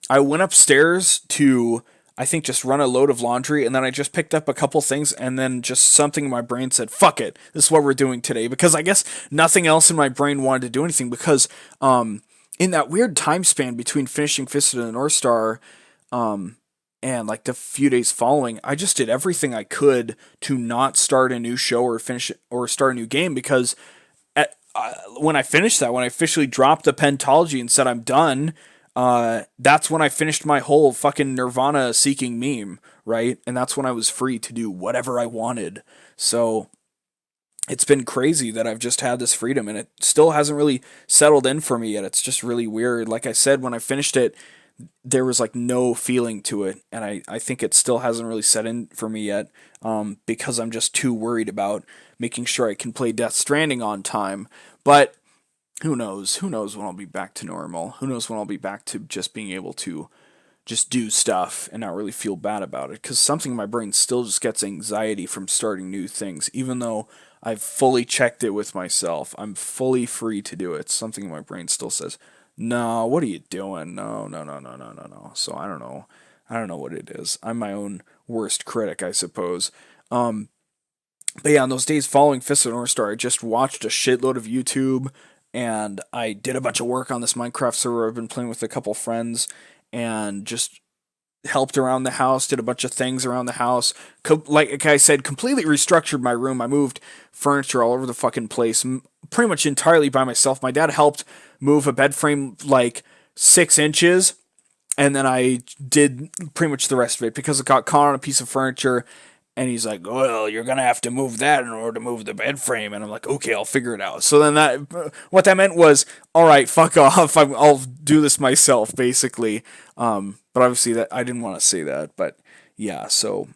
Speaker 1: I went upstairs to, I think, just run a load of laundry, and then I just picked up a couple things, and then just something in my brain said, fuck it, this is what we're doing today, because I guess nothing else in my brain wanted to do anything, because in that weird time span between finishing Fist of the North Star and like the few days following, I just did everything I could to not start a new show or finish or start a new game, because when I finished that, when I officially dropped the pentology and said I'm done, that's when I finished my whole fucking Nirvana seeking meme, right? And that's when I was free to do whatever I wanted. So it's been crazy that I've just had this freedom, and it still hasn't really settled in for me yet. It's just really weird. Like I said, when I finished it, there was like no feeling to it, and I think it still hasn't really set in for me yet, because I'm just too worried about making sure I can play Death Stranding on time. But who knows? Who knows when I'll be back to normal? Who knows when I'll be back to just being able to just do stuff and not really feel bad about it? Because something in my brain still just gets anxiety from starting new things, even though I've fully checked it with myself. I'm fully free to do it. Something in my brain still says, no, what are you doing? No, no, no, no, no, no, no. So I don't know. I don't know what it is. I'm my own worst critic, I suppose. But yeah, on those days following Fist of the North Star, I just watched a shitload of YouTube, and I did a bunch of work on this Minecraft server I've been playing with a couple friends, and just helped around the house, did a bunch of things around the house. Like I said, completely restructured my room. I moved furniture all over the fucking place, pretty much entirely by myself. My dad helped move a bed frame like 6 inches, and then I did pretty much the rest of it because it got caught on a piece of furniture. And he's like, well, you're going to have to move that in order to move the bed frame. And I'm like, okay, I'll figure it out. So then what that meant was, all right, fuck off. I'll do this myself, basically. But obviously that I didn't want to say that. But yeah, so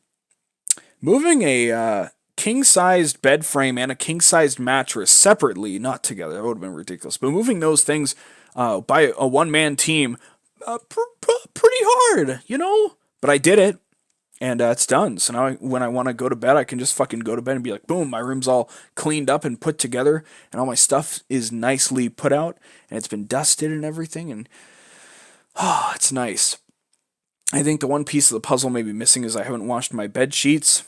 Speaker 1: moving a king-sized bed frame and a king-sized mattress separately, not together, that would have been ridiculous. But moving those things by a one-man team, pretty hard, you know? But I did it. And it's done. So now when I want to go to bed, I can just fucking go to bed and be like, boom, my room's all cleaned up and put together, and all my stuff is nicely put out, and it's been dusted and everything, and it's nice. I think the one piece of the puzzle maybe missing is I haven't washed my bed sheets.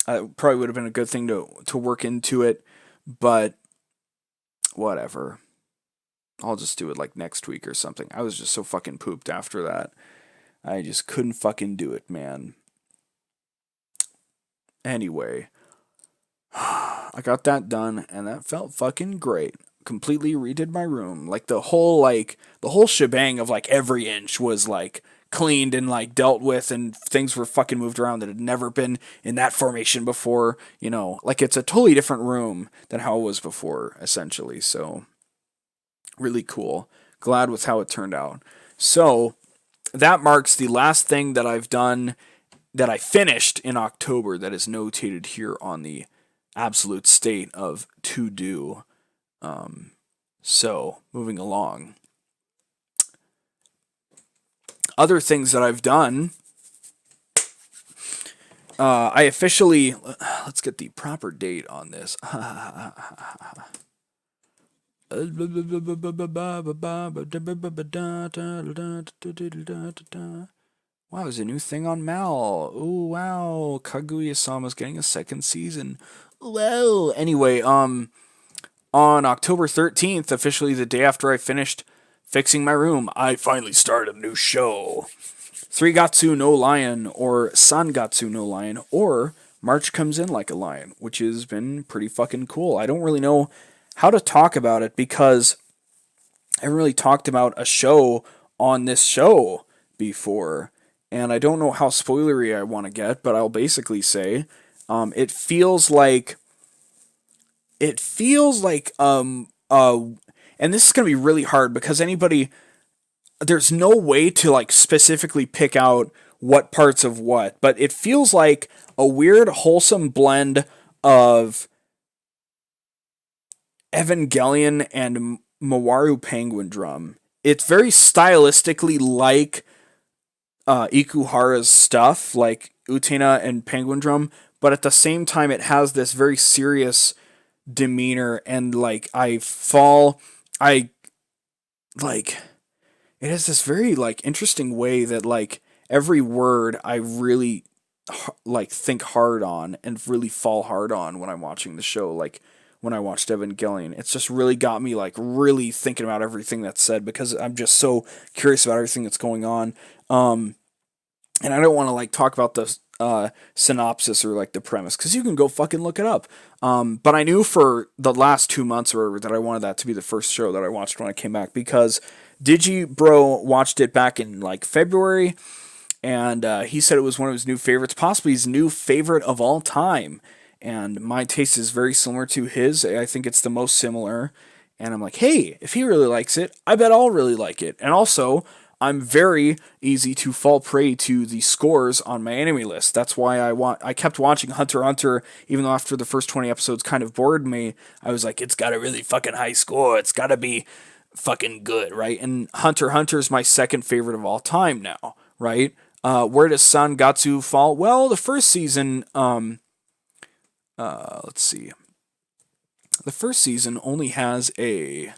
Speaker 1: Probably would have been a good thing to work into it, but whatever. I'll just do it like next week or something. I was just so fucking pooped after that. I just couldn't fucking do it, man. Anyway, I got that done, and that felt fucking great. Completely redid my room. Like the whole shebang of like every inch was like cleaned and like dealt with, and things were fucking moved around that had never been in that formation before. You know, like it's a totally different room than how it was before, essentially. So Really cool. Glad with how it turned out. So that marks the last thing that I've done that I finished in October that is notated here on the absolute state of to do. So moving along. Other things that I've done. I officially, let's get the proper date on this. Wow, there's a new thing on Mal. Oh wow, Kaguya-sama's getting a second season. Well, anyway, on October 13th, officially the day after I finished fixing my room, I finally started a new show. Three-gatsu no Lion, or San-gatsu no Lion, or March Comes In Like a Lion, which has been pretty fucking cool. I don't really know how to talk about it because I haven't really talked about a show on this show before, and I don't know how spoilery I want to get, but I'll basically say it feels like and this is going to be really hard because there's no way to like specifically pick out what parts of what, but it feels like a weird wholesome blend of Evangelion and Mawaru Penguin Drum. It's very stylistically like Ikuhara's stuff, like Utena and Penguin Drum, but at the same time, it has this very serious demeanor, and I like, it has this very like interesting way that like every word I really like think hard on and really fall hard on when I'm watching the show. Like when I watched Evangelion, it's just really got me like really thinking about everything that's said because I'm just so curious about everything that's going on. And I don't want to like talk about the synopsis or like the premise because you can go fucking look it up. But I knew for the last 2 months or whatever that I wanted that to be the first show that I watched when I came back because Digi Bro watched it back in like February, and he said it was one of his new favorites, possibly his new favorite of all time. And my taste is very similar to his. I think it's the most similar. And I'm like, hey, if he really likes it, I bet I'll really like it. And also, I'm very easy to fall prey to the scores on my anime list. That's why I kept watching Hunter x Hunter, even though after the first 20 episodes kind of bored me. I was like, it's got a really fucking high score. It's got to be fucking good, right? And Hunter x Hunter is my second favorite of all time now, right? Where does San-gatsu fall? Well, the first season, let's see. The first season only has a.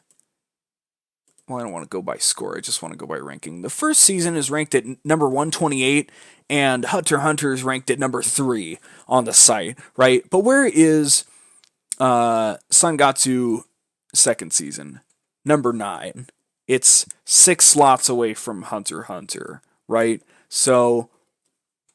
Speaker 1: Well, I don't want to go by score. I just want to go by ranking. The first season is ranked at number 128, and Hunter x Hunter is ranked at number 3 on the site, right? But where is San-gatsu second season? Number 9. It's 6 slots away from Hunter x Hunter, right? So,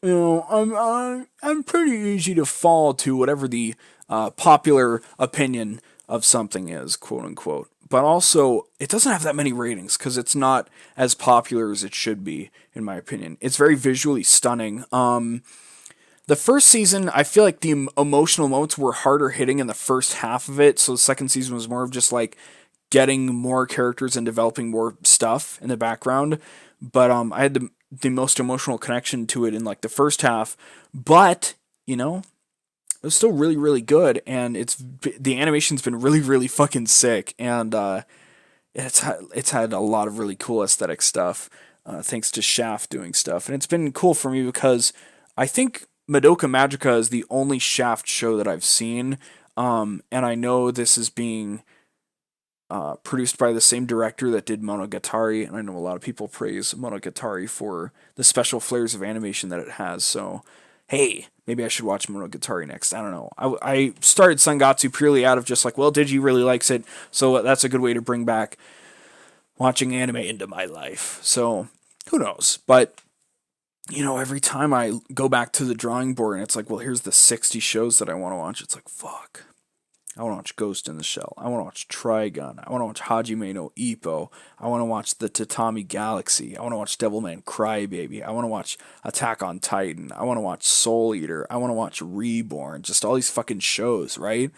Speaker 1: I'm pretty easy to fall to whatever the popular opinion of something is, quote unquote. But also, it doesn't have that many ratings because it's not as popular as it should be, in my opinion. It's very visually stunning. The first season, I feel like the emotional moments were harder hitting in the first half of it. So the second season was more of just like getting more characters and developing more stuff in the background. But I had the most emotional connection to it in like the first half. But it was still really really good, and the animation's been really really fucking sick, and it's had a lot of really cool aesthetic stuff, thanks to Shaft doing stuff, and it's been cool for me because I think Madoka Magica is the only Shaft show that I've seen, and I know this is being produced by the same director that did Monogatari, and I know a lot of people praise Monogatari for the special flares of animation that it has. So, hey, maybe I should watch Monogatari next. I don't know. I started San-gatsu purely out of just like, well, Digi really likes it, so that's a good way to bring back watching anime into my life. So, who knows? But every time I go back to the drawing board and it's like, well, here's the 60 shows that I want to watch. It's like, fuck. I want to watch Ghost in the Shell. I want to watch Trigun. I want to watch Hajime no Ippo. I want to watch the Tatami Galaxy. I want to watch Devilman Crybaby. I want to watch Attack on Titan. I want to watch Soul Eater. I want to watch Reborn. Just all these fucking shows, right?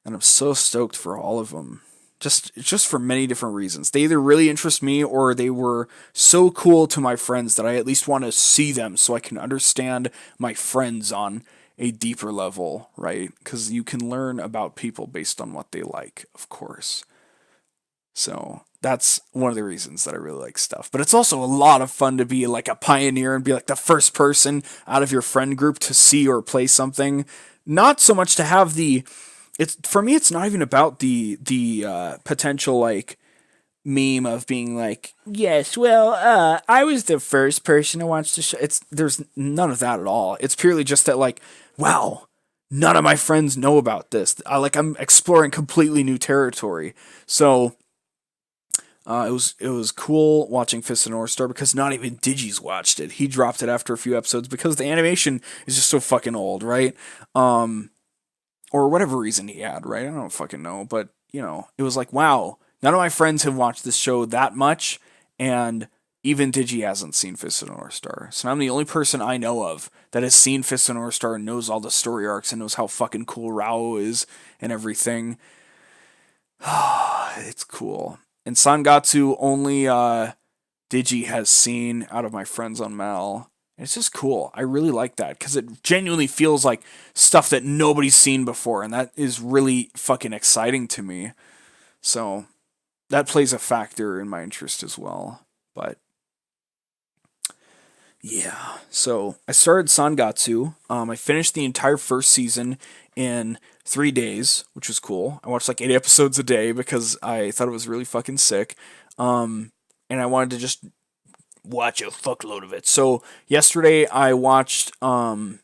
Speaker 1: And I'm so stoked for all of them. just for many different reasons. They either really interest me or they were so cool to my friends that I at least want to see them so I can understand my friends on a deeper level, right? Because you can learn about people based on what they like, of course. So that's one of the reasons that I really like stuff. But it's also a lot of fun to be like a pioneer and be like the first person out of your friend group to see or play something. Not so much to have the it's for me it's not even about the potential like meme of being like, yes, well, I was the first person to watch the show. It's there's none of that at all. It's purely just that like, wow, none of my friends know about this. I'm exploring completely new territory. So it was cool watching Fist of North Star because not even Digi's watched it. He dropped it after a few episodes because the animation is just so fucking old, right? Or whatever reason he had, right? I don't fucking know, but it was like, wow, none of my friends have watched this show that much, and even Digi hasn't seen Fist of North Star. So I'm the only person I know of that has seen Fist of North Star and knows all the story arcs and knows how fucking cool Rao is and everything. It's cool. And San-gatsu only Digi has seen out of my friends on Mal. It's just cool. I really like that because it genuinely feels like stuff that nobody's seen before, and that is really fucking exciting to me. So that plays a factor in my interest as well. But yeah, so I started San-gatsu. I finished the entire first season in 3 days, which was cool. I watched like 8 episodes a day because I thought it was really fucking sick. And I wanted to just watch a fuckload of it. So yesterday I watched one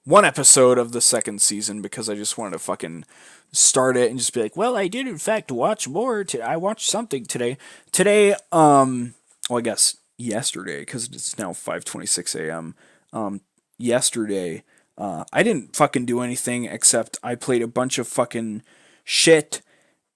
Speaker 1: episode of the second season because I just wanted to fucking start it and just be like, well, I did in fact watch more. I watched something today. Today, well, I guess yesterday because it's now 5:26 a.m. Yesterday, I didn't fucking do anything except I played a bunch of fucking shit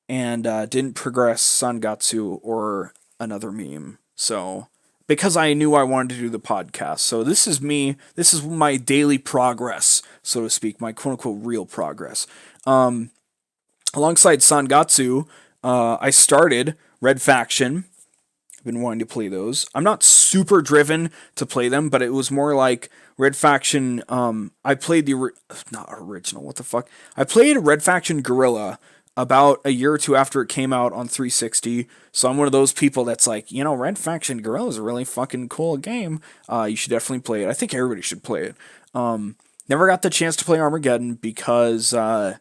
Speaker 1: and didn't progress Sangatsu or another meme. So because I knew I wanted to do the podcast. So this is me. This is my daily progress, so to speak, my quote unquote real progress. Alongside Sangatsu, I started Red Faction. I've been wanting to play those. I'm not super driven to play them, but it was more like Red Faction. I played not original. What the fuck? I played Red Faction Guerrilla about a year or two after it came out on 360. So I'm one of those people that's like, Red Faction Guerrilla is a really fucking cool game. You should definitely play it. I think everybody should play it. Never got the chance to play Armageddon because I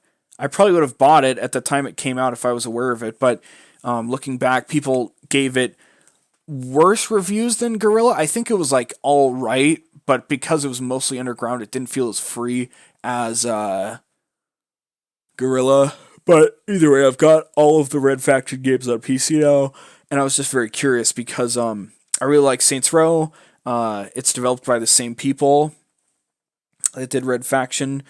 Speaker 1: probably would have bought it at the time it came out if I was aware of it. But looking back, people gave it worse reviews than Guerrilla. I think it was like all right, but because it was mostly underground, it didn't feel as free as Guerrilla. But either way, I've got all of the Red Faction games on PC now, and I was just very curious because I really like Saints Row. It's developed by the same people that did Red Faction.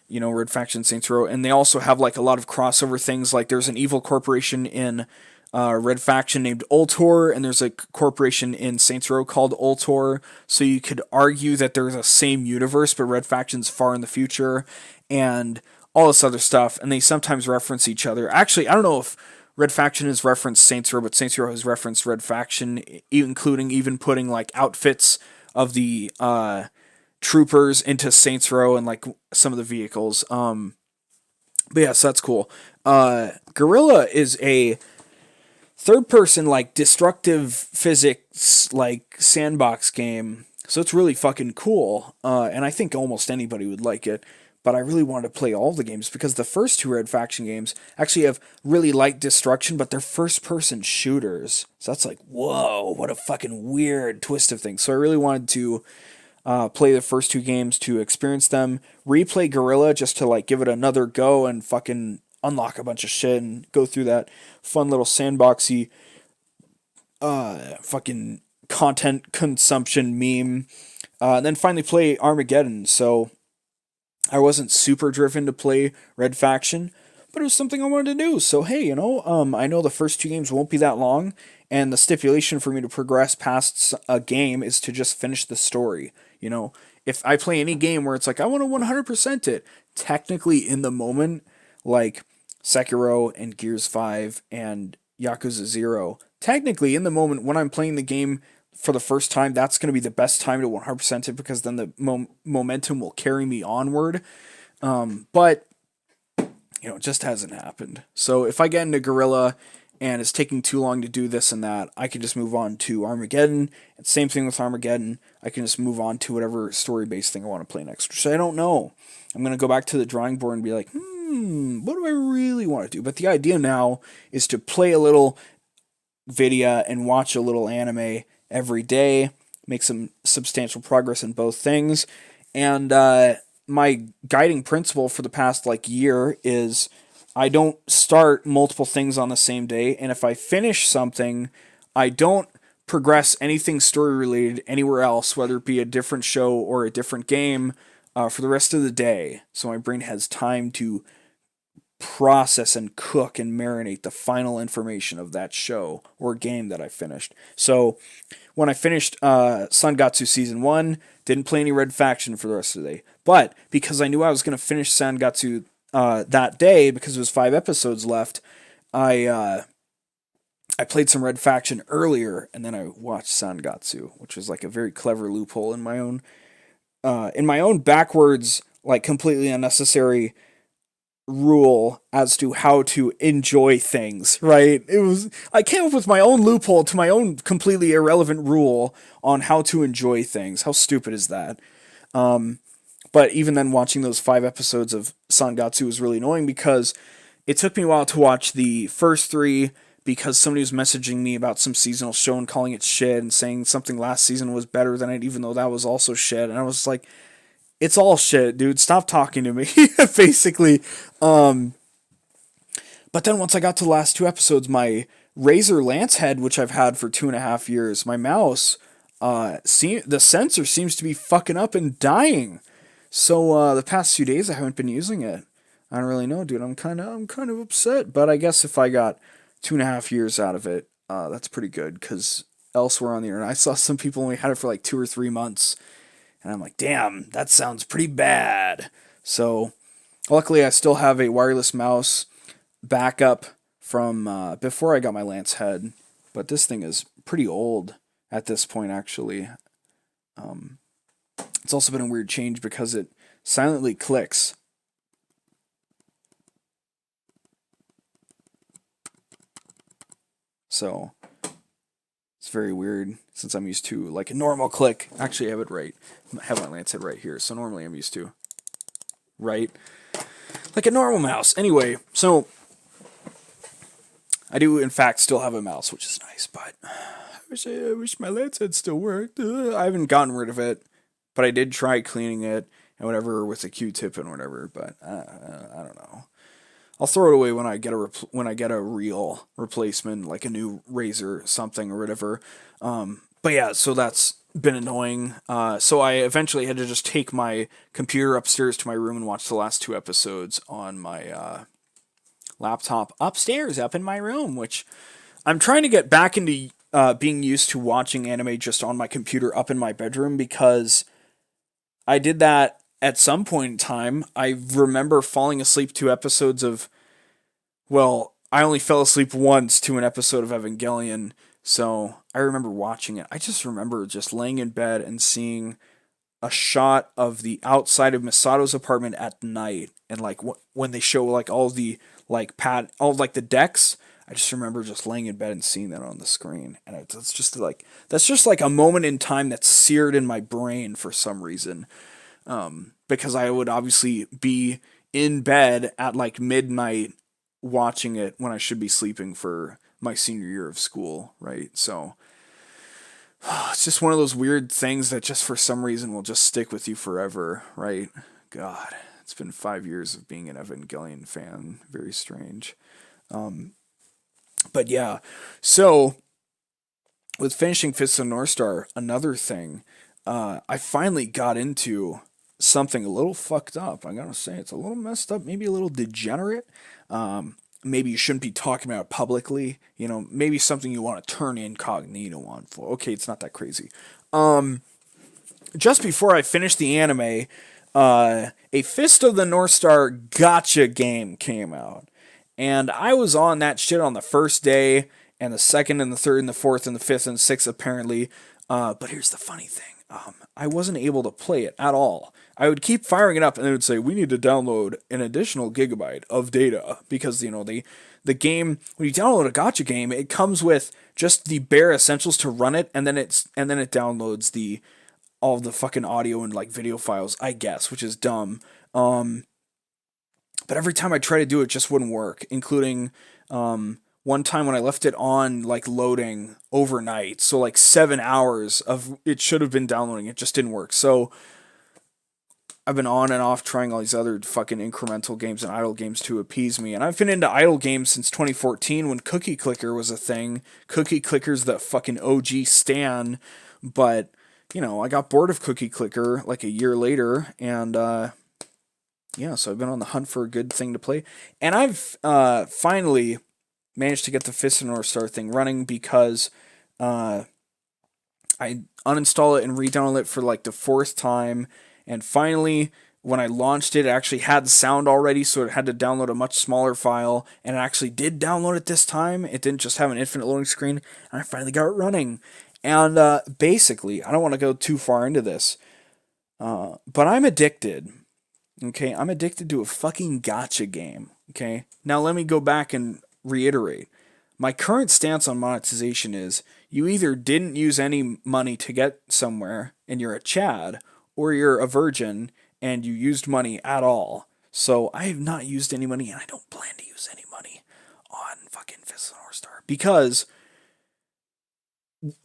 Speaker 1: Red Faction, Saints Row, and they also have like a lot of crossover things. Like there's an evil corporation in Red Faction named Ultor, and there's a corporation in Saints Row called Ultor. So you could argue that there's a same universe, but Red Faction's far in the future, and all this other stuff. And they sometimes reference each other. Actually, I don't know if Red Faction has referenced Saints Row, but Saints Row has referenced Red Faction, including even putting like outfits of the troopers into Saints Row and like some of the vehicles. But yes, that's cool. Guerrilla is a third person like destructive physics like sandbox game. So it's really fucking cool. And I think almost anybody would like it. But I really wanted to play all the games because the first two Red Faction games actually have really light destruction, but they're first person shooters. So that's like, whoa, what a fucking weird twist of things. So I really wanted to play the first two games to experience them, replay Guerrilla just to like give it another go and fucking unlock a bunch of shit and go through that fun little sandboxy fucking content consumption meme. And then finally play Armageddon. So I wasn't super driven to play Red Faction, but it was something I wanted to do. So hey, I know the first two games won't be that long, and the stipulation for me to progress past a game is to just finish the story. If I play any game where it's like I want to 100% it, technically in the moment, like
Speaker 2: Sekiro and Gears 5 and Yakuza 0. Technically, in the moment when I'm playing the game for the first time, that's going to be the best time to 100% it because then the momentum will carry me onward. But it just hasn't happened. So if I get into Gorilla and it's taking too long to do this and that, I can just move on to Armageddon. And same thing with Armageddon. I can just move on to whatever story based thing I want to play next. So I don't know. I'm going to go back to the drawing board and be like, what do I really want to do? But the idea now is to play a little video and watch a little anime every day, make some substantial progress in both things. And my guiding principle for the past year is I don't start multiple things on the same day, and if I finish something, I don't progress anything story related anywhere else, whether it be a different show or a different game, for the rest of the day. So my brain has time to process and cook and marinate the final information of that show or game that I finished. So when I finished San-gatsu Season 1, didn't play any Red Faction for the rest of the day. But because I knew I was going to finish San-gatsu that day, because there was 5 episodes left, I played some Red Faction earlier, and then I watched San-gatsu, which was like a very clever loophole in my own backwards, completely unnecessary rule as to how to enjoy things, right? I came up with my own loophole to my own completely irrelevant rule on how to enjoy things. How stupid is that? But even then, watching those 5 episodes of San-gatsu was really annoying because it took me a while to watch the first 3 because somebody was messaging me about some seasonal show and calling it shit and saying something last season was better than it, even though that was also shit. And I was like, it's all shit, dude. Stop talking to me, basically. But then once I got to the last 2 episodes, my Razer Lancehead, which I've had for 2.5 years, my mouse, the sensor seems to be fucking up and dying. So the past few days I haven't been using it. I don't really know, dude. I'm kind of upset. But I guess if I got 2.5 years out of it, that's pretty good. Because elsewhere on the internet, I saw some people only had it for 2 or 3 months, and I'm like, damn, that sounds pretty bad. So luckily, I still have a wireless mouse backup from before I got my Lance head, but this thing is pretty old at this point, actually. It's also been a weird change because it silently clicks. So it's very weird since I'm used to a normal click. Actually, I have it right. I have my Lance head right here. So normally I'm used to right like a normal mouse. Anyway, so I do in fact still have a mouse, which is nice, but I wish my Lance head still worked. I haven't gotten rid of it, but I did try cleaning it and whatever with a Q-tip and whatever. But I don't know. I'll throw it away when I get a real replacement, like a new Razer something or whatever. But yeah, so that's been annoying. So I eventually had to just take my computer upstairs to my room and watch the last 2 episodes on my laptop upstairs up in my room, which I'm trying to get back into being used to watching anime just on my computer up in my bedroom because I did that at some point in time. I remember falling asleep to episodes of, well, I only fell asleep once to an episode of Evangelion, so I remember watching it. I just remember just laying in bed and seeing a shot of the outside of Misato's apartment at night, and when they show all the the decks. I just remember just laying in bed and seeing that on the screen, and that's just like a moment in time that's seared in my brain for some reason. Because I would obviously be in bed at midnight watching it when I should be sleeping for my senior year of school, right? So it's just one of those weird things that just for some reason will just stick with you forever, right? God, it's been 5 years of being an Evangelion fan. Very strange. But yeah, so with finishing Fist of the North Star, another thing, I finally got into something a little fucked up. I gotta say, it's a little messed up, maybe a little degenerate. Maybe you shouldn't be talking about it publicly. Maybe something you want to turn incognito on for. Okay, it's not that crazy. Just before I finished the anime, a Fist of the North Star gotcha game came out. And I was on that shit on the first day, and the second, and the third, and the fourth, and the fifth, and the sixth, apparently. But here's the funny thing. I wasn't able to play it at all. I would keep firing it up, and it would say, we need to download an additional gigabyte of data, because, the game, when you download a gacha game, it comes with just the bare essentials to run it, and then it downloads all of the fucking audio and like video files, I guess, which is dumb. But every time I try to do it, it just wouldn't work, including one time when I left it on like loading overnight. So like 7 hours of it should have been downloading. It just didn't work. So I've been on and off trying all these other fucking incremental games and idle games to appease me. And I've been into idle games since 2014 when Cookie Clicker was a thing. Cookie Clicker's the fucking OG stan. But, I got bored of Cookie Clicker like a year later, and yeah, so I've been on the hunt for a good thing to play. And I've finally managed to get the Fist of North Star thing running, because I uninstall it and re-download it for like the fourth time. And finally, when I launched it, it actually had sound already, so it had to download a much smaller file. And it actually did download it this time. It didn't just have an infinite loading screen. And I finally got it running. And basically, I don't want to go too far into this, but I'm addicted. Okay, I'm addicted to a fucking gacha game. Okay, now let me go back and reiterate. My current stance on monetization is you either didn't use any money to get somewhere and you're a Chad, or you're a virgin and you used money at all. So I have not used any money, and I don't plan to use any money on fucking Fist of the North Star, because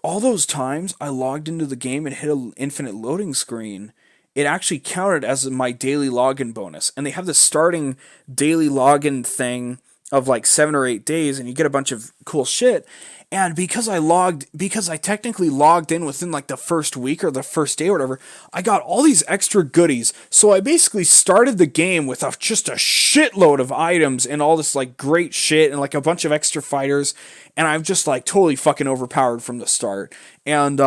Speaker 2: all those times I logged into the game and hit an infinite loading screen, it actually counted as my daily login bonus. And they have the starting daily login thing of like 7 or 8 days, and you get a bunch of cool shit. And because I technically logged in within like the first week or the first day or whatever, I got all these extra goodies. So I basically started the game with just a shitload of items and all this like great shit and like a bunch of extra fighters. And I'm just like totally fucking overpowered from the start. And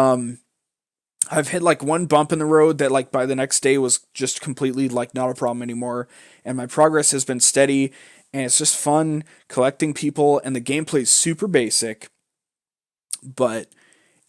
Speaker 2: I've hit like one bump in the road that like by the next day was just completely like not a problem anymore. And my progress has been steady, and it's just fun collecting people, and the gameplay is super basic, but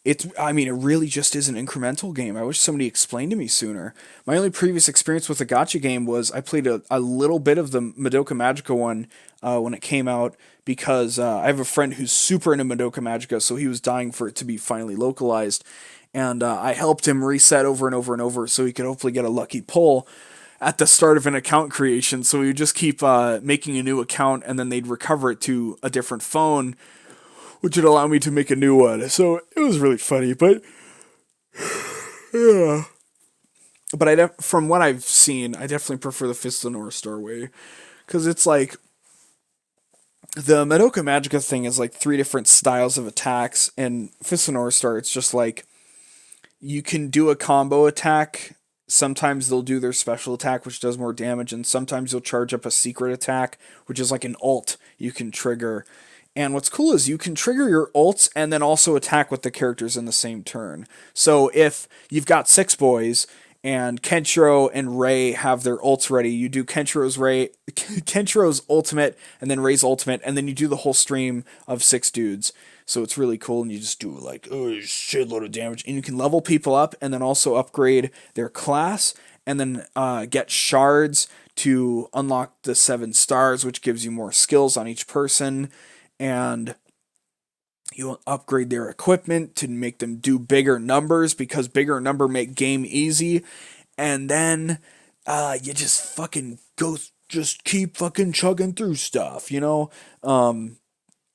Speaker 2: it really just is an incremental game. I wish somebody explained to me sooner. My only previous experience with a gacha game was I played a little bit of the Madoka Magica one when it came out, because I have a friend who's super into Madoka Magica, so he was dying for it to be finally localized. And I helped him reset over and over and over so he could hopefully get a lucky pull at the start of an account creation. So he would just keep making a new account, and then they'd recover it to a different phone, which would allow me to make a new one. So it was really funny, but yeah. But from what I've seen, I definitely prefer the Fist of the North Star way, because it's like the Madoka Magica thing is like 3 different styles of attacks, and Fist of the North Star, it's just like you can do a combo attack. Sometimes they'll do their special attack, which does more damage, and sometimes you'll charge up a secret attack, which is like an ult you can trigger. And what's cool is you can trigger your ults and then also attack with the characters in the same turn. So if you've got 6 boys and Kenshiro and Rei have their ults ready, you do Kenshiro's ultimate and then Rei's ultimate, and then you do the whole stream of 6 dudes. So it's really cool, and you just do like a shitload of damage, and you can level people up and then also upgrade their class, and then get shards to unlock the 7 stars, which gives you more skills on each person, and you upgrade their equipment to make them do bigger numbers, because bigger number make game easy, and then you just fucking just keep fucking chugging through stuff,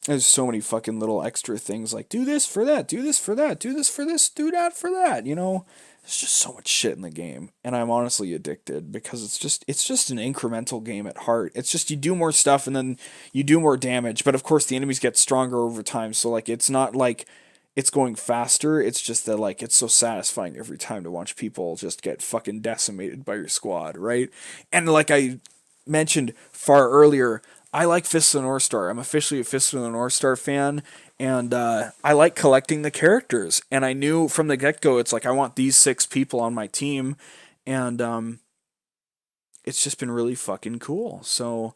Speaker 2: There's so many fucking little extra things like do this for that, do this for that, do this for this, do that for that, There's just so much shit in the game, and I'm honestly addicted, because it's just an incremental game at heart. It's just you do more stuff and then you do more damage, but of course the enemies get stronger over time, so like it's not like it's going faster, it's just that like it's so satisfying every time to watch people just get fucking decimated by your squad, right? And like I mentioned far earlier, I like Fist of the North Star. I'm officially a Fist of the North Star fan, and I like collecting the characters. And I knew from the get-go, it's like I want these 6 people on my team, and it's just been really fucking cool. So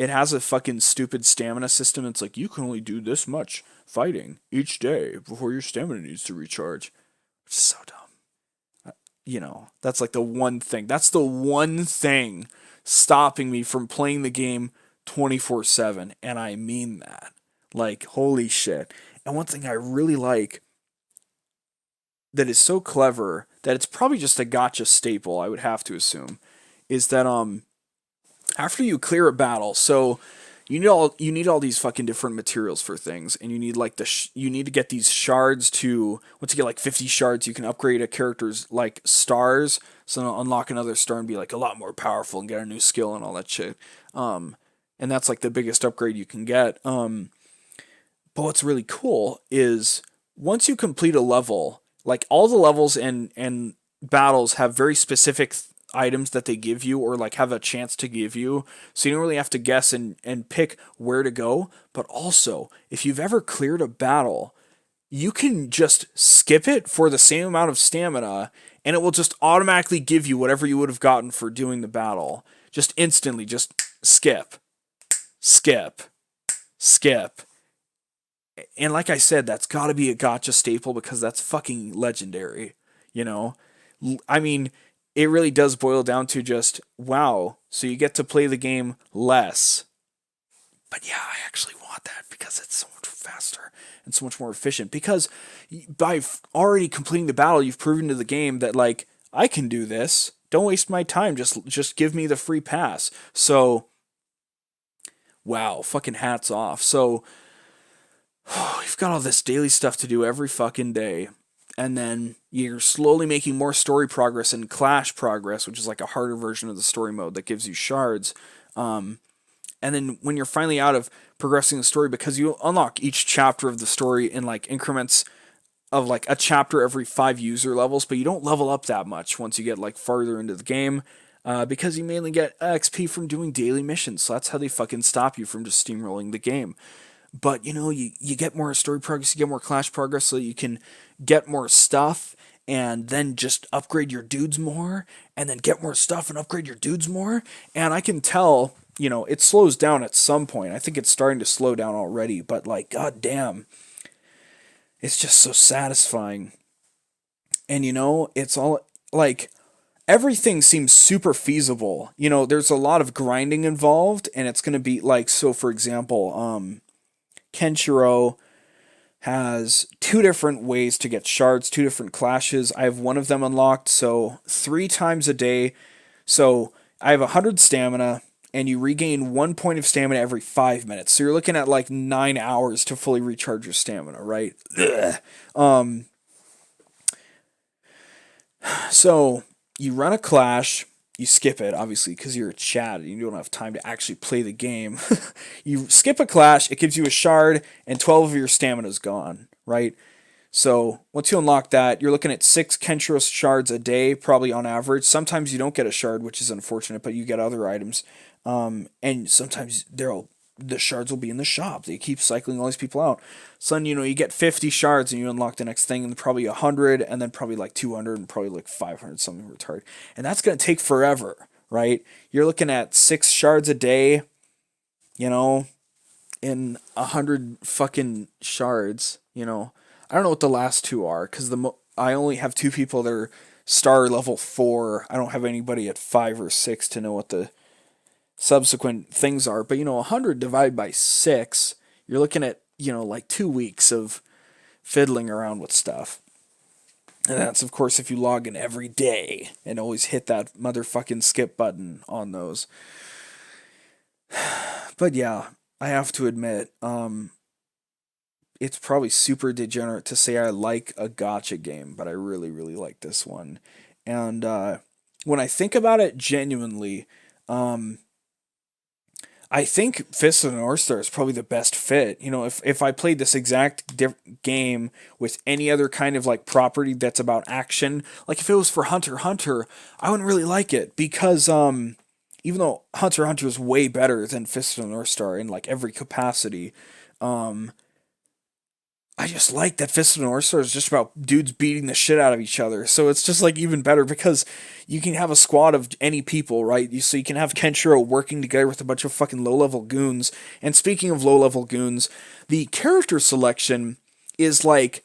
Speaker 2: it has a fucking stupid stamina system. It's like you can only do this much fighting each day before your stamina needs to recharge. Which is so dumb. That's like the one thing. That's the one thing stopping me from playing the game 24/7, and I mean that. Like, holy shit. And one thing I really like that is so clever that it's probably just a gotcha staple, I would have to assume, is that after you clear a battle, so you need all these fucking different materials for things, and you need like you need to get these shards to once you get like 50 shards, you can upgrade a character's like stars, so unlock another star and be like a lot more powerful and get a new skill and all that shit. And that's like the biggest upgrade you can get. But what's really cool is once you complete a level, like all the levels and battles have very specific items that they give you or like have a chance to give you. So you don't really have to guess and pick where to go. But also, if you've ever cleared a battle, you can just skip it for the same amount of stamina and it will just automatically give you whatever you would have gotten for doing the battle. Just instantly, just skip, skip, skip. And like I said, that's got to be a gotcha staple because that's fucking legendary, you know? I mean, it really does boil down to just, wow, so you get to play the game less. But yeah, I actually want that because it's so much faster and so much more efficient. Because by already completing the battle, you've proven to the game that, like, I can do this. Don't waste my time. Just give me the free pass. So, wow, fucking hats off. So, you've got all this daily stuff to do every fucking day. And then you're slowly making more story progress and clash progress, which is like a harder version of the story mode that gives you shards. And then when you're finally out of progressing the story, because you unlock each chapter of the story in like increments of like a chapter every 5 user levels, but you don't level up that much once you get like farther into the game. Because you mainly get XP from doing daily missions. So that's how they fucking stop you from just steamrolling the game. But you get more story progress, you get more clash progress, so you can get more stuff and then just upgrade your dudes more, and then get more stuff and upgrade your dudes more. And I can tell, it slows down at some point. I think it's starting to slow down already, but like, god damn, it's just so satisfying. And it's all like everything seems super feasible. There's a lot of grinding involved, and it's gonna be like, so for example, Kenshiro has 2 different ways to get shards, 2 different clashes. I have one of them unlocked, so 3 times a day. So I have 100 stamina, and you regain 1 point of stamina every 5 minutes. So you're looking at like 9 hours to fully recharge your stamina, right? So you run a clash. You skip it, obviously, because you're a Chad and you don't have time to actually play the game. You skip a clash, it gives you a shard, and 12 of your stamina is gone, right? So once you unlock that, you're looking at 6 Kenshiro shards a day, probably on average. Sometimes you don't get a shard, which is unfortunate, but you get other items. And sometimes the shards will be in the shop. They keep cycling all these people out. So then, you get 50 shards and you unlock the next thing, and probably 100, and then probably like 200, and probably like 500, something retarded. And that's going to take forever, right? You're looking at 6 shards a day, in 100 fucking shards, I don't know what the last 2 are, because I only have 2 people that are star level 4. I don't have anybody at 5 or 6 to know what the subsequent things are. But 100 divided by 6, you're looking at like 2 weeks of fiddling around with stuff. And that's, of course, if you log in every day and always hit that motherfucking skip button on those. But yeah, I have to admit, it's probably super degenerate to say I like a gacha game, but I really, really like this one. And when I think about it genuinely, I think Fist of the North Star is probably the best fit. If I played this exact game with any other kind of like property that's about action, like if it was for Hunter x Hunter, I wouldn't really like it because even though Hunter x Hunter is way better than Fist of the North Star in like every capacity, I just like that Fist of the North Star is just about dudes beating the shit out of each other. So it's just like even better because you can have a squad of any people, right? So you can have Kenshiro working together with a bunch of fucking low level goons. And speaking of low level goons, the character selection is like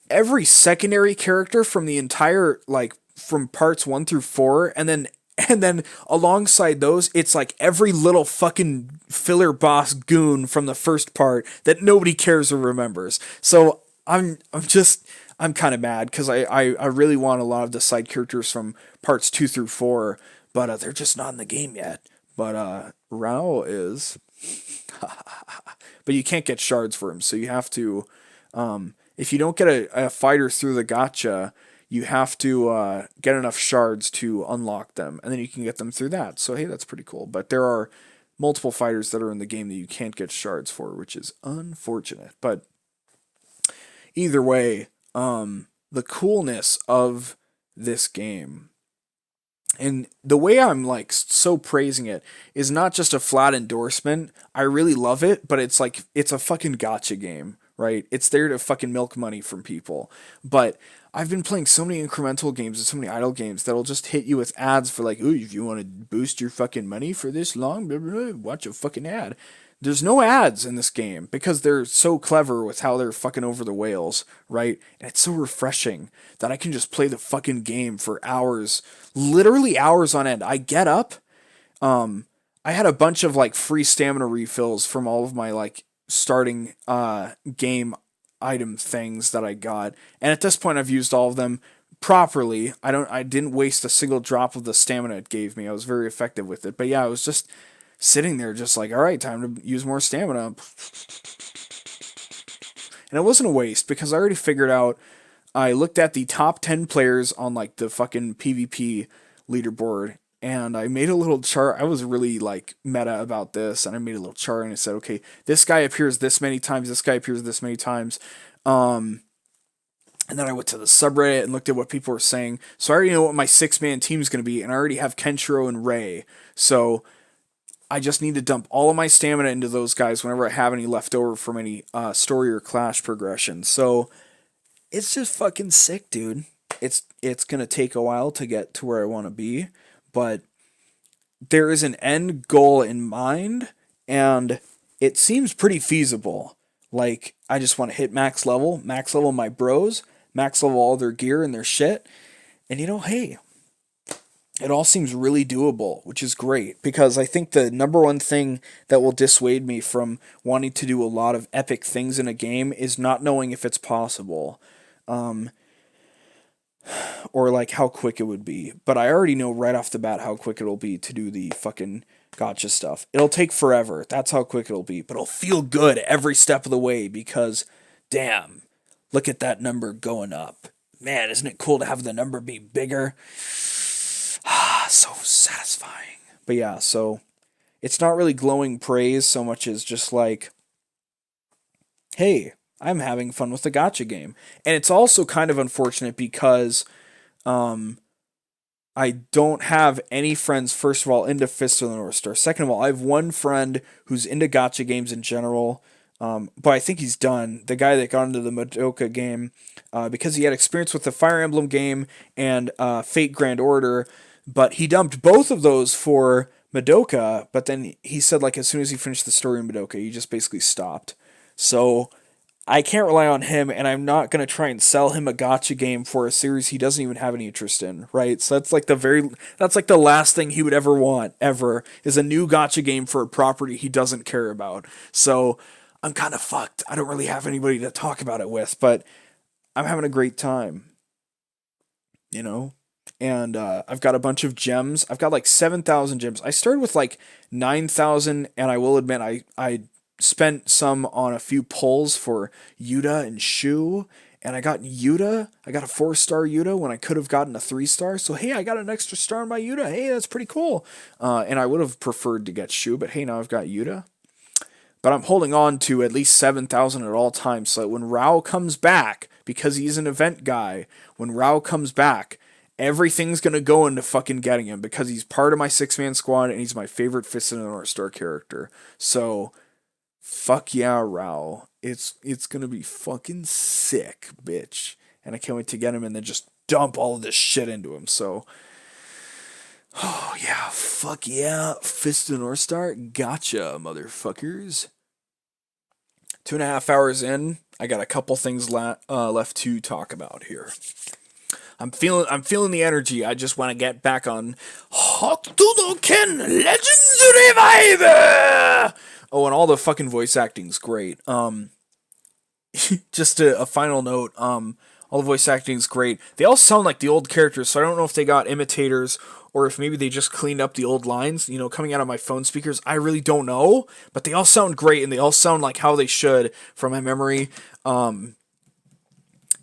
Speaker 2: every secondary character from the entire like from parts 1 through 4, and then alongside those it's like every little fucking filler boss goon from the first part that nobody cares or remembers. So I'm kind of mad because I really want a lot of the side characters from parts 2 through 4, but they're just not in the game yet. But Rao is. But you can't get shards for him, so you have to if you don't get a fighter through the gotcha, you have to get enough shards to unlock them, and then you can get them through that. So hey, that's pretty cool. But there are multiple fighters that are in the game that you can't get shards for, which is unfortunate. But either way, the coolness of this game and the way I'm like so praising it is not just a flat endorsement. I really love it, but it's like it's a fucking gotcha game, right? It's there to fucking milk money from people. But I've been playing so many incremental games and so many idle games that'll just hit you with ads for like, ooh, if you want to boost your fucking money for this long, blah, blah, blah, watch a fucking ad. There's no ads in this game because they're so clever with how they're fucking over the whales, right? And it's so refreshing that I can just play the fucking game for hours, literally hours on end. I get up, I had a bunch of like free stamina refills from all of my like starting game item things that I got. And at this point I've used all of them properly. I didn't waste a single drop of the stamina it gave me. I was very effective with it. But yeah, I was just sitting there just like, all right, time to use more stamina. And it wasn't a waste because I already figured out I looked at the top 10 players on like the fucking PvP leaderboard and I made a little chart. I was really like meta about this and I made a little chart and I said, okay, this guy appears this many times, this guy appears this many times. And then I went to the subreddit and looked at what people were saying. So I already know what my 6-man team is going to be and I already have Kenshiro and Ray. So I just need to dump all of my stamina into those guys whenever I have any left over from any story or clash progression. So it's just fucking sick, dude. It's gonna take a while to get to where I want to be, but there is an end goal in mind, and it seems pretty feasible. Like I just want to hit max level my bros, max level all their gear and their shit, and hey, it all seems really doable, which is great because I think the number one thing that will dissuade me from wanting to do a lot of epic things in a game is not knowing if it's possible. Or like how quick it would be. But I already know right off the bat how quick it'll be to do the fucking gotcha stuff. It'll take forever. That's how quick it'll be. But it'll feel good every step of the way because, damn, look at that number going up. Man, isn't it cool to have the number be bigger? So satisfying. But yeah, so it's not really glowing praise so much as just like, hey, I'm having fun with the gotcha game. And it's also kind of unfortunate because I don't have any friends, first of all, into Fist of the North Star. Second of all, I have one friend who's into gotcha games in general, but I think he's done. The guy that got into the Madoka game because he had experience with the Fire Emblem game and Fate Grand Order, but he dumped both of those for Madoka, but then he said like as soon as he finished the story in Madoka, he just basically stopped. So I can't rely on him, and I'm not gonna try and sell him a gotcha game for a series he doesn't even have any interest in, right? So that's like the last thing he would ever want, ever, is a new gotcha game for a property he doesn't care about. So I'm kind of fucked. I don't really have anybody to talk about it with, but I'm having a great time, you know? And I've got a bunch of gems. I've got like 7,000 gems. I started with like 9,000, and I will admit I spent some on a few pulls for Yuta and Shu, and I got Yuta. I got a 4-star Yuta when I could have gotten a 3-star. So hey, I got an extra star on my Yuta. Hey, that's pretty cool. And I would have preferred to get Shu, but hey, now I've got Yuta. But I'm holding on to at least 7,000 at all times, so that when Rao comes back, because he's an event guy, when Rao comes back, everything's gonna go into fucking getting him because he's part of my 6-man squad and he's my favorite Fist of the North Star character. So fuck yeah, Rao. It's gonna be fucking sick, bitch. And I can't wait to get him and then just dump all of this shit into him. So, oh yeah, fuck yeah, Fist of the North Star, gotcha, motherfuckers. 2.5 hours in, I got a couple things left to talk about here. I'm feeling the energy. I just want to get back on Hokuto Ken Legends Revive. Oh, and all the fucking voice acting's great. Just a final note. All the voice acting's great. They all sound like the old characters, so I don't know if they got imitators or if maybe they just cleaned up the old lines, coming out of my phone speakers. I really don't know, but they all sound great and they all sound like how they should from my memory. And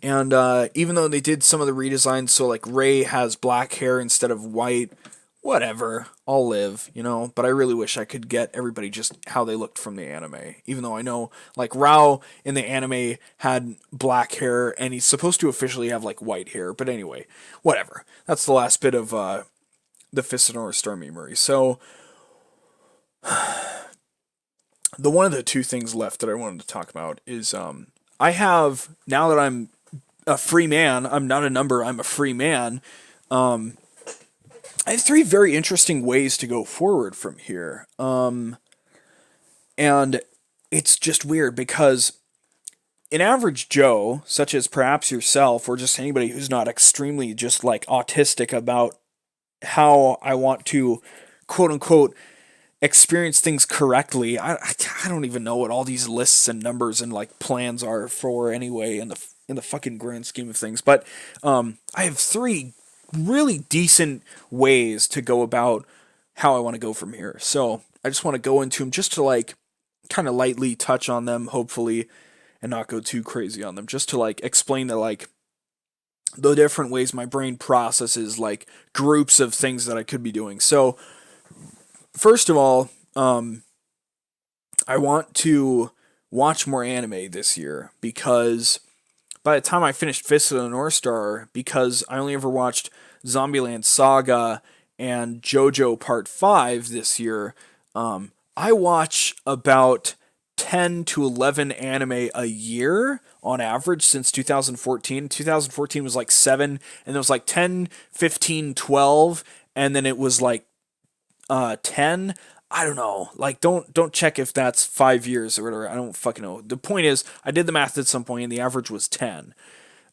Speaker 2: even though they did some of the redesigns, so like Ray has black hair instead of white, whatever, I'll live, But I really wish I could get everybody just how they looked from the anime. Even though I know, like, Rao in the anime had black hair, and he's supposed to officially have, like, white hair. But anyway, whatever. That's the last bit of the Fist of North Star memory. So, the one of the two things left that I wanted to talk about is I have, now that I'm a free man, I'm not a number, I'm a free man, I have three very interesting ways to go forward from here. And it's just weird because an average Joe, such as perhaps yourself, or just anybody who's not extremely just like autistic about how I want to quote unquote experience things correctly. I don't even know what all these lists and numbers and like plans are for anyway in the fucking grand scheme of things. But I have three really decent ways to go about how I want to go from here. So I just want to go into them just to like kind of lightly touch on them, hopefully, and not go too crazy on them. Just to like explain the like the different ways my brain processes like groups of things that I could be doing. So first of all, I want to watch more anime this year because by the time I finished Fist of the North Star, because I only ever watched Zombieland Saga and JoJo Part 5 this year, I watch about 10 to 11 anime a year on average since 2014. 2014 was like 7, and it was like 10, 15, 12, and then it was like 10. I don't know. Like, don't check if that's 5 years or whatever. I don't fucking know. The point is, I did the math at some point, and the average was 10.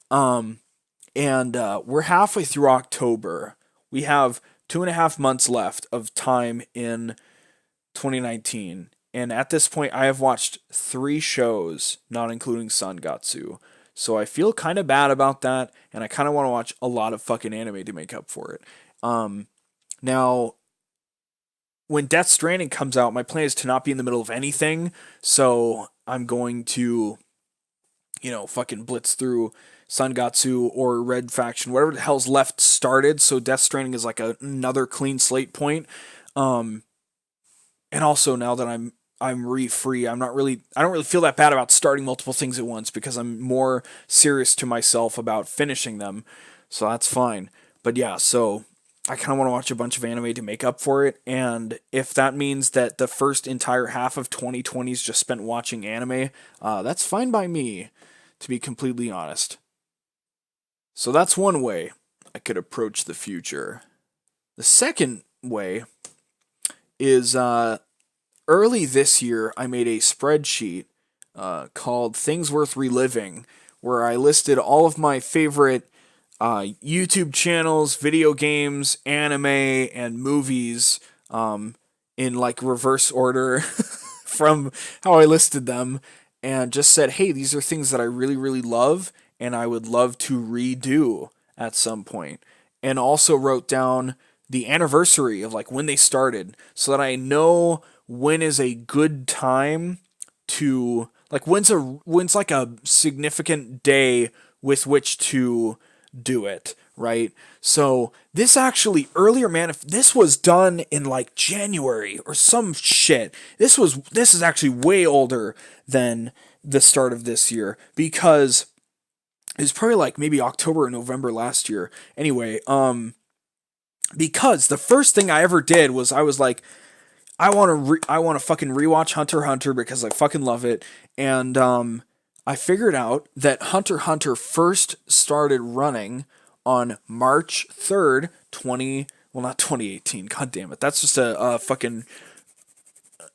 Speaker 2: And we're halfway through October. We have 2.5 months left of time in 2019. And at this point, I have watched 3 shows, not including San-gatsu. So I feel kind of bad about that, and I kind of want to watch a lot of fucking anime to make up for it. Now, when Death Stranding comes out, my plan is to not be in the middle of anything, so I'm going to, fucking blitz through San-gatsu or Red Faction, whatever the hell's left started, so Death Stranding is like another clean slate point. And also now that I'm free, I don't really feel that bad about starting multiple things at once because I'm more serious to myself about finishing them, so that's fine. But yeah, so I kind of want to watch a bunch of anime to make up for it, and if that means that the first entire half of 2020 is just spent watching anime, that's fine by me, to be completely honest. So that's one way I could approach the future. The second way is early this year I made a spreadsheet called Things Worth Reliving, where I listed all of my favorite YouTube channels, video games, anime, and movies in like reverse order from how I listed them, and just said, hey, these are things that I really, really love and I would love to redo at some point. And also wrote down the anniversary of like when they started so that I know when is a good time to like when's like a significant day with which to do it, right? So this actually earlier, man, if this was done in like January or some shit, this is actually way older than the start of this year because it was probably like maybe October or November last year. Anyway, because the first thing I ever did was I was like, I want to fucking rewatch Hunter x Hunter because I fucking love it. And I figured out that Hunter x Hunter first started running on March 3rd, well, not 2018. God damn it. That's just a fucking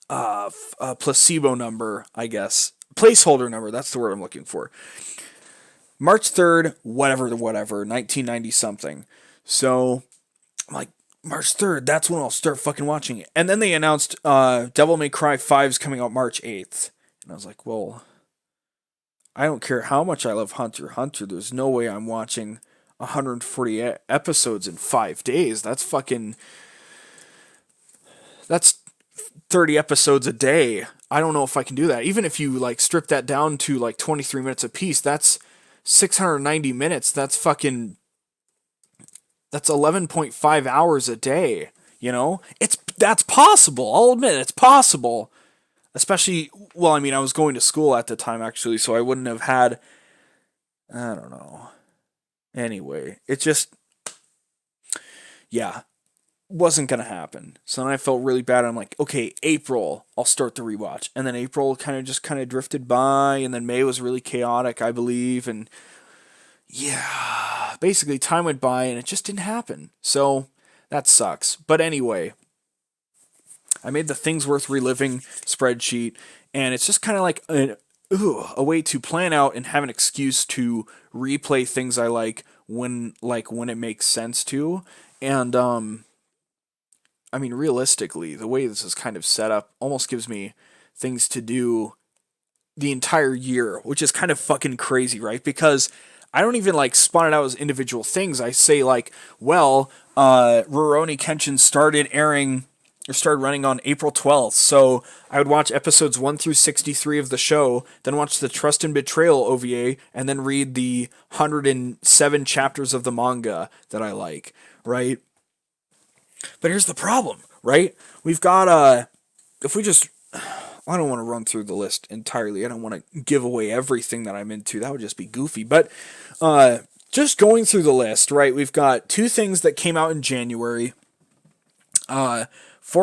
Speaker 2: a placebo number, I guess. Placeholder number. That's the word I'm looking for. March 3rd, whatever, 1990 something. So I'm like, March 3rd, that's when I'll start fucking watching it. And then they announced Devil May Cry 5's coming out March 8th. And I was like, well, I don't care how much I love Hunter x Hunter. There's no way I'm watching 140 episodes in 5 days. That's 30 episodes a day. I don't know if I can do that. Even if you like strip that down to like 23 minutes a piece, that's 690 minutes. That's 11.5 hours a day. You know, that's possible. I'll admit it's possible. Especially, well, I mean, I was going to school at the time actually, so I wouldn't have had. I don't know. Anyway, it just, yeah, wasn't gonna happen. So then I felt really bad. I'm like, okay, April, I'll start the rewatch, and then April kind of drifted by, and then May was really chaotic, I believe, and yeah, basically time went by and it just didn't happen. So that sucks. But anyway, I made the things worth reliving spreadsheet, and it's just kind of like a way to plan out and have an excuse to replay things I like when it makes sense to. And I mean, realistically, the way this is kind of set up almost gives me things to do the entire year, which is kind of fucking crazy, right? Because I don't even like spawn it out as individual things. I say like, well, Rurouni Kenshin started running on April 12th, so I would watch episodes 1 through 63 of the show, then watch the Trust and Betrayal OVA, and then read the 107 chapters of the manga that I like, right? But here's the problem, right? We've got if we just, I don't want to run through the list entirely. I don't want to give away everything that I'm into. That would just be goofy. But just going through the list, right? We've got 2 things that came out in January. 4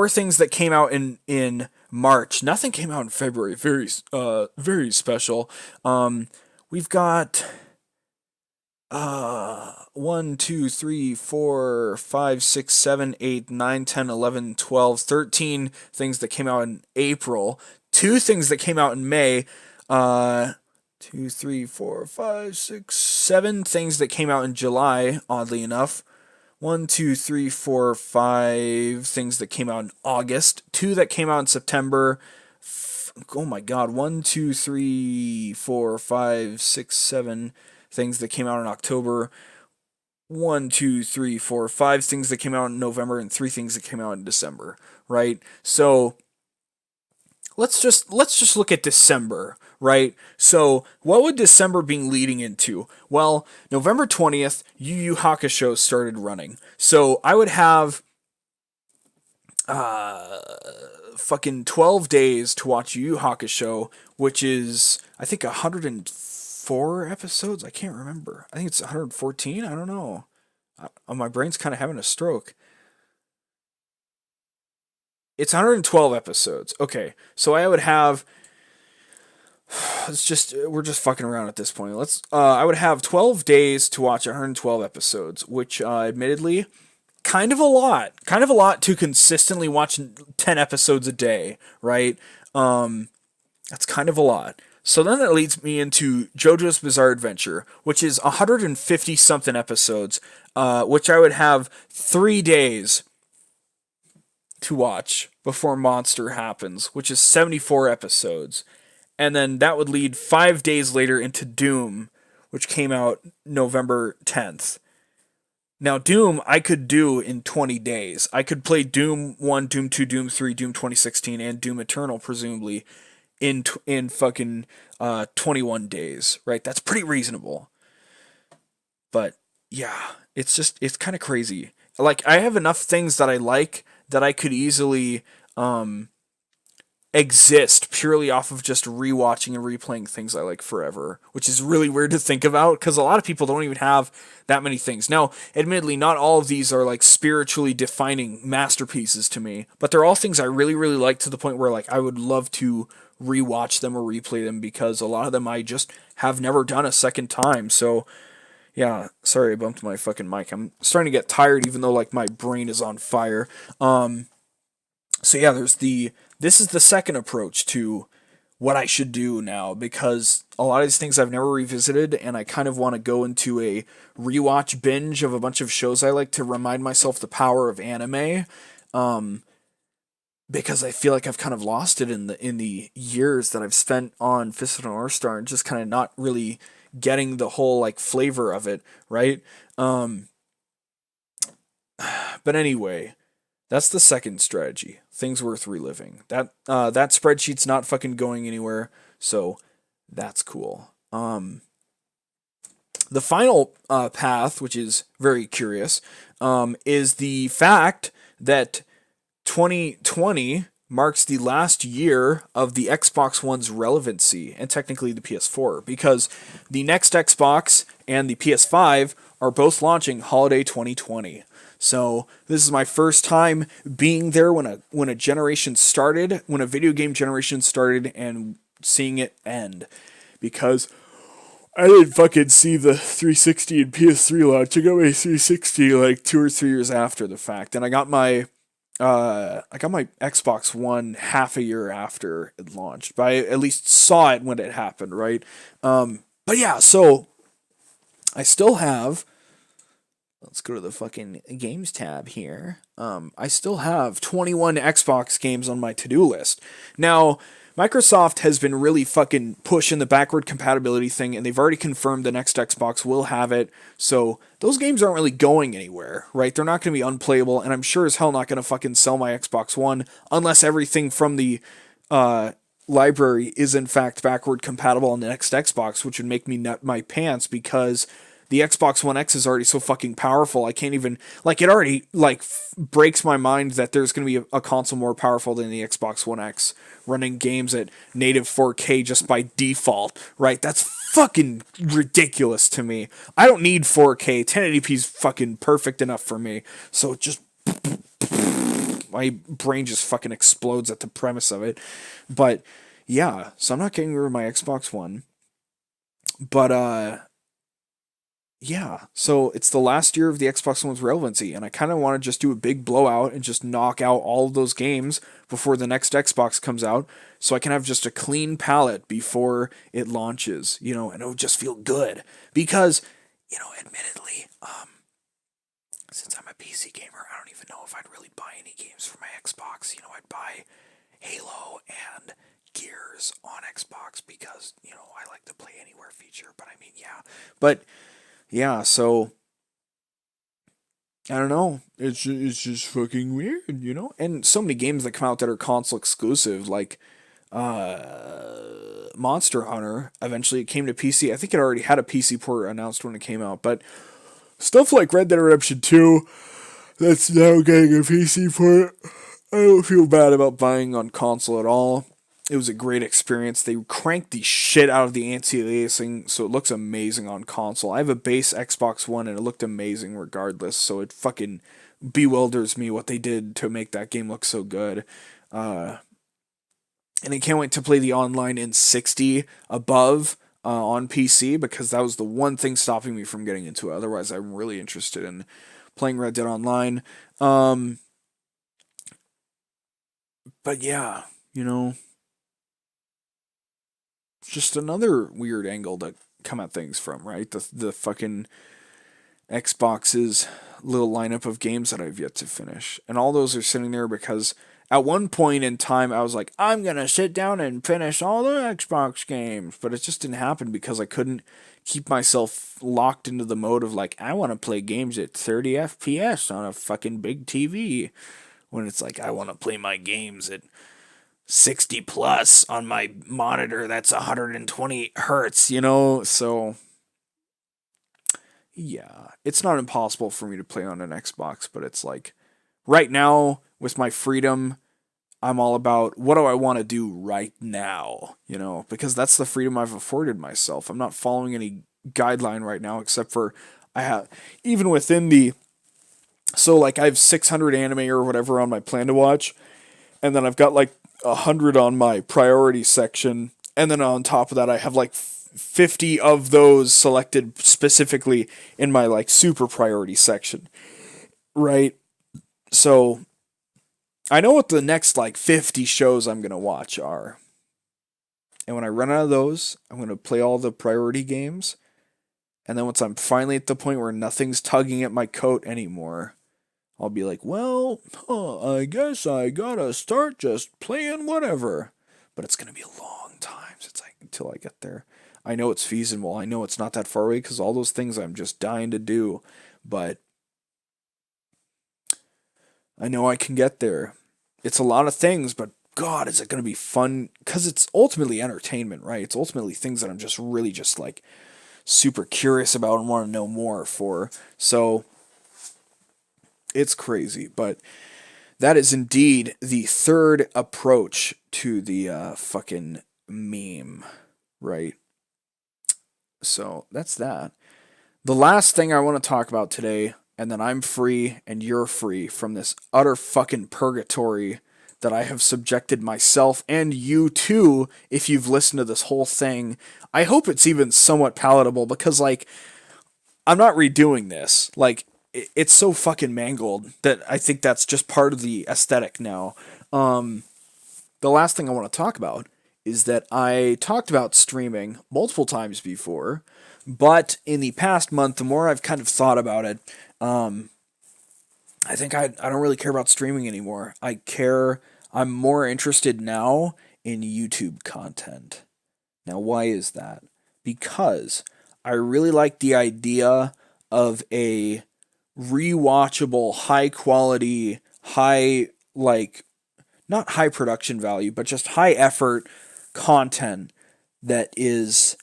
Speaker 2: things that came out in March. Nothing came out in February. Very special. We've got 1, 2, 3, 4, 5, 6, 7, 8, 9, 10, 11, 12, 13 things that came out in April. 2 things that came out in May. 2, 3, 4, 5, 6, 7 things that came out in July, oddly enough. 1, 2, 3, 4, 5 things that came out in August. 2 that came out in September. Oh my god. 1, 2, 3, 4, 5, 6, 7 things that came out in October. 1, 2, 3, 4, 5 things that came out in November, and 3 things that came out in December, right? So let's just look at December, right? So what would December be leading into? Well, November 20th, Yu Yu Hakusho started running. So I would have fucking 12 days to watch Yu Yu Hakusho, which is I think 104 episodes. I can't remember. I think it's 114. I don't know. My brain's kind of having a stroke. It's 112 episodes. Okay, so I would have. We're just fucking around at this point. I would have 12 days to watch 112 episodes, which admittedly kind of a lot to consistently watch 10 episodes a day, right? That's kind of a lot. So then that leads me into JoJo's Bizarre Adventure, which is 150 something episodes, which I would have 3 days to watch before Monster happens, which is 74 episodes. And then that would lead 5 days later into Doom, which came out November 10th. Now, Doom I could do in 20 days. I could play Doom 1, Doom 2, Doom 3, Doom 2016, and Doom Eternal, presumably, in fucking 21 days, right? That's pretty reasonable. But, yeah, it's kind of crazy. Like, I have enough things that I like that I could easily exist purely off of just rewatching and replaying things I like forever, which is really weird to think about because a lot of people don't even have that many things. Now, admittedly, not all of these are like spiritually defining masterpieces to me, but they're all things I really, really like to the point where like I would love to rewatch them or replay them because a lot of them I just have never done a second time. So, yeah, sorry I bumped my fucking mic. I'm starting to get tired even though like my brain is on fire. So yeah, this is the second approach to what I should do now because a lot of these things I've never revisited and I kind of want to go into a rewatch binge of a bunch of shows I like to remind myself the power of anime. Because I feel like I've kind of lost it in the years that I've spent on Fist of the North Star and just kind of not really getting the whole like flavor of it, right? But anyway, that's the second strategy. Things worth reliving. That spreadsheet's not fucking going anywhere, so that's cool. The final path, which is very curious, is the fact that 2020 marks the last year of the Xbox One's relevancy, and technically the PS4, because the next Xbox and the PS5 are both launching holiday 2020. So this is my first time being there when a generation started, when a video game generation started, and seeing it end, because I didn't fucking see the 360 and PS3 launch. I got my 360 like 2 or 3 years after the fact, and I got my Xbox One half a year after it launched, but I at least saw it when it happened, right? But yeah, so I still have. Let's go to the fucking games tab here. I still have 21 Xbox games on my to-do list. Now, Microsoft has been really fucking pushing the backward compatibility thing, and they've already confirmed the next Xbox will have it. So those games aren't really going anywhere, right? They're not going to be unplayable, and I'm sure as hell not going to fucking sell my Xbox One unless everything from the library is in fact backward compatible on the next Xbox, which would make me nut my pants because the Xbox One X is already so fucking powerful. I can't even like it already like breaks my mind that there's going to be a console more powerful than the Xbox One X running games at native 4K just by default, right? That's fucking ridiculous to me. I don't need 4K. 1080p is fucking perfect enough for me. So it just my brain just fucking explodes at the premise of it. But yeah, so I'm not getting rid of my Xbox One. But yeah, so it's the last year of the Xbox One's relevancy, and I kind of want to just do a big blowout and just knock out all of those games before the next Xbox comes out, so I can have just a clean palette before it launches, and it'll just feel good. Because, admittedly, since I'm a PC gamer, I don't even know if I'd really buy any games for my Xbox. I'd buy Halo and Gears on Xbox because, I like the Play Anywhere feature, but I mean, yeah. But yeah, so I don't know. It's just fucking weird, And so many games that come out that are console exclusive, like Monster Hunter. Eventually, it came to PC. I think it already had a PC port announced when it came out, but stuff like Red Dead Redemption 2, that's now getting a PC port. I don't feel bad about buying on console at all. It was a great experience. They cranked the shit out of the anti-aliasing, so it looks amazing on console. I have a base Xbox One, and it looked amazing regardless, so it fucking bewilders me what they did to make that game look so good. And I can't wait to play the online in 60 above on PC, because that was the one thing stopping me from getting into it. Otherwise, I'm really interested in playing Red Dead Online. But yeah, just another weird angle to come at things from, right? The fucking Xbox's little lineup of games that I've yet to finish. And all those are sitting there because at one point in time I was like, I'm going to sit down and finish all the Xbox games, but it just didn't happen because I couldn't keep myself locked into the mode of like, I want to play games at 30 FPS on a fucking big TV, when it's like I want to play my games at 60 plus on my monitor that's 120 hertz, So, yeah, it's not impossible for me to play on an Xbox, but it's like right now with my freedom, I'm all about what do I want to do right now, because that's the freedom I've afforded myself. I'm not following any guideline right now except for I have even within the so like I have 600 anime or whatever on my plan to watch, and then I've got like 100 on my priority section, and then on top of that I have like 50 of those selected specifically in my like super priority section, right? So I know what the next like 50 shows I'm going to watch are. And when I run out of those, I'm going to play all the priority games. And then once I'm finally at the point where nothing's tugging at my coat anymore, I'll be like, well, I guess I gotta start just playing whatever. But it's going to be a long time since until I get there. I know it's feasible. I know it's not that far away because all those things I'm just dying to do. But I know I can get there. It's a lot of things, but God, is it going to be fun? Because it's ultimately entertainment, right? It's ultimately things that I'm just really just like super curious about and want to know more for. So it's crazy, but that is indeed the third approach to the fucking meme, right? So that's that. The last thing I want to talk about today, and then I'm free and you're free from this utter fucking purgatory that I have subjected myself and you to if you've listened to this whole thing. I hope it's even somewhat palatable because, like, I'm not redoing this. Like, it's so fucking mangled that I think that's just part of the aesthetic now. The last thing I want to talk about is that I talked about streaming multiple times before, but in the past month, the more I've kind of thought about it, I think I don't really care about streaming anymore. I'm more interested now in YouTube content. Now, why is that? Because I really like the idea of a rewatchable, high quality, high, like, not high production value, but just high effort content that is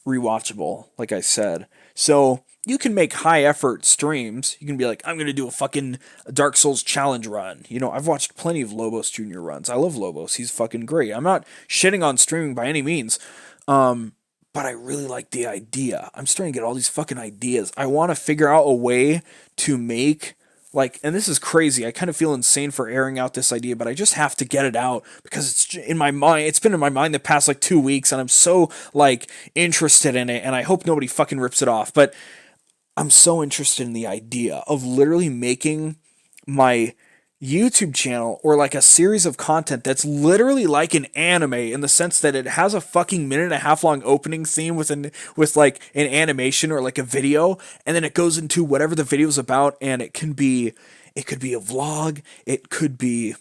Speaker 2: rewatchable, like I said. So you can make high effort streams. You can be like, I'm going to do a fucking Dark Souls challenge run. I've watched plenty of Lobos Jr. runs. I love Lobos. He's fucking great. I'm not shitting on streaming by any means. But I really like the idea. I'm starting to get all these fucking ideas. I want to figure out a way to make and this is crazy. I kind of feel insane for airing out this idea, but I just have to get it out because it's in my mind. It's been in my mind the past like 2 weeks, and I'm so interested in it, and I hope nobody fucking rips it off. But I'm so interested in the idea of literally making my YouTube channel or like a series of content that's literally like an anime in the sense that it has a fucking minute and a half long opening theme with like an animation or like a video, and then it goes into whatever the video's about, and it could be a vlog, it could be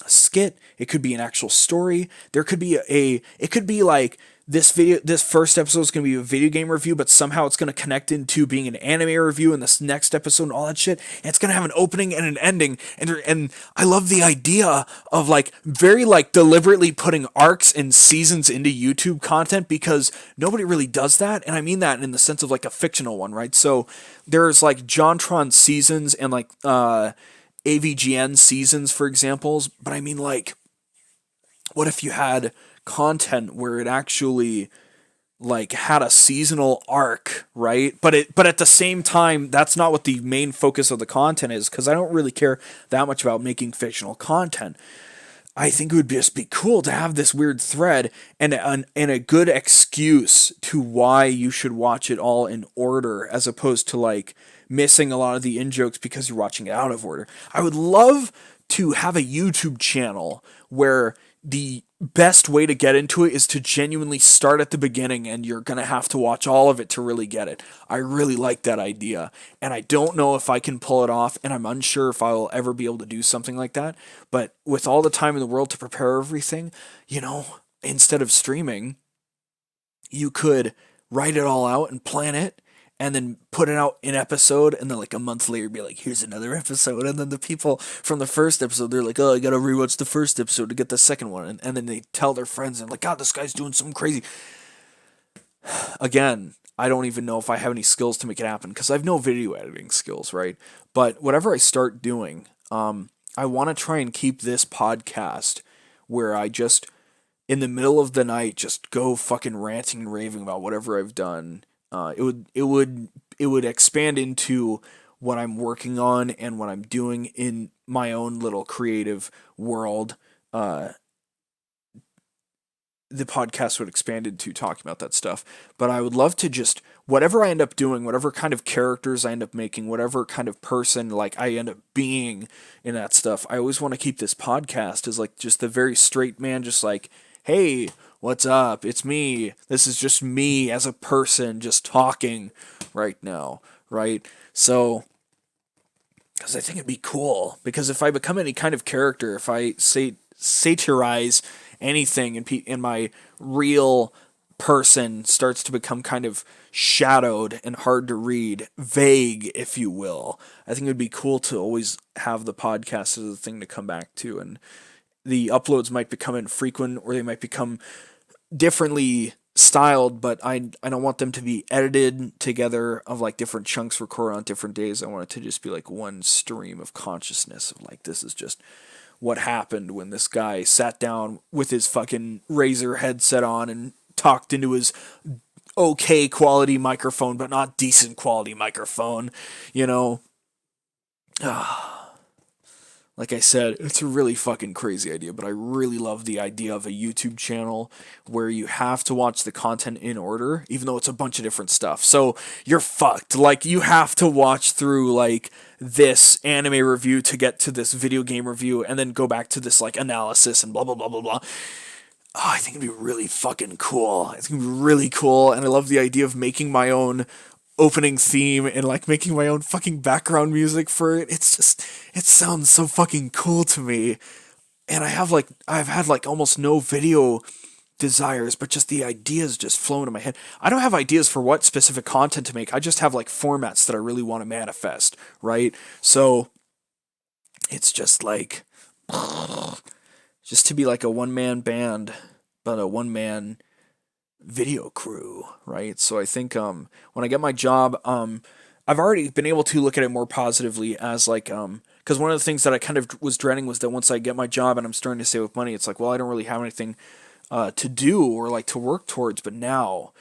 Speaker 2: a skit, it could be an actual story, there could be it could be like this first episode is going to be a video game review, but somehow it's going to connect into being an anime review in this next episode and all that shit. And it's going to have an opening and an ending. And I love the idea of very deliberately putting arcs and seasons into YouTube content because nobody really does that. And I mean that in the sense of like a fictional one, right? So there's like JonTron seasons and AVGN seasons, for examples. But I mean, what if you had content where it actually had a seasonal arc, right? But at the same time, that's not what the main focus of the content is, because I don't really care that much about making fictional content. I think it would just be cool to have this weird thread and a good excuse to why you should watch it all in order, as opposed to missing a lot of the in jokes because you're watching it out of order. I would love to have a YouTube channel where the best way to get into it is to genuinely start at the beginning, and you're going to have to watch all of it to really get it. I really like that idea, and I don't know if I can pull it off, and I'm unsure if I will ever be able to do something like that. But with all the time in the world to prepare everything, instead of streaming, you could write it all out and plan it, and then put it out in episode, and then a month later be like, here's another episode, and then the people from the first episode, they're like, oh, I gotta rewatch the first episode to get the second one, and then they tell their friends, and God, this guy's doing something crazy. Again, I don't even know if I have any skills to make it happen, because I have no video editing skills, right? But whatever I start doing, I want to try and keep this podcast where I just, in the middle of the night, just go fucking ranting and raving about whatever I've done. It would expand into what I'm working on and what I'm doing in my own little creative world. Uh, the podcast would expand into talking about that stuff. But I would love to just, whatever I end up doing, whatever kind of characters I end up making, whatever kind of person like I end up being in that stuff, I always want to keep this podcast as like just the very straight man, just like, hey, what's up? It's me. This is just me as a person just talking right now, right? So, because I think it'd be cool. Because if I become any kind of character, if I say satirize anything, and my real person starts to become kind of shadowed and hard to read, vague, if you will, I think it would be cool to always have the podcast as a thing to come back to, and the uploads might become infrequent or they might become differently styled, but I don't want them to be edited together of like different chunks recorded on different days. I want it to just be like one stream of consciousness of like, this is just what happened when this guy sat down with his fucking Razer headset on and talked into his okay quality microphone but not decent quality microphone, you know. Like I said, it's a really fucking crazy idea, but I really love the idea of a YouTube channel where you have to watch the content in order, even though it's a bunch of different stuff. So you're fucked. Like, you have to watch through, like, this anime review to get to this video game review, and then go back to this, like, analysis and blah, blah, blah, blah, blah. Oh, I think it'd be really fucking cool. It's gonna be really cool, and I love the idea of making my own opening theme and like making my own fucking background music for it. It's just, it sounds so fucking cool to me. And I've had like almost no video desires, but just the ideas just flow into my head. I don't have ideas for what specific content to make. I just have like formats that I really want to manifest, right? So it's just like just to be like a one man band, but a one man video crew, right? So I think when I get my job, I've already been able to look at it more positively as like because one of the things that I kind of was dreading was that once I get my job and I'm starting to save up money, it's like, well, I don't really have anything to do or like to work towards. But now,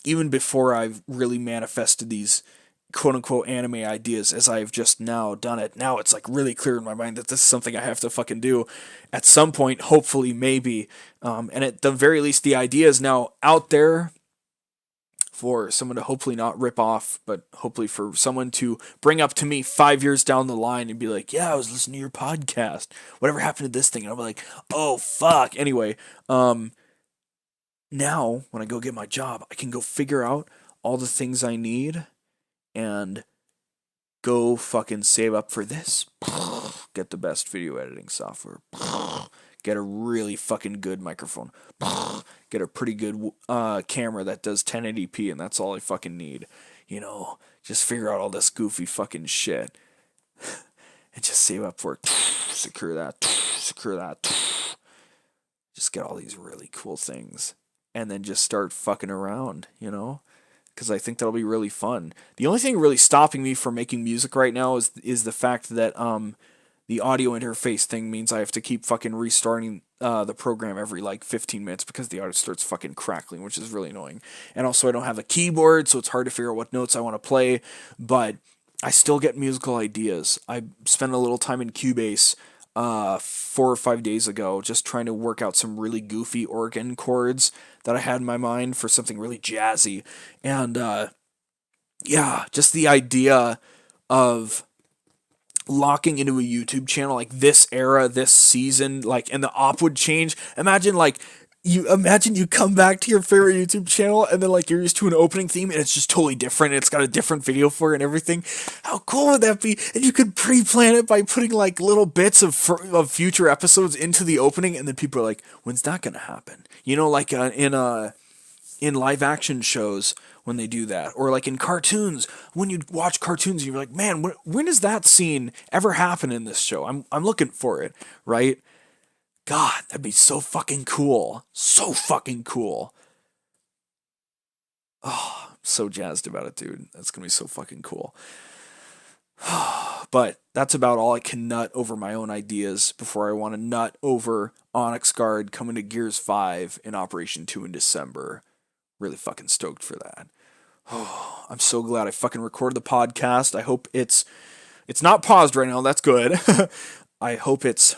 Speaker 2: even before I've really manifested these quote unquote anime ideas as I've just now done it, now it's like really clear in my mind that this is something I have to fucking do at some point, hopefully, maybe. And at the very least, the idea is now out there for someone to hopefully not rip off, but hopefully for someone to bring up to me 5 years down the line and be like, yeah, I was listening to your podcast. Whatever happened to this thing? And I'll be like, oh, fuck. Anyway, now when I go get my job, I can go figure out all the things I need and go fucking save up for this. Get the best video editing software. Get a really fucking good microphone. Get a pretty good camera that does 1080p, and that's all I fucking need. You know, just figure out all this goofy fucking shit. And just save up for it. Secure that. Secure that. Just get all these really cool things. And then just start fucking around, you know? Because I think that'll be really fun. The only thing really stopping me from making music right now is the fact that the audio interface thing means I have to keep fucking restarting the program every like 15 minutes because the audio starts fucking crackling, which is really annoying. And also I don't have a keyboard, so it's hard to figure out what notes I want to play, but I still get musical ideas. I spent a little time in Cubase 4 or 5 days ago just trying to work out some really goofy organ chords that I had in my mind for something really jazzy. And yeah, just the idea of locking into a YouTube channel like this era, this season, like, and the op would change. Imagine you come back to your favorite YouTube channel and then like you're used to an opening theme and it's just totally different. It's got a different video for it and everything. How cool would that be? And you could pre-plan it by putting like little bits of future episodes into the opening, and then people are like, "When's that gonna happen?" You know, like in live action shows when they do that, or like in cartoons when you watch cartoons, you're like, "Man, when does that scene ever happen in this show?" I'm looking for it, right? God, that'd be so fucking cool. So fucking cool. Oh, I'm so jazzed about it, dude. That's gonna be so fucking cool. But that's about all I can nut over my own ideas before I want to nut over Onyx Guard coming to Gears 5 in Operation 2 in December. Really fucking stoked for that. Oh, I'm so glad I fucking recorded the podcast. I hope it's not paused right now. That's good. I hope it's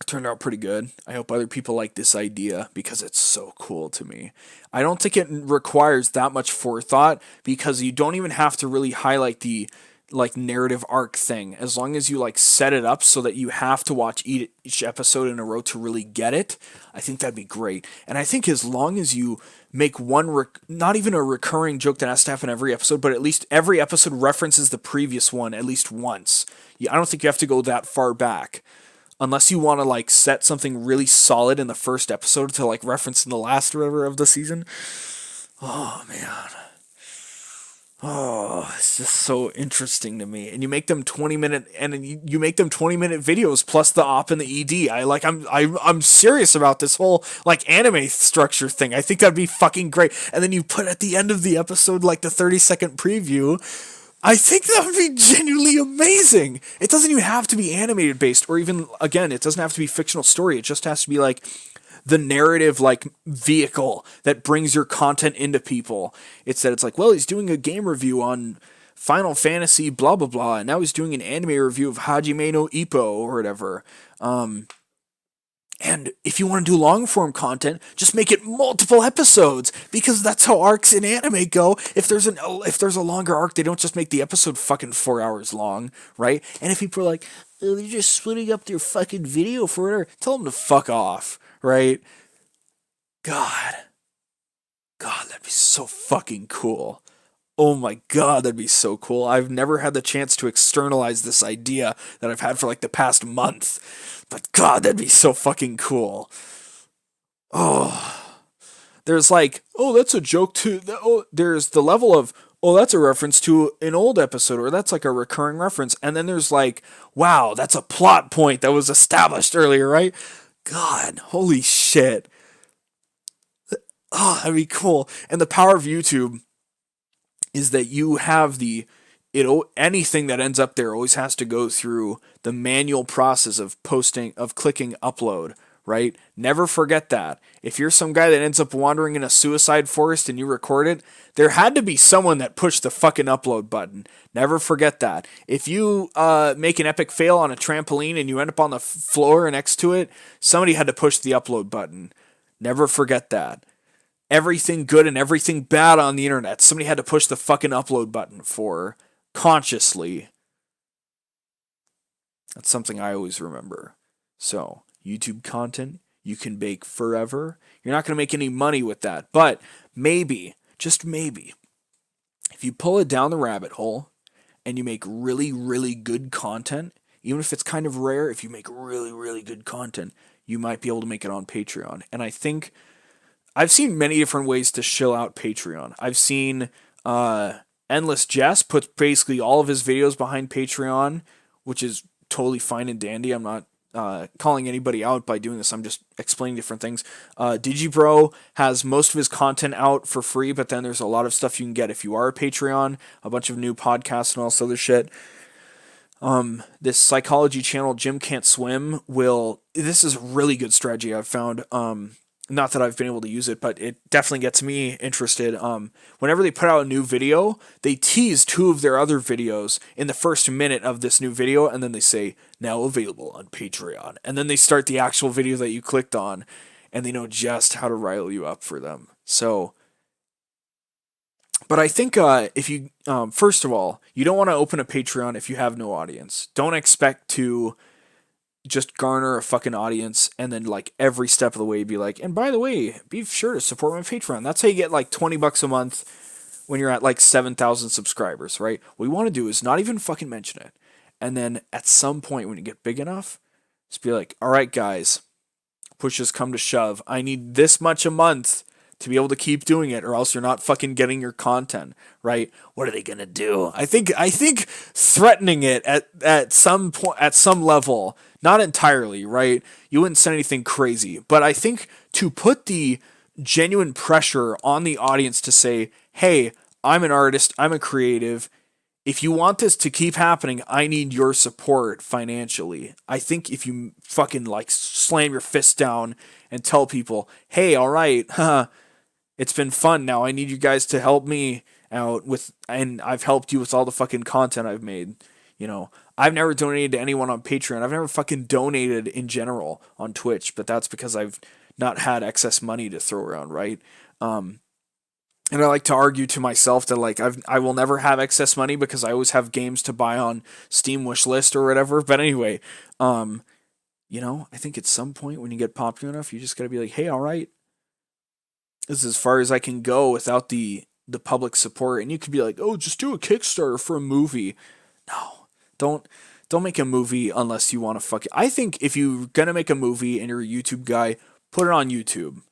Speaker 2: turned out pretty good. I hope other people like this idea because it's so cool to me. I don't think it requires that much forethought because you don't even have to really highlight the like narrative arc thing as long as you like set it up so that you have to watch each episode in a row to really get it. I think that'd be great. And I think as long as you make one not even a recurring joke that has to happen every episode, but at least every episode references the previous one at least once. I don't think you have to go that far back unless you want to like set something really solid in the first episode to like reference in the last or whatever of the season. Oh man. Oh, it's just so interesting to me. And you make them 20-minute and you make them 20-minute videos plus the op and the ED. I'm serious about this whole like anime structure thing. I think that'd be fucking great. And then you put at the end of the episode like the 30-second preview. I think that would be genuinely amazing. It doesn't even have to be animated based or even again, it doesn't have to be fictional story. It just has to be like the narrative like vehicle that brings your content into people. It's that it's like, well, he's doing a game review on Final Fantasy blah blah blah, and now he's doing an anime review of Hajime no Ippo or whatever. And if you want to do long form content, just make it multiple episodes because that's how arcs in anime go. If there's a longer arc, they don't just make the episode fucking 4 hours long, right? And if people are like, oh, they're just splitting up their fucking video for it, tell them to fuck off. Right? God, that'd be so fucking cool. Oh my god, that'd be so cool. I've never had the chance to externalize this idea that I've had for like the past month. But god, that'd be so fucking cool. Oh, there's like, oh, that's a joke to, oh, there's the level of, oh, that's a reference to an old episode, or that's like a recurring reference. And then there's like, wow, that's a plot point that was established earlier, right? God, holy shit. Oh, that'd be cool. And the power of YouTube is that you have anything that ends up there always has to go through the manual process of clicking upload, right? Never forget that. If you're some guy that ends up wandering in a suicide forest and you record it, there had to be someone that pushed the fucking upload button. Never forget that. If you make an epic fail on a trampoline and you end up on the floor next to it, somebody had to push the upload button. Never forget that. Everything good and everything bad on the internet, somebody had to push the fucking upload button for consciously. That's something I always remember. So, YouTube content, you can bake forever. You're not going to make any money with that, but maybe, just maybe, if you pull it down the rabbit hole and you make really, really good content, even if it's kind of rare, if you make really, really good content, you might be able to make it on Patreon. And I think I've seen many different ways to shill out Patreon. I've seen Endless Jess puts basically all of his videos behind Patreon, which is totally fine and dandy. I'm not calling anybody out by doing this. I'm just explaining different things. Digibro has most of his content out for free, but then there's a lot of stuff you can get if you are a Patreon, a bunch of new podcasts and all this other shit. This psychology channel, Jim Can't Swim, this is a really good strategy I've found. Not that I've been able to use it, but it definitely gets me interested. Whenever they put out a new video, they tease two of their other videos in the first minute of this new video, and then they say, now available on Patreon. And then they start the actual video that you clicked on, and they know just how to rile you up for them. So, but I think if you, first of all, you don't want to open a Patreon if you have no audience. Don't expect to just garner a fucking audience and then like every step of the way be like, and by the way, be sure to support my Patreon. That's how you get like $20 a month when you're at like 7,000 subscribers, right? What you want to do is not even fucking mention it. And then at some point when you get big enough, just be like, all right, guys, push has come to shove. I need this much a month to be able to keep doing it, or else you're not fucking getting your content, right? What are they gonna do? I think threatening it at some point, at some level, not entirely, right? You wouldn't say anything crazy, but I think to put the genuine pressure on the audience to say, hey, I'm an artist, I'm a creative, if you want this to keep happening, I need your support financially. I think if you fucking like slam your fist down and tell people, hey, all right, it's been fun now. I need you guys to help me out with, and I've helped you with all the fucking content I've made. You know, I've never donated to anyone on Patreon. I've never fucking donated in general on Twitch, but that's because I've not had excess money to throw around, right? And I like to argue to myself that like I will never have excess money because I always have games to buy on Steam wish list or whatever. But anyway, I think at some point when you get popular enough, you just gotta be like, hey, all right, this is as far as I can go without the public support. And you could be like, oh, just do a Kickstarter for a movie. No, don't make a movie unless you want to fuck it. I think if you're gonna make a movie and you're a YouTube guy, put it on YouTube.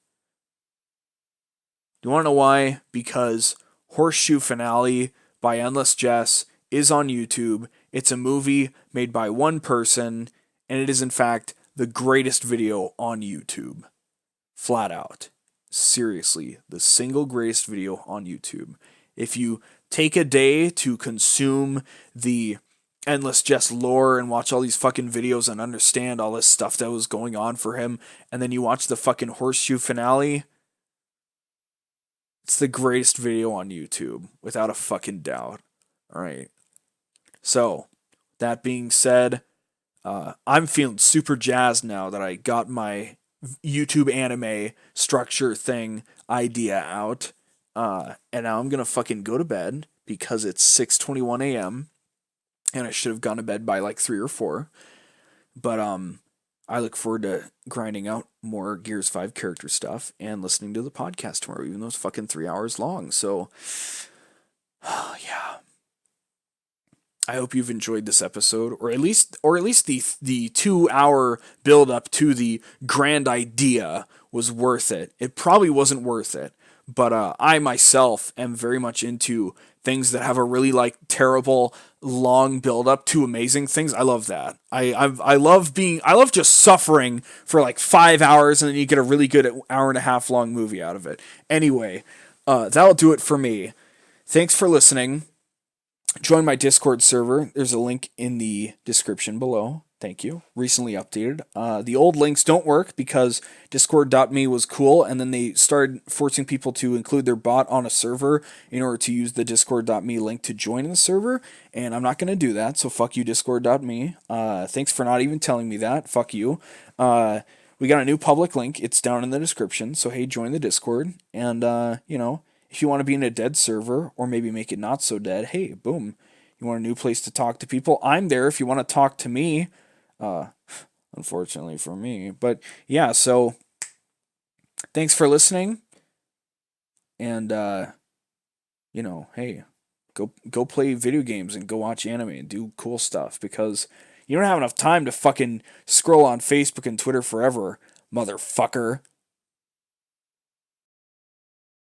Speaker 2: You want to know why? Because Horseshoe Finale by Endless Jess is on YouTube. It's a movie made by one person, and it is in fact the greatest video on YouTube. Flat out. Seriously, the single greatest video on YouTube. If you take a day to consume the Endless Jess lore and watch all these fucking videos and understand all this stuff that was going on for him, and then you watch the fucking Horseshoe Finale, it's the greatest video on YouTube, without a fucking doubt. All right. So, that being said, I'm feeling super jazzed now that I got my YouTube anime structure thing idea out. And now I'm going to fucking go to bed because it's 6:21 a.m. and I should have gone to bed by like 3 or 4. But I look forward to grinding out more Gears 5 character stuff and listening to the podcast tomorrow, even though it's fucking 3 hours long. So, yeah. I hope you've enjoyed this episode, or at least the 2 hour build up to the grand idea was worth it. It probably wasn't worth it, but I myself am very much into things that have a really like terrible long build up to amazing things. I love that. I love just suffering for like 5 hours and then you get a really good hour and a half long movie out of it. Anyway, that'll do it for me. Thanks for listening. Join my Discord server. There's a link in the description below. Thank you. Recently updated. The old links don't work because discord.me was cool, and then they started forcing people to include their bot on a server in order to use the discord.me link to join the server, and I'm not going to do that, so fuck you, discord.me. Thanks for not even telling me that. Fuck you. We got a new public link. It's down in the description, so hey, join the Discord, and, if you want to be in a dead server, or maybe make it not so dead, hey, boom. You want a new place to talk to people? I'm there if you want to talk to me. Unfortunately for me. But yeah, so thanks for listening. And hey, go play video games and go watch anime and do cool stuff because you don't have enough time to fucking scroll on Facebook and Twitter forever, motherfucker.